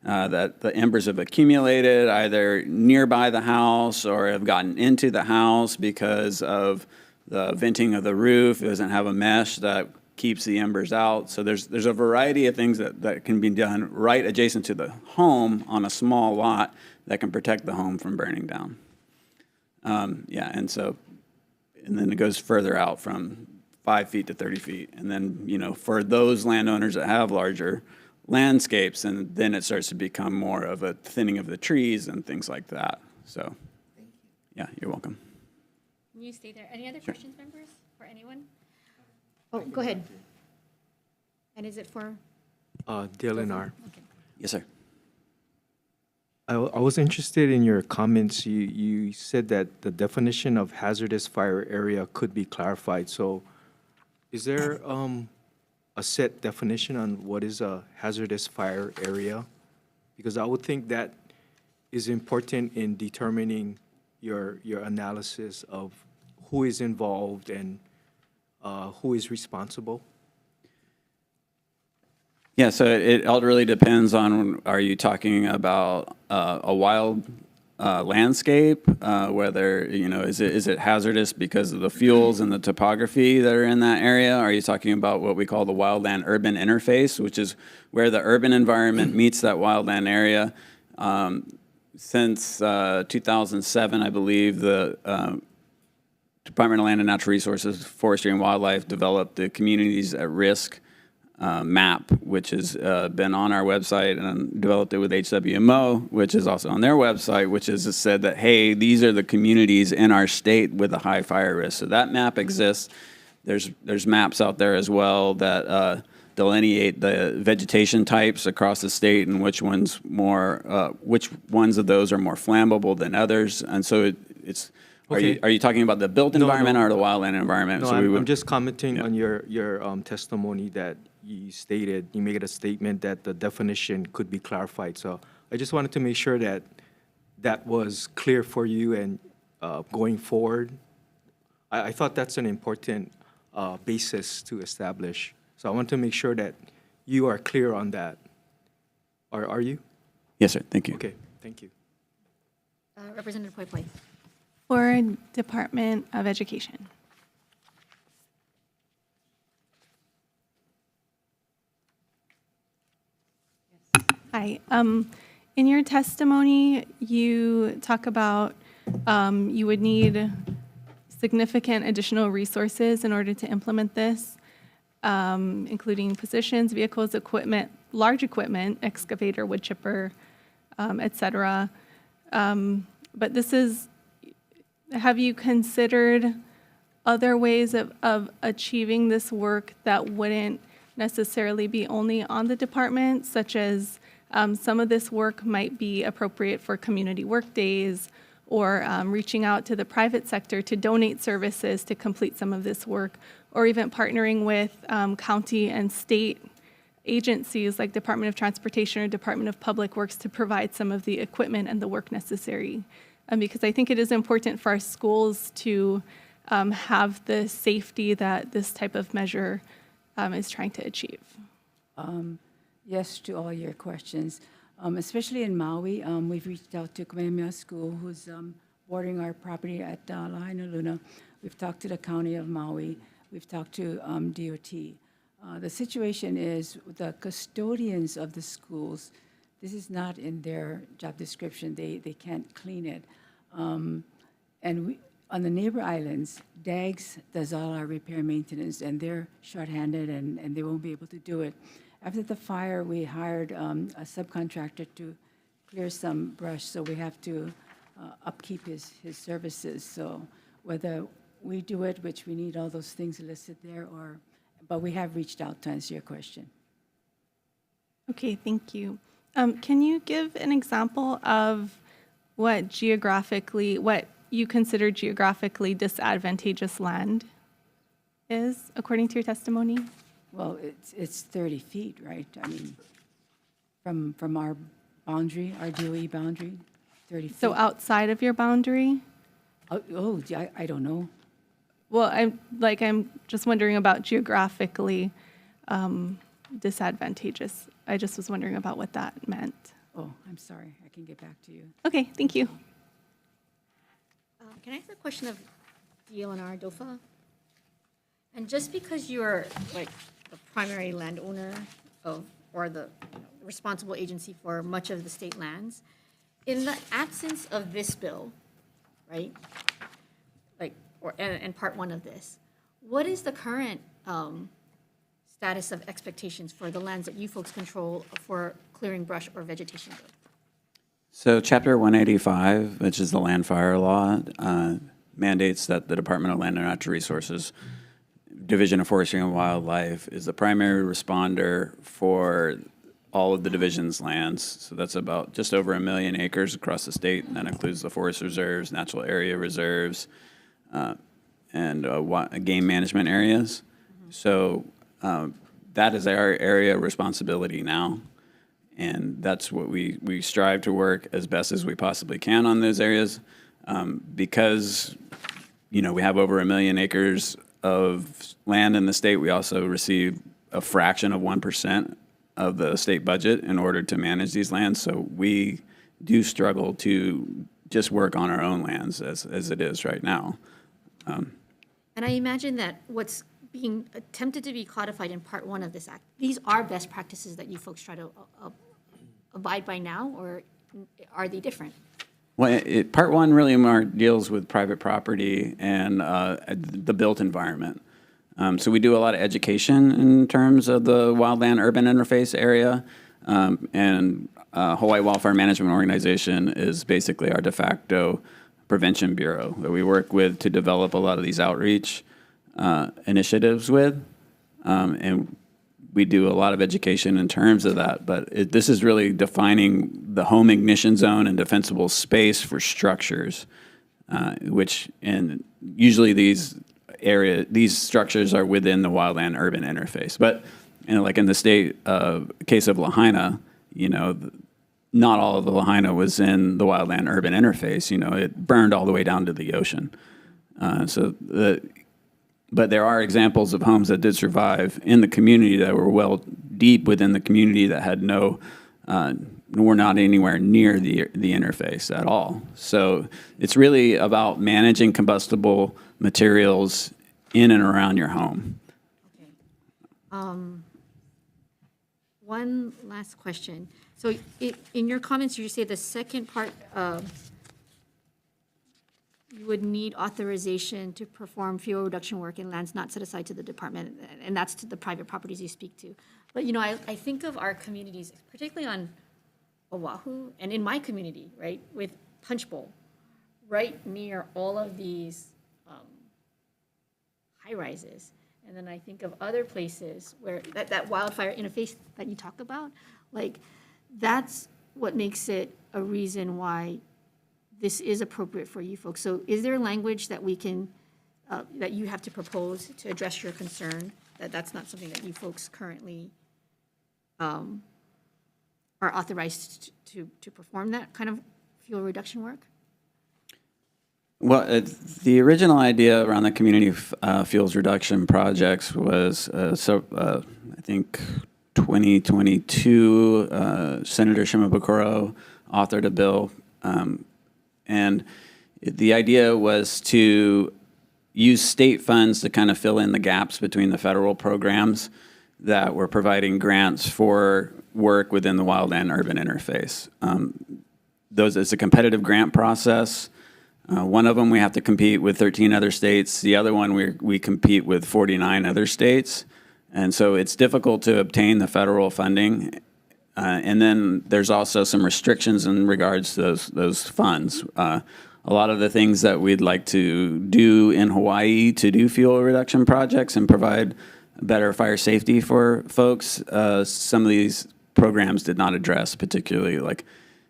Speaker 18: that the embers have accumulated either nearby the house or have gotten into the house because of the venting of the roof. It doesn't have a mesh that keeps the embers out. So there's a variety of things that can be done right adjacent to the home on a small lot that can protect the home from burning down. And then it goes further out from 5 feet to 30 feet. And then, you know, for those landowners that have larger landscapes, and then it starts to become more of a thinning of the trees and things like that. So, yeah, you're welcome.
Speaker 16: Can you stay there? Any other questions, members, for anyone? Oh, go ahead. And is it for?
Speaker 5: Dylan R.
Speaker 16: Okay.
Speaker 18: Yes, sir.
Speaker 5: I was interested in your comments. You said that the definition of hazardous fire area could be clarified. So is there a set definition on what is a hazardous fire area? Because I would think that is important in determining your analysis of who is involved and who is responsible.
Speaker 18: Yeah, so it all really depends on, are you talking about a wild landscape, whether, you know, is it hazardous because of the fuels and the topography that are in that area? Are you talking about what we call the wildland urban interface, which is where the urban environment meets that wildland area? Since 2007, I believe, the Department of Land and Natural Resources, Forestry and Wildlife developed the Communities at Risk map, which has been on our website, and developed it with HWMO, which is also on their website, which has said that, hey, these are the communities in our state with a high fire risk. So that map exists. There's maps out there as well that delineate the vegetation types across the state and which ones of those are more flammable than others. And so it's.
Speaker 5: Okay.
Speaker 18: Are you talking about the built environment or the wildland environment?
Speaker 5: No,
Speaker 18: So
Speaker 5: I'm just commenting on your testimony that you stated. You made a statement that the definition could be clarified. So I just wanted to make sure that that was clear for you and going forward. I thought that's an important basis to establish. So I want to make sure that you are clear on that. Are you?
Speaker 18: Yes, sir. Thank you.
Speaker 5: Okay, thank you.
Speaker 16: Representative Poi Poi.
Speaker 11: For Department of Education. Hi. In your testimony, you talk about you would need significant additional resources in order to implement this, including positions, vehicles, equipment, large equipment, excavator, wood chipper, et cetera. But this is, have you considered other ways of achieving this work that wouldn't necessarily be only on the department, such as some of this work might be appropriate for community work days or reaching out to the private sector to donate services to complete some of this work, or even partnering with county and state agencies like Department of Transportation or Department of Public Works to provide some of the equipment and the work necessary. Because I think it is important for our schools to have the safety that this type of measure is trying to achieve.
Speaker 10: Yes to all your questions. Especially in Maui, we've reached out to Kamehameha School, who's bordering our property at Lahaina Luna. We've talked to the County of Maui. We've talked to DOT. The situation is the custodians of the schools, this is not in their job description. They can't clean it. And we, on the neighbor islands, DAGS does all our repair maintenance, and they're shorthanded and they won't be able to do it. After the fire, we hired a subcontractor to clear some brush, so we have to upkeep his services. So whether we do it, which we need all those things listed there, but we have reached out to answer your question.
Speaker 11: Okay, thank you. Can you give an example of what you consider geographically disadvantageous land is, according to your testimony?
Speaker 10: Well, it's 30 feet, right? I mean, from our boundary, our DOE boundary, 30 feet.
Speaker 11: So outside of your boundary?
Speaker 10: I don't know.
Speaker 11: Well, I'm just wondering about geographically disadvantageous. I just was wondering about what that meant.
Speaker 10: Oh, I'm sorry. I can get back to you.
Speaker 11: Okay, thank you.
Speaker 16: Can I ask a question of DLNR DOFA? And just because you're like the primary landowner or the responsible agency for much of the state lands, in the absence of this bill, right? And part one of this, what is the current status of expectations for the lands that you folks control for clearing brush or vegetation growth?
Speaker 18: So Chapter 185, which is the land fire law, mandates that the Department of Land and Natural Resources, Division of Forestry and Wildlife, is the primary responder for all of the division's lands. So that's about just over 1 million acres across the state, and that includes the forest reserves, natural area reserves, and game management areas. So that is our area of responsibility now. And that's what we strive to work as best as we possibly can on those areas. Because, we have over 1 million acres of land in the state, we also receive a fraction of 1% of the state budget in order to manage these lands. So we do struggle to just work on our own lands as it is right now.
Speaker 16: And I imagine that what's being attempted to be codified in part one of this act, these are best practices that you folks try to abide by now, or are they different?
Speaker 18: Well, part one really more deals with private property and the built environment. So we do a lot of education in terms of the wildland urban interface area, and Hawaii Wildfire Management Organization is basically our de facto prevention bureau that we work with to develop a lot of these outreach. initiatives with. And we do a lot of education in terms of that, but this is really defining the home ignition zone and defensible space for structures, and usually these structures are within the wildland urban interface. But like in the case of Lahaina, not all of the Lahaina was in the wildland urban interface. It burned all the way down to the ocean. But there are examples of homes that did survive in the community that were well deep within the community that had were not anywhere near the interface at all. So it's really about managing combustible materials in and around your home.
Speaker 16: One last question. So in your comments, you say the second part, you would need authorization to perform fuel reduction work in lands not set aside to the department, and that's to the private properties you speak to. But, I think of our communities, particularly on Oahu, and in my community, right, with Punch Bowl, right near all of these high-rises. And then I think of other places where that wildfire interface that you talk about, like, that's what makes it a reason why this is appropriate for you folks. So is there language that we can, that you have to propose to address your concern, that that's not something that you folks currently are authorized to perform that kind of fuel reduction work?
Speaker 18: Well, the original idea around the community fuels reduction projects was, I think, 2022, Senator Shimabukuro authored a bill, and the idea was to use state funds to kind of fill in the gaps between the federal programs that were providing grants for work within the wildland urban interface. It's a competitive grant process. One of them we have to compete with 13 other states. The other one we compete with 49 other states. And so it's difficult to obtain the federal funding. And then there's also some restrictions in regards to those funds. A lot of the things that we'd like to do in Hawaii to do fuel reduction projects and provide better fire safety for folks, some of these programs did not address, particularly like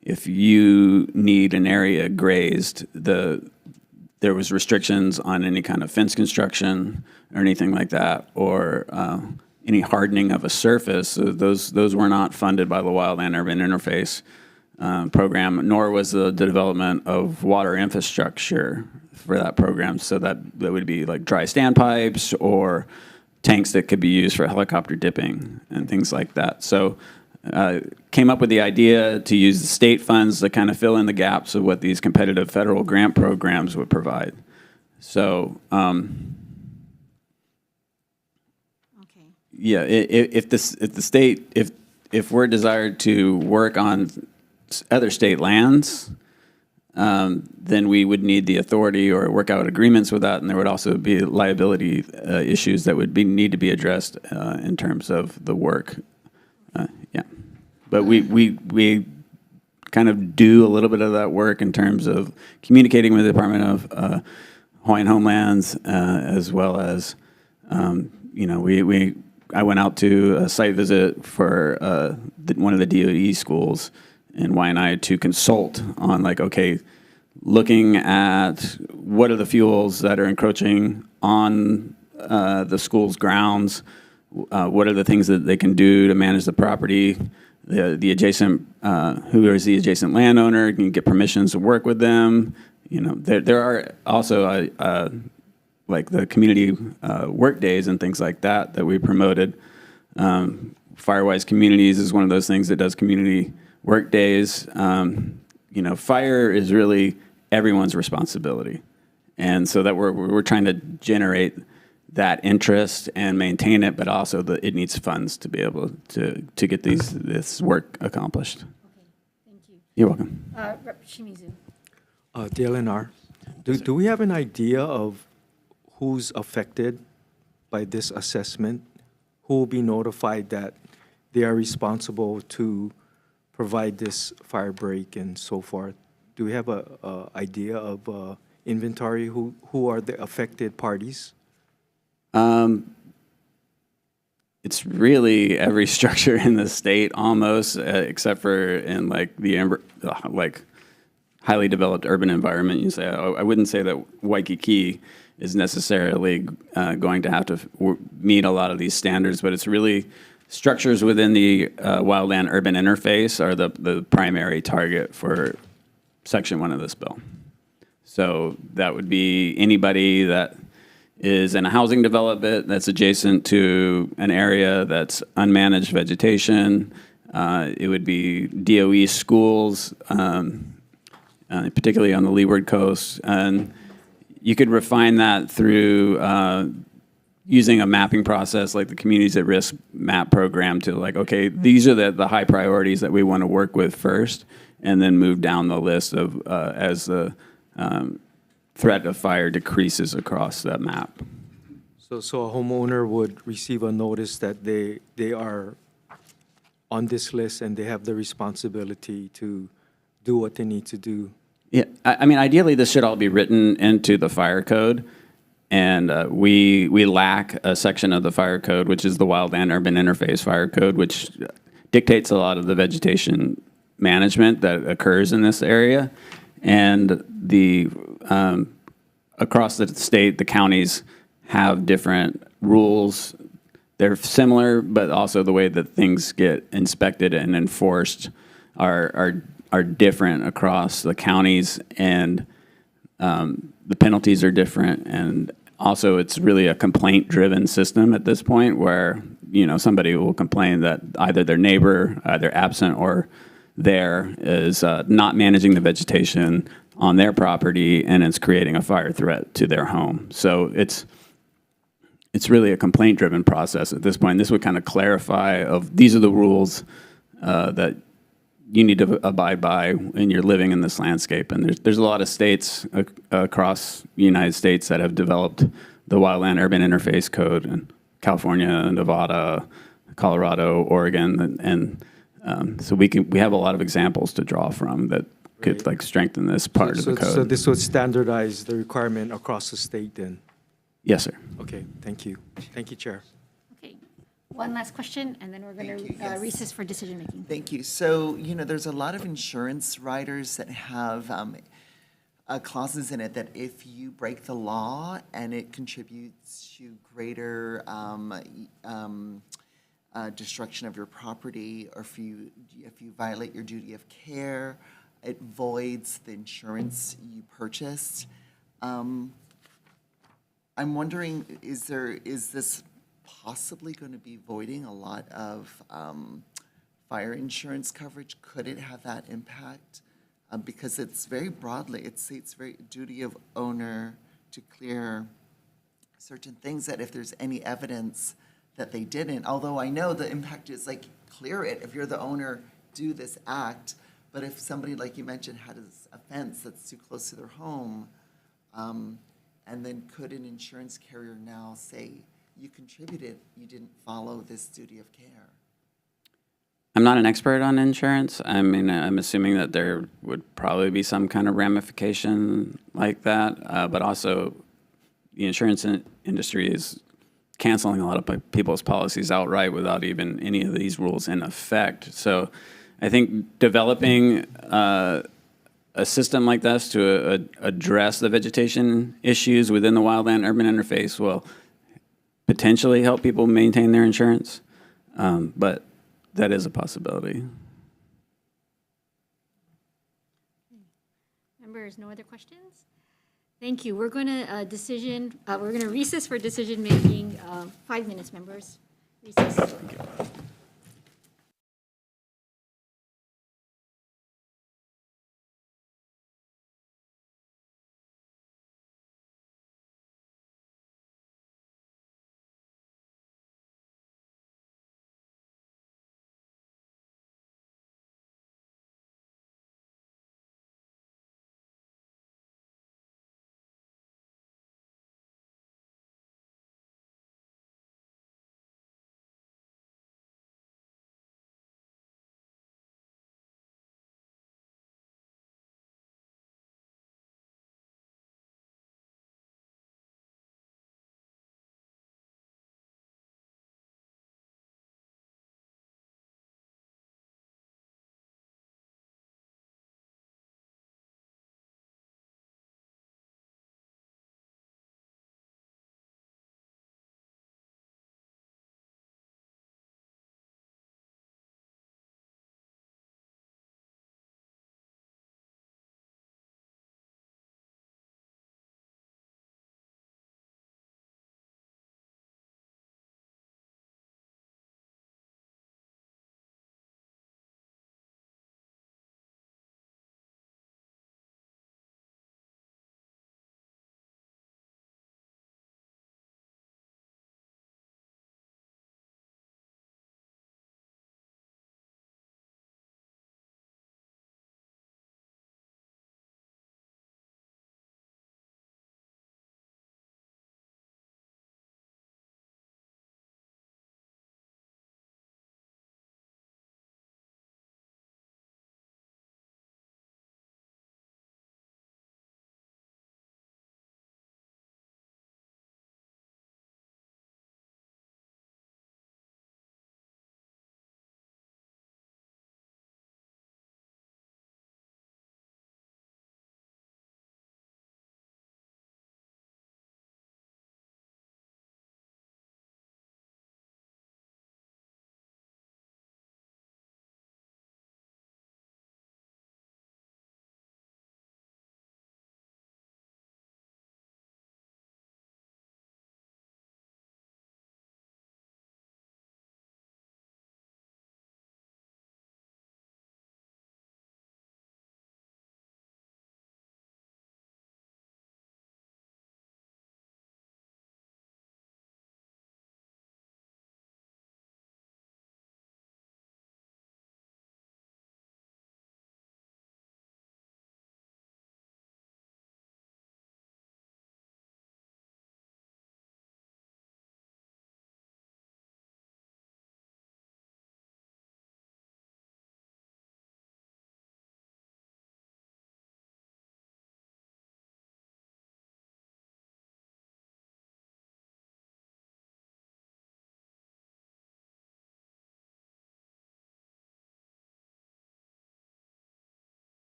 Speaker 18: if you need an area grazed, there was restrictions on any kind of fence construction or anything like that, or any hardening of a surface. So those were not funded by the Wildland Urban Interface program, nor was the development of water infrastructure for that program. So that would be like dry standpipes or tanks that could be used for helicopter dipping and things like that. So came up with the idea to use the state funds to kind of fill in the gaps of what these competitive federal grant programs would provide. So, yeah, if we're desired to work on other state lands, then we would need the authority or work out agreements with that, and there would also be liability issues that would need to be addressed in terms of the work. Yeah, but we kind of do a little bit of that work in terms of communicating with the Department of Hawaiian Homelands, as well as I went out to a site visit for one of the DOE schools in Waianae to consult on looking at what are the fuels that are encroaching on the school's grounds. What are the things that they can do to manage the property? The adjacent, who is the adjacent landowner? Can you get permissions to work with them? There are also like the community work days and things like that we promoted. Firewise Communities is one of those things that does community work days. Fire is really everyone's responsibility, and so that we're trying to generate that interest and maintain it, but also it needs funds to be able to get this work accomplished.
Speaker 16: Okay, thank you.
Speaker 18: You're welcome.
Speaker 16: Rep. Shimizu.
Speaker 5: DLNR, do we have an idea of who's affected by this assessment? Who will be notified that they are responsible to provide this fire break and so forth? Do we have a idea of inventory? Who are the affected parties?
Speaker 18: It's really every structure in the state almost, except for in like like highly developed urban environment. You say, I wouldn't say that Waikiki is necessarily going to have to meet a lot of these standards, but it's really structures within the wildland urban interface are the primary target for Section 1 of this bill. So that would be anybody that is in a housing development that's adjacent to an area that's unmanaged vegetation. It would be DOE schools, particularly on the Leeward Coast. And you could refine that through using a mapping process like the Communities at Risk map program to like, okay, these are the high priorities that we want to work with first, and then move down the list of as the threat of fire decreases across that map.
Speaker 5: So a homeowner would receive a notice that they are on this list and they have the responsibility to do what they need to do.
Speaker 18: Yeah, I mean, ideally, this should all be written into the fire code, and we lack a section of the fire code, which is the Wildland Urban Interface Fire Code, which dictates a lot of the vegetation management that occurs in this area, and the across the state, the counties have different rules. They're similar, but also the way that things get inspected and enforced are different across the counties, and the penalties are different. And also, it's really a complaint-driven system at this point, where somebody will complain that either their neighbor, either absent or there, is not managing the vegetation on their property, and it's creating a fire threat to their home. So it's really a complaint-driven process at this point. This would kind of clarify of these are the rules that you need to abide by when you're living in this landscape. And there's a lot of states across the United States that have developed the Wildland Urban Interface Code, in California, Nevada, Colorado, Oregon, and so we have a lot of examples to draw from that could like strengthen this part of the code.
Speaker 5: So this would standardize the requirement across the state then?
Speaker 18: Yes, sir.
Speaker 5: Okay, thank you. Thank you, Chair.
Speaker 16: Okay, one last question, and then we're going to recess for decision-making.
Speaker 2: Thank you. So, there's a lot of insurance riders that have clauses in it that if you break the law and it contributes to greater destruction of your property, or if you violate your duty of care, it voids the insurance you purchased. I'm wondering, is this possibly going to be voiding a lot of fire insurance coverage? Could it have that impact? Because it's very broadly, it's very duty of owner to clear certain things, that if there's any evidence that they didn't, although I know the impact is like, clear it. If you're the owner, do this act. But if somebody, like you mentioned, had a fence that's too close to their home, and then could an insurance carrier now say, you contributed, you didn't follow this duty of care?
Speaker 18: I'm not an expert on insurance. I mean, I'm assuming that there would probably be some kind of ramification like that. But also, the insurance industry is canceling a lot of people's policies outright without even any of these rules in effect. So I think developing a system like this to address the vegetation issues within the wildland urban interface will potentially help people maintain their insurance, but that is a possibility.
Speaker 16: Members, no other questions? Thank you. We're going to recess for decision-making. 5 minutes, members. Recess.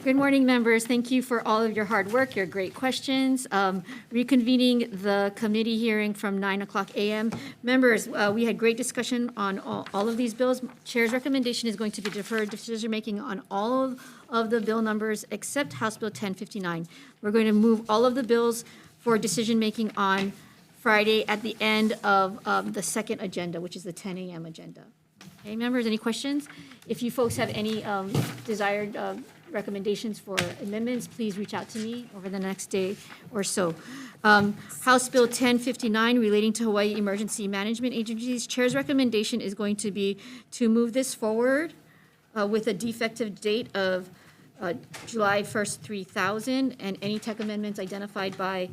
Speaker 16: Good morning, members. Thank you for all of your hard work, your great questions. Reconvening the committee hearing from 9 o'clock a.m. Members, we had great discussion on all of these bills. Chair's recommendation is going to be deferred decision-making on all of the bill numbers except House Bill 1059. We're going to move all of the bills for decision-making on Friday at the end of the second agenda, which is the 10 a.m. agenda. Okay, members, any questions? If you folks have any desired recommendations for amendments, please reach out to me over the next day or so. House Bill 1059 relating to Hawaii Emergency Management Agencies. Chair's recommendation is going to be to move this forward with a defective date of July 1st, 3000, and any tech amendments identified by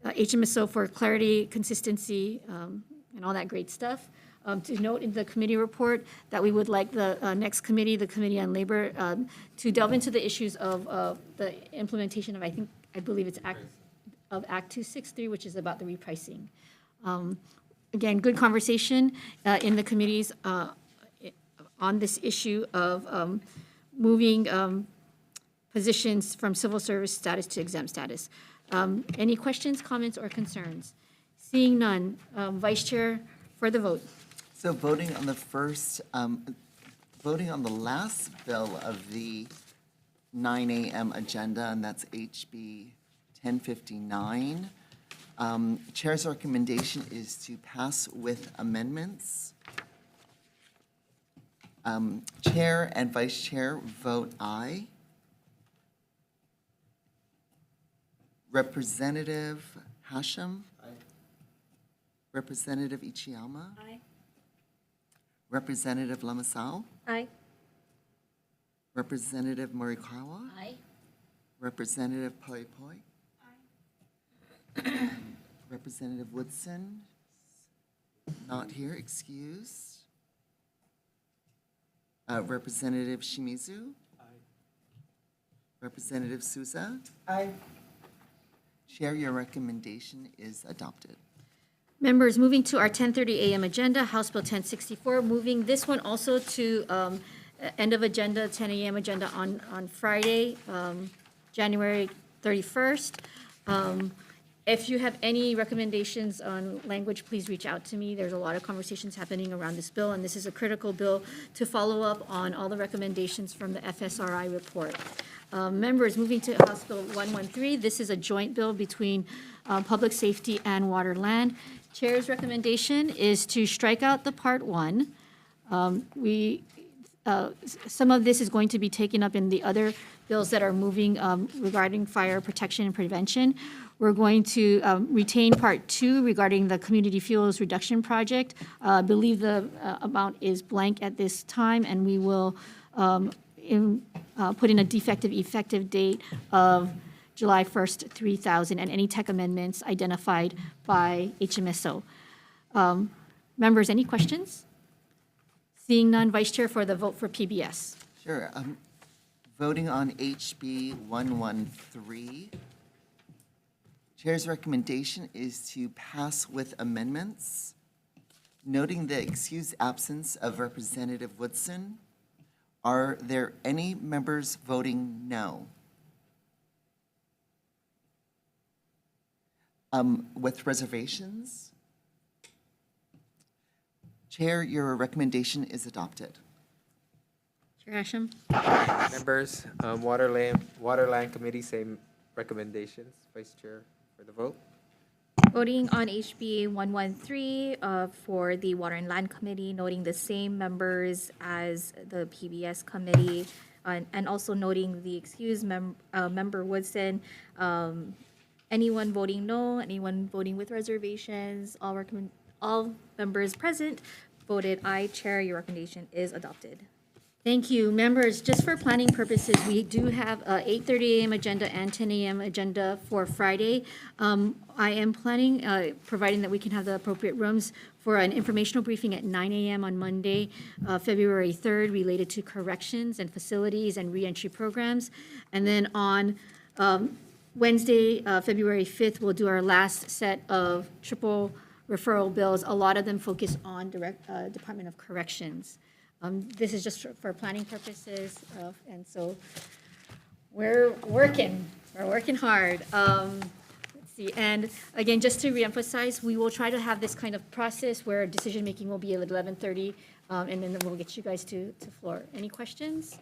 Speaker 16: HMSO for clarity, consistency, and all that great stuff. To note in the committee report that we would like the next committee, the Committee on Labor, to delve into the issues of the implementation of, I believe it's Act 263, which is about the repricing. Again, good conversation in the committees on this issue of moving positions from civil service status to exempt status. Any questions, comments, or concerns? Seeing none, Vice Chair for the vote.
Speaker 2: So voting on the first, voting on the last bill of the 9 a.m. agenda, and that's HB 1059. Chair's recommendation is to pass with amendments. Chair and Vice Chair vote aye. Representative Hashem? Aye. Representative Ichiyama?
Speaker 16: Aye.
Speaker 2: Representative Lamasau?
Speaker 16: Aye.
Speaker 2: Representative Morikawa?
Speaker 16: Aye.
Speaker 2: Representative Poi Poi? Aye. Representative Woodson? Not here, excused. Representative Shimizu? Aye. Representative Souza? Aye. Chair, your recommendation is adopted.
Speaker 16: Members, moving to our 10:30 a.m. agenda, House Bill 1064, moving this one also to end of agenda, 10 a.m. agenda on Friday, January 31st. If you have any recommendations on language, please reach out to me. There's a lot of conversations happening around this bill, and this is a critical bill to follow up on all the recommendations from the FSRI report. Members, moving to House Bill 113, this is a joint bill between Public Safety and Water Land. Chair's recommendation is to strike out the Part 1. Some of this is going to be taken up in the other bills that are moving regarding fire protection and prevention. We're going to retain Part 2 regarding the Community Fuels Reduction Project. I believe the amount is blank at this time, and we will put in a defective effective date of July 1st, 3000, and any tech amendments identified by HMSO. Members, any questions? Seeing none, Vice Chair for the vote for PBS.
Speaker 2: Sure. Voting on HB 113. Chair's recommendation is to pass with amendments, noting the excused absence of Representative Woodson. Are there any members voting no? With reservations? Chair, your recommendation is adopted.
Speaker 16: Chair Hashem.
Speaker 12: Members, Water Land Committee, same recommendations. Vice Chair for the vote.
Speaker 14: Voting on HB 113 for the Water and Land Committee, noting the same members as the PBS Committee, and also noting the excused member Woodson. Anyone voting no, anyone voting with reservations, all members present voted aye. Chair, your recommendation is adopted.
Speaker 16: Thank you. Members, just for planning purposes, we do have a 8:30 a.m. agenda and 10 a.m. agenda for Friday. I am planning, providing that we can have the appropriate rooms, for an informational briefing at 9 a.m. on Monday, February 3rd, related to corrections and facilities and reentry programs. And then on Wednesday, February 5th, we'll do our last set of triple referral bills. A lot of them focus on Department of Corrections. This is just for planning purposes, and so we're working hard. Let's see, and again, just to reemphasize, we will try to have this kind of process where decision-making will be at 11:30, and then we'll get you guys to floor. Any questions?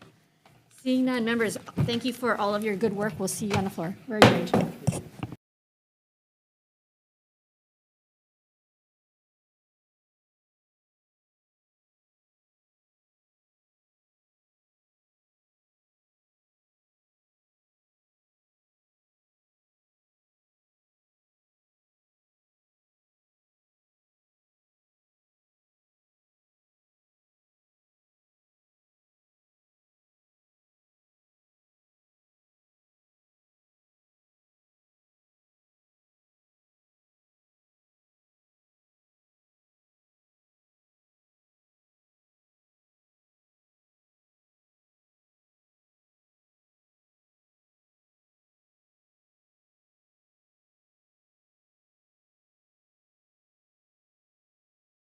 Speaker 16: Seeing none, members, thank you for all of your good work. We'll see you on the floor. We're adjourned.